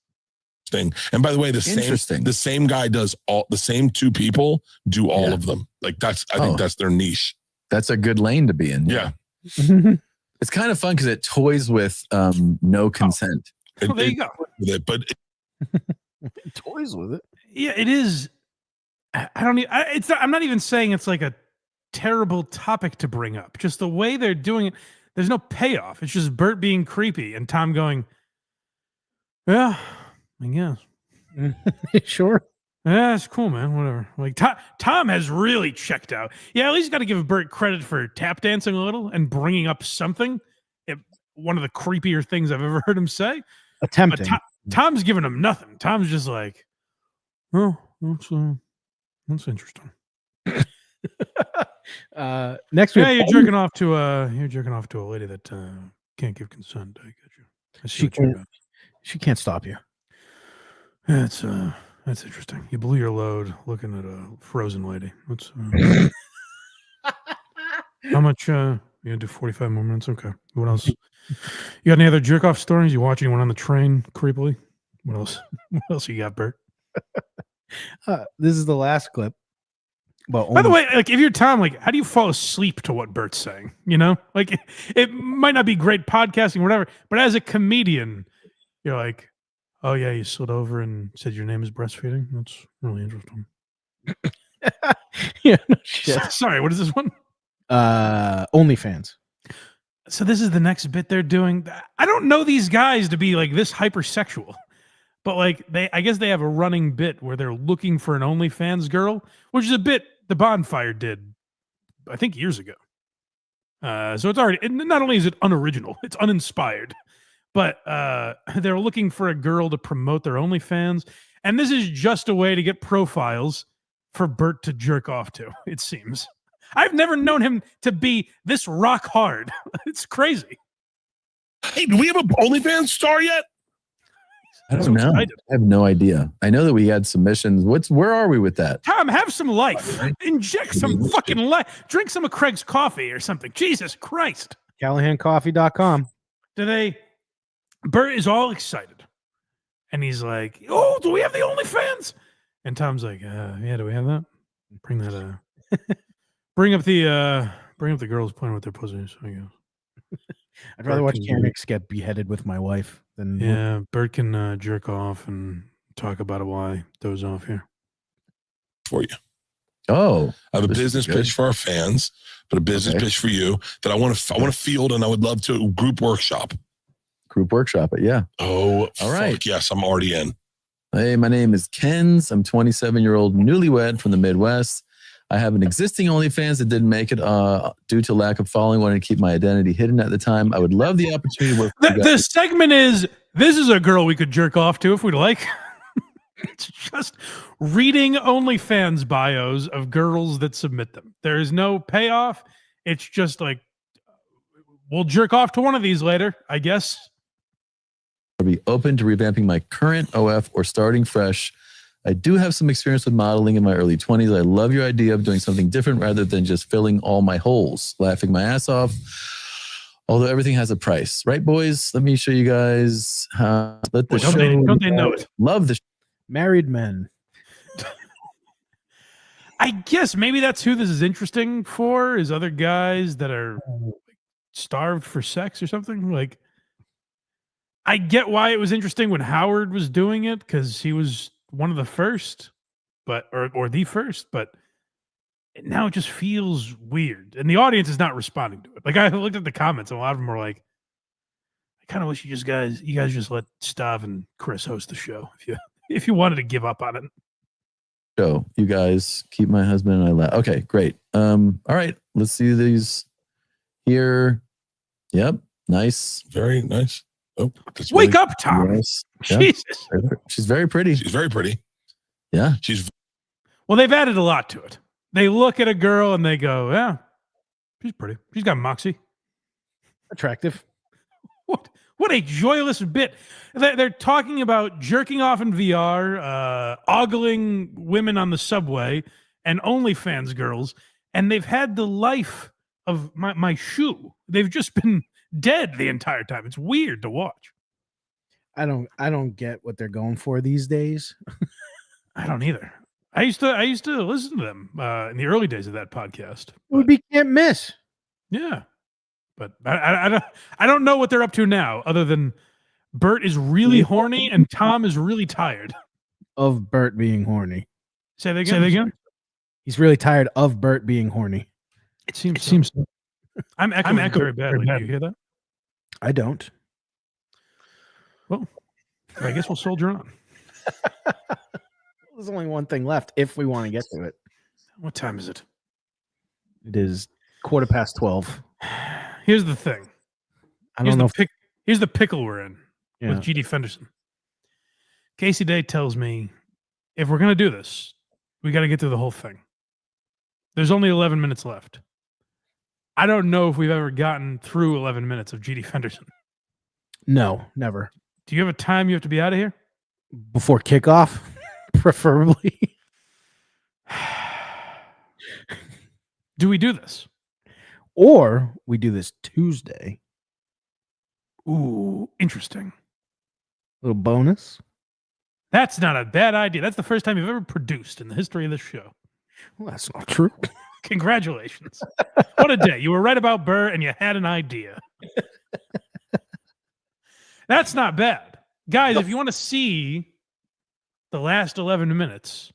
And by the way, the same guy does the same two people do all of them. Like I think that's their niche. That's a good lane to be in. Yeah. It's kind of fun because it toys with no consent. Well, there you go. But it toys with it. Yeah, it is. I'm not even saying it's like a terrible topic to bring up. Just the way they're doing it. There's no payoff. It's just Bert being creepy and Tom going, yeah, I guess. Sure. Yeah, it's cool, man. Whatever. Like Tom has really checked out. Yeah, at least got to give Bert credit for tap dancing a little and bringing up something. One of the creepier things I've ever heard him say. Attempting. Tom's giving him nothing. Tom's just like, oh, that's interesting. Next, you're jerking off to a lady that can't give consent. I get you. She can't stop you. That's interesting. You blew your load looking at a frozen lady. That's how much? You gonna do 45 more minutes? Okay. What else? You got any other jerk off stories? You watch anyone on the train creepily? What else? What else you got, Bert? This is the last clip. By the way, like if you're Tom, like how do you fall asleep to what Bert's saying? You know, like it might not be great podcasting or whatever, but as a comedian, you're like, oh yeah, you slid over and said your name is breastfeeding. That's really interesting. Yeah, no shit. Sorry, what is this one? OnlyFans. So this is the next bit they're doing. I don't know these guys to be like this hypersexual. But like I guess they have a running bit where they're looking for an OnlyFans girl, which is a bit the Bonfire did, I think, years ago. So it's already, not only is it unoriginal, it's uninspired, but they're looking for a girl to promote their OnlyFans, and this is just a way to get profiles for Bert to jerk off to. It seems. I've never known him to be this rock hard. It's crazy. Hey, do we have an OnlyFans star yet? I don't know. I have no idea. I know that we had submissions. Where are we with that? Tom, have some life. Inject some fucking life. Drink some of Craig's coffee or something. Jesus Christ. CallahanCoffee.com. Bert is all excited. And he's like, oh, do we have the OnlyFans? And Tom's like, yeah, do we have that? Bring that bring up the girls playing with their pussies, I guess. I'd rather Bert watch can- Skanks get beheaded with my wife than Yeah, Bert can jerk off and talk about it while I doze off here. For you. Oh, I have a this is business good. pitch for our fans, but a business pitch for you that I want to field, and I would love to group workshop. Group workshop it, yeah. Oh, all right. Fuck yes, I'm already in. Hey, my name is Ken's. I'm 27-year-old newlywed from the Midwest. I have an existing OnlyFans that didn't make it due to lack of following. Wanted to keep my identity hidden at the time. I would love the opportunity to work with you The guys. segment is, this is a girl we could jerk off to if we'd like. It's just reading OnlyFans bios of girls that submit them. There is no payoff. It's just like, we'll jerk off to one of these later, I guess. I'll be open to revamping my current OF or starting fresh. I do have some experience with modeling in my early 20s. I love your idea of doing something different rather than just filling all my holes, laughing my ass off. Although everything has a price, right, boys? Let me show you guys how. Let the show. Don't they know it? Love the married men. I guess maybe that's who this is interesting for, is other guys that are starved for sex or something. Like, I get why it was interesting when Howard was doing it, because he was one of the first, but or the first, but now it just feels weird, and the audience is not responding to it. Like, I looked at the comments, and a lot of them were like, "I kind of wish you guys just let Stav and Chris host the show if you wanted to give up on it." show. You guys keep my husband and I laugh. Okay, great. All right, let's see these here. Yep, nice. Very nice. Oh, Wake up, Tom. Nice. Yeah. Jesus. She's very pretty. She's very pretty. Yeah. Well, they've added a lot to it. They look at a girl and they go, "Yeah, she's pretty. She's got moxie." Attractive. What a joyless bit. They're talking about jerking off in VR, ogling women on the subway, and OnlyFans girls, and they've had the life of my shoe. They've just been dead the entire time. It's weird to watch. I don't get what they're going for these days. I don't either. I used to listen to them in the early days of that podcast. It would be can't miss. Yeah. But I don't know what they're up to now, other than Bert is really horny and Tom is really tired. Of Bert being horny. Say that again. He's really tired of Bert being horny. It seems. I'm echoing very badly. Do you hear that? I don't. Well, I guess we'll soldier on. There's only one thing left if we want to get to it. What time is it? It is 12:15. Here's the thing. Here's the pickle we're in Yeah. with GD Fenderson. Casey Day tells me, if we're going to do this, we got to get through the whole thing. There's only 11 minutes left. I don't know if we've ever gotten through 11 minutes of GD Fenderson. No, never. Do you have a time you have to be out of here? Before kickoff, preferably. Do we do this? Or we do this Tuesday. Ooh, interesting. Little bonus. That's not a bad idea. That's the first time you've ever produced in the history of this show. Well, that's not true. Congratulations. What a day. You were right about Burr and you had an idea. That's not bad. Guys, if you want to see the last 11 minutes,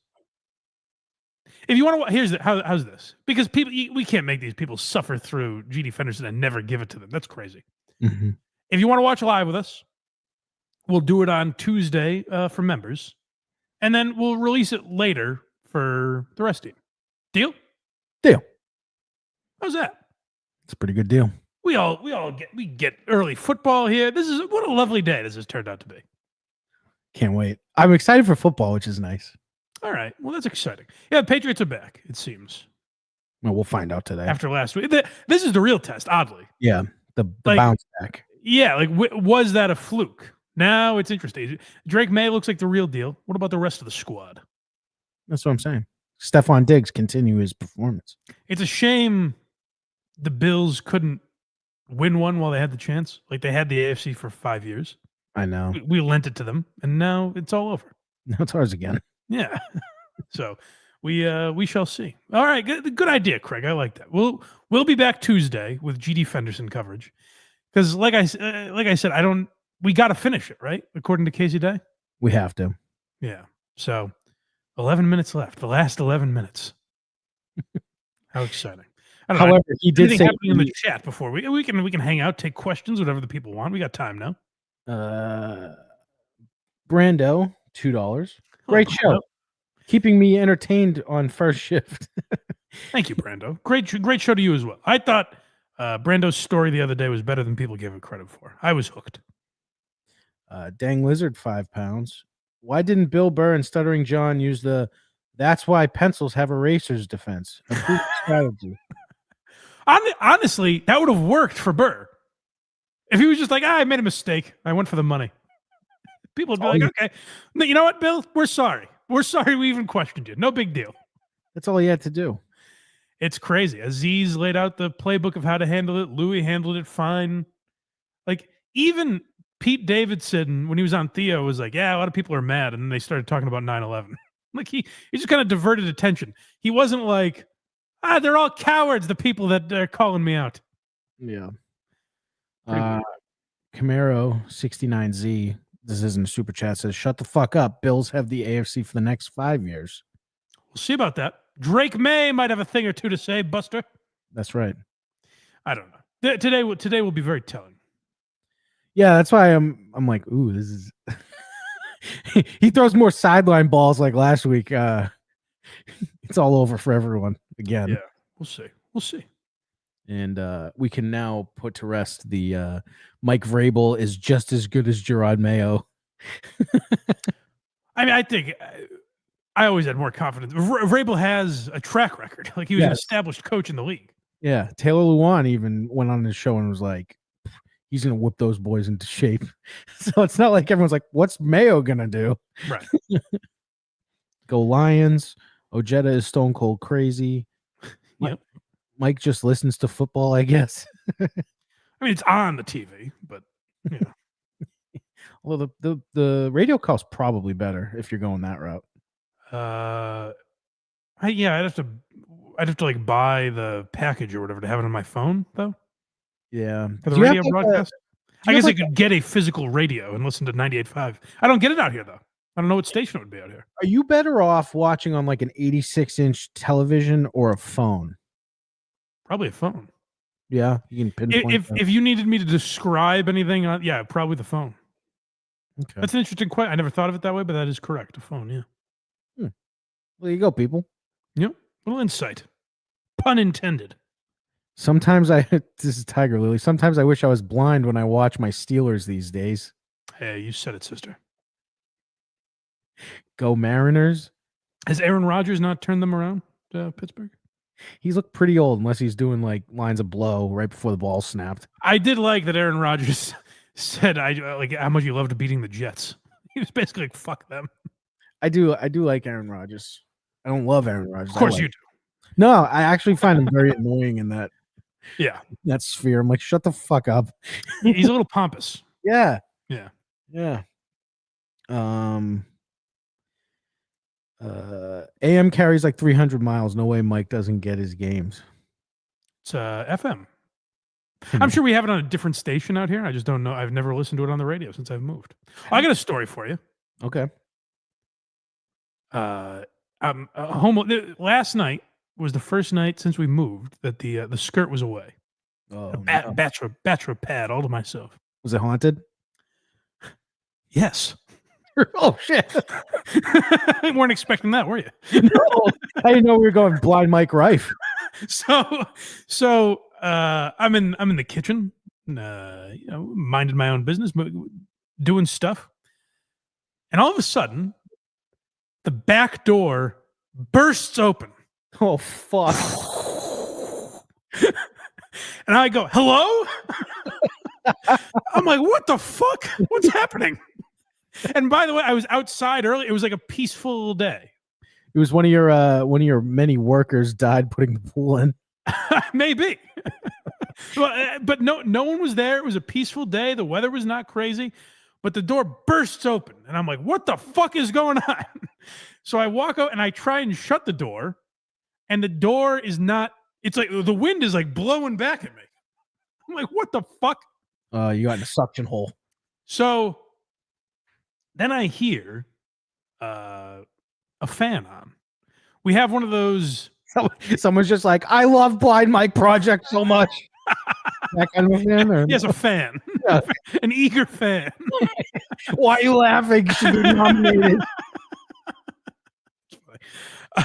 if you want to, how's this? Because we can't make these people suffer through GD Fenderson and never give it to them. That's crazy. Mm-hmm. If you want to watch live with us, we'll do it on Tuesday for members, and then we'll release it later for the rest of you. Deal? Deal. How's that? It's a pretty good deal. We get early football here. What a lovely day this has turned out to be. Can't wait. I'm excited for football, which is nice. All right. Well, that's exciting. Yeah, the Patriots are back, it seems. Well, we'll find out today. After last week. This is the real test, oddly. Yeah, the bounce back. Yeah, was that a fluke? Now it's interesting. Drake May looks like the real deal. What about the rest of the squad? That's what I'm saying. Stephon Diggs continue his performance. It's a shame the Bills couldn't win one while they had the chance. Like, they had the AFC for 5 years. I know. We lent it to them, and now it's all over. Now it's ours again. Yeah. So we shall see. All right, good idea, Craig. I like that. We'll be back Tuesday with GD Fenderson coverage. Because like I said, we got to finish it, right? According to Casey Day. We have to. Yeah. So 11 minutes left. The last 11 minutes. How exciting. I don't know. However, he did Anything say happening in the chat before we can hang out, take questions, whatever the people want. We got time now. Brando, $2. Great show. Keeping me entertained on first shift. Thank you, Brando. Great show to you as well. I thought Brando's story the other day was better than people gave it credit for. I was hooked. Dang Lizard, £5. Why didn't Bill Burr and Stuttering John use the "that's why pencils have erasers" defense? Approved strategy. Honestly, that would have worked for Burr. If he was just like, I made a mistake. I went for the money. People would be like, okay, you know what, Bill? We're sorry. We're sorry we even questioned you. No big deal. That's all he had to do. It's crazy. Aziz laid out the playbook of how to handle it. Louis handled it fine. Like, even Pete Davidson, when he was on Theo, was like, yeah, a lot of people are mad. And then they started talking about 9/11. Like, he just kind of diverted attention. He wasn't like, they're all cowards, the people that are calling me out. Yeah. Camaro 69Z, this isn't a super chat, says, shut the fuck up. Bills have the AFC for the next 5 years. We'll see about that. Drake May might have a thing or two to say, Buster. That's right. I don't know. Today will be very telling. Yeah, that's why I'm like, ooh, this is he throws more sideline balls like last week. It's all over for everyone again. Yeah, we'll see. We'll see. And we can now put to rest the Mike Vrabel is just as good as Gerard Mayo. I mean, I think I always had more confidence. Vrabel has a track record. Like, he was an established coach in the league. Yeah, Taylor Lewan even went on his show and was like, he's going to whip those boys into shape. So it's not like everyone's like, what's Mayo going to do? Right. Go Lions. Ojeda is stone cold crazy. Yep. Mike just listens to football, I guess. I mean, it's on the TV, but yeah. Well, the radio call's probably better if you're going that route. I'd have to like buy the package or whatever to have it on my phone, though. Yeah. For the radio broadcast. I guess I could get a physical radio and listen to 98.5. I don't get it out here, though. I don't know what station it would be out here. Are you better off watching on like an 86-inch television or a phone? Probably a phone. Yeah, you can pinpoint if you needed me to describe anything, probably the phone. Okay. That's an interesting question. I never thought of it that way, but that is correct. A phone, yeah. Well, there you go, people. Yep. Little insight. Pun intended. Sometimes this is Tiger Lily. Sometimes I wish I was blind when I watch my Steelers these days. Hey, you said it, sister. Go Mariners. Has Aaron Rodgers not turned them around to Pittsburgh? He's looked pretty old unless he's doing like lines of blow right before the ball snapped. I did like that Aaron Rodgers said like how much he loved beating the Jets. He was basically like, fuck them. I do like Aaron Rodgers. I don't love Aaron Rodgers. Of course you do. No, I actually find him very annoying in that sphere. I'm like, shut the fuck up. He's a little pompous. Yeah. Yeah. Yeah. AM carries like 300 miles. No way Mike doesn't get his games. It's FM. I'm sure we have it on a different station out here. I just don't know. I've never listened to it on the radio since I've moved. I got a story for you. Okay. Last night was the first night since we moved that the skirt was away. Oh, bachelor pad all to myself. Was it haunted? Yes. Oh shit! You weren't expecting that, were you? No, I didn't know we were going blind Mike Rife. So I'm in the kitchen, minding my own business, doing stuff, and all of a sudden, the back door bursts open. Oh fuck! And I go, "Hello?" I'm like, "What the fuck? What's happening?" And by the way, I was outside early. It was like a peaceful day. It was one of your many workers died putting the pool in. Maybe. Well, but no one was there. It was a peaceful day. The weather was not crazy, but the door bursts open, and I'm like, "What the fuck is going on?" So I walk out and I try and shut the door, and the door is not. It's like the wind is like blowing back at me. I'm like, "What the fuck?" You got in a suction hole. So then I hear a fan on. We have one of those. Someone's just like, I love Blind Mike Project so much. That kind of a fan? Or? Yes, a fan. Yeah. An eager fan. Why are you laughing? You should be nominated.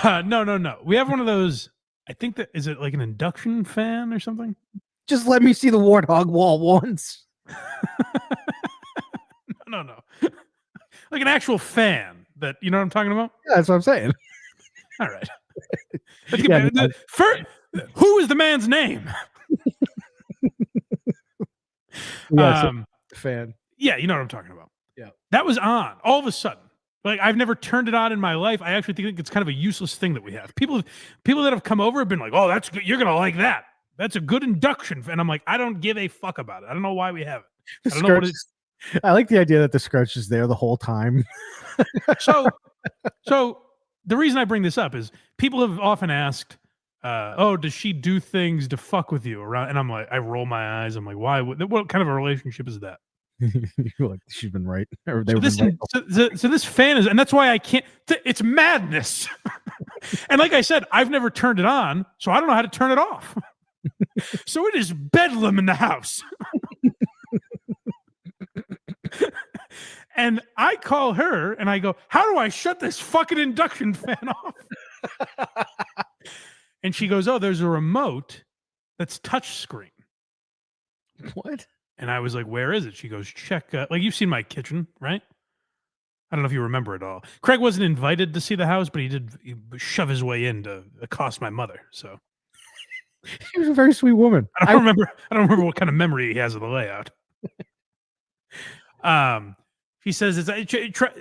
No. We have one of those. I think that is it like an induction fan or something? Just let me see the warthog wall once. No. Like an actual fan that, you know what I'm talking about? Yeah, that's what I'm saying. All right. Let's get back. Who is the man's name? Fan. Yeah, you know what I'm talking about. Yeah. That was on all of a sudden. Like, I've never turned it on in my life. I actually think it's kind of a useless thing that we have. People that have come over have been like, oh, that's good. You're going to like that. That's a good induction. And I'm like, I don't give a fuck about it. I don't know why we have it. I don't know what it's. I like the idea that the Scrooge is there the whole time. So the reason I bring this up is people have often asked, oh, does she do things to fuck with you around? And I'm like, I roll my eyes. I'm like, why? What kind of a relationship is that? You're like, she's been right. Or So this fan is, and that's why I can't. It's madness. And like I said, I've never turned it on, so I don't know how to turn it off. So it is bedlam in the house. And I call her and I go, how do I shut this fucking induction fan off? And she goes, oh, there's a remote that's touch screen. What? And I was like, where is it? She goes, check. Like, you've seen my kitchen, right? I don't know if you remember it all. Craig wasn't invited to see the house, but he did shove his way in to accost my mother. So she was a very sweet woman. I don't remember what kind of memory he has of the layout. She says,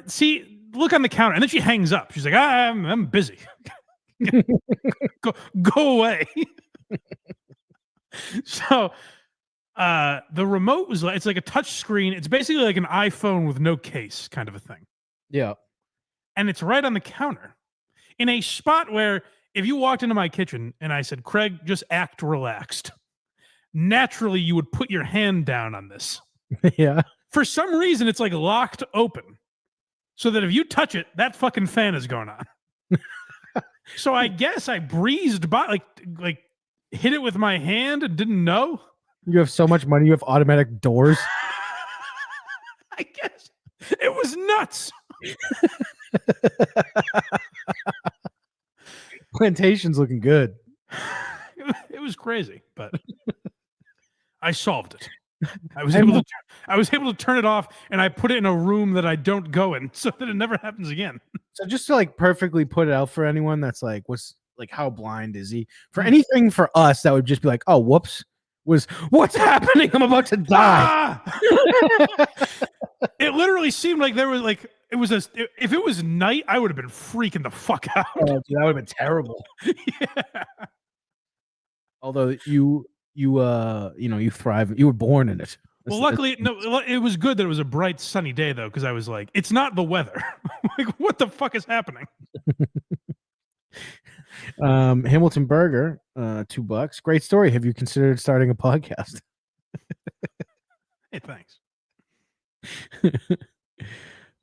see, look on the counter. And then she hangs up. She's like, I'm busy. go away. So the remote was it's like a touch screen. It's basically like an iPhone with no case kind of a thing. Yeah. And it's right on the counter in a spot where if you walked into my kitchen and I said, Craig, just act relaxed, naturally you would put your hand down on this. Yeah. For some reason, it's like locked open so that if you touch it, that fucking fan is going on. So I guess I breezed by, like hit it with my hand and didn't know. You have so much money, you have automatic doors. I guess it was nuts. Plantation's looking good. It was crazy, but I solved it. I was able to turn it off, and I put it in a room that I don't go in, so that it never happens again. So just to like perfectly put it out for anyone that's like, how blind is he? For anything for us, that would just be like, oh, whoops. What's happening? I'm about to die. It literally seemed like there was like if it was night, I would have been freaking the fuck out. Oh, dude, that would have been terrible. Yeah. Although you thrive. You were born in it. Well, luckily, it was good that it was a bright, sunny day, though, because I was like, it's not the weather. Like, what the fuck is happening? Hamilton Burger, $2. Great story. Have you considered starting a podcast? Hey, thanks.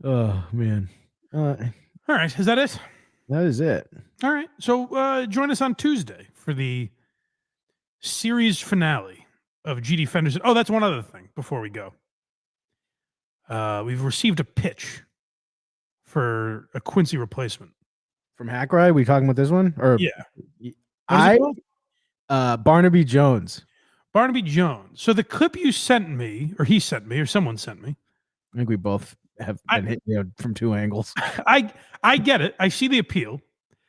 Oh, man. All right. Is that it? That is it. All right. So join us on Tuesday for the series finale of GD Fenderson. Oh, that's one other thing before we go. We've received a pitch for a Quincy replacement. From HACKRIDE? We talking about this one? Or yeah. Barnaby Jones. Barnaby Jones. So the clip you sent me, or he sent me, or someone sent me. I think we both have been hit from two angles. I get it. I see the appeal.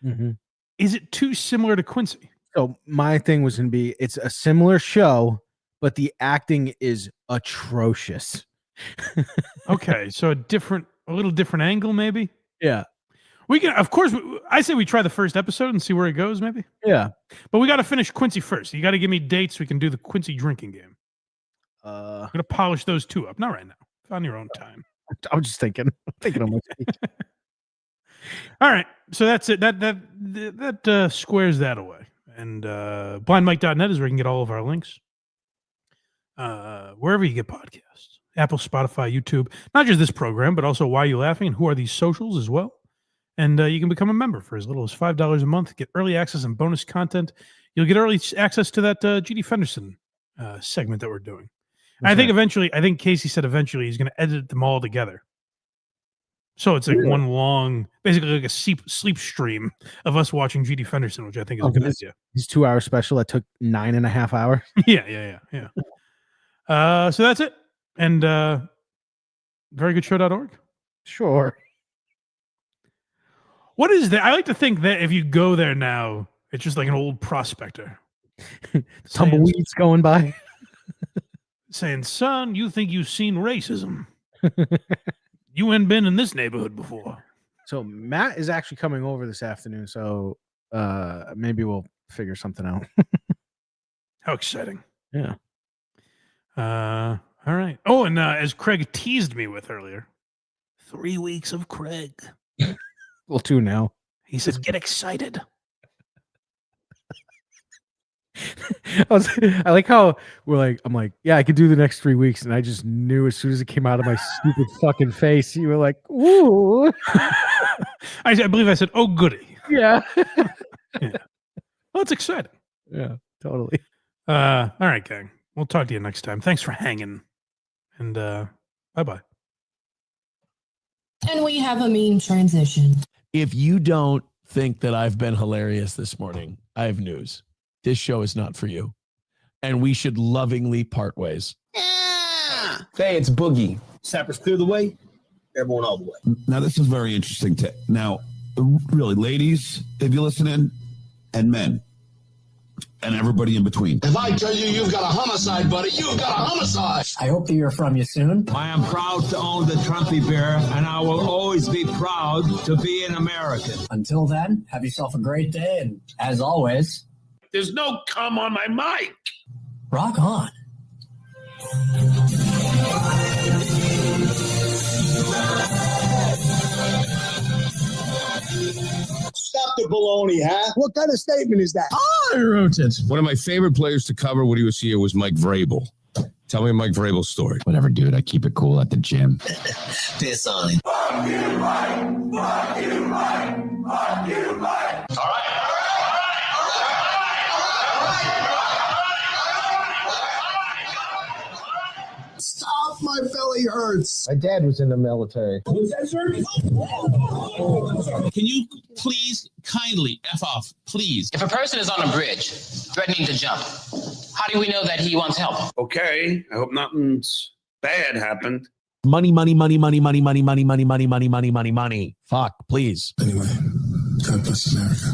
Mm-hmm. Is it too similar to Quincy? So my thing was going to be, it's a similar show, but the acting is atrocious. Okay, so a little different angle, maybe. Yeah, we can. Of course, I say we try the first episode and see where it goes. Maybe. Yeah, but we got to finish Quincy first. You got to give me dates. So we can do the Quincy drinking game. I'm gonna polish those two up. Not right now. On your own time. I'm just thinking. I'm thinking on my speech. All right, so that's it. That squares that away. And blindmike.net is where you can get all of our links. wherever you get podcasts. Apple, Spotify, YouTube. Not just this program, but also Why Are You Laughing and Who Are These Socials as well. And you can become a member for as little as $5 a month. Get early access and bonus content. You'll get early access to that G.D. Fenderson segment that we're doing. I think eventually, Casey said eventually he's going to edit them all together. So it's like one long, basically like a sleep stream of us watching G.D. Fenderson, which I think is a good idea. His 2-hour special that took 9.5 hours. Yeah. So that's it. And verygoodshow.org. Sure. What is that? I like to think that if you go there now, it's just like an old prospector. Tumbleweeds going by. Saying, son, you think you've seen racism. You ain't been in this neighborhood before. So Matt is actually coming over this afternoon. So maybe we'll figure something out. How exciting. Yeah. All right. Oh, and as Craig teased me with earlier, 3 weeks of Craig. Well, 2 now. He says, get excited. I like how I'm like, yeah, I could do the next 3 weeks. And I just knew as soon as it came out of my stupid fucking face, you were like, ooh. I believe I said, oh, goody. Yeah. Yeah. Well, it's exciting. Yeah, totally. All right, gang. We'll talk to you next time. Thanks for hanging. And bye-bye. And we have a meme transition. If you don't think that I've been hilarious this morning, I have news. This show is not for you. And we should lovingly part ways. Hey, it's Boogie. Sappers clear the way. Everyone all the way. Now, this is very interesting. Now, really, ladies, if you're listening, and men, and everybody in between. If I tell you you've got a homicide, buddy, you've got a homicide. I hope to hear from you soon. I am proud to own the Trumpy Bear, and I will always be proud to be an American. Until then, have yourself a great day, and as always, There's no cum on my mic. rock on. Stop the baloney, huh? What kind of statement is that? I wrote it. One of my favorite players to cover when he was here was Mike Vrabel. Tell me Mike Vrabel's story. Whatever, dude. I keep it cool at the gym. Piss on it. Fuck you, Mike. Fuck you, Mike. Fuck you, Mike. All right. Stop, my belly hurts. My dad was in the military. Can you please kindly F off, please? If a person is on a bridge threatening to jump, how do we know that he wants help? Okay, I hope nothing's bad happened. Money, money, money, money, money, money, money, money, money, money, money, money, money. Fuck, please. Anyway, God bless America.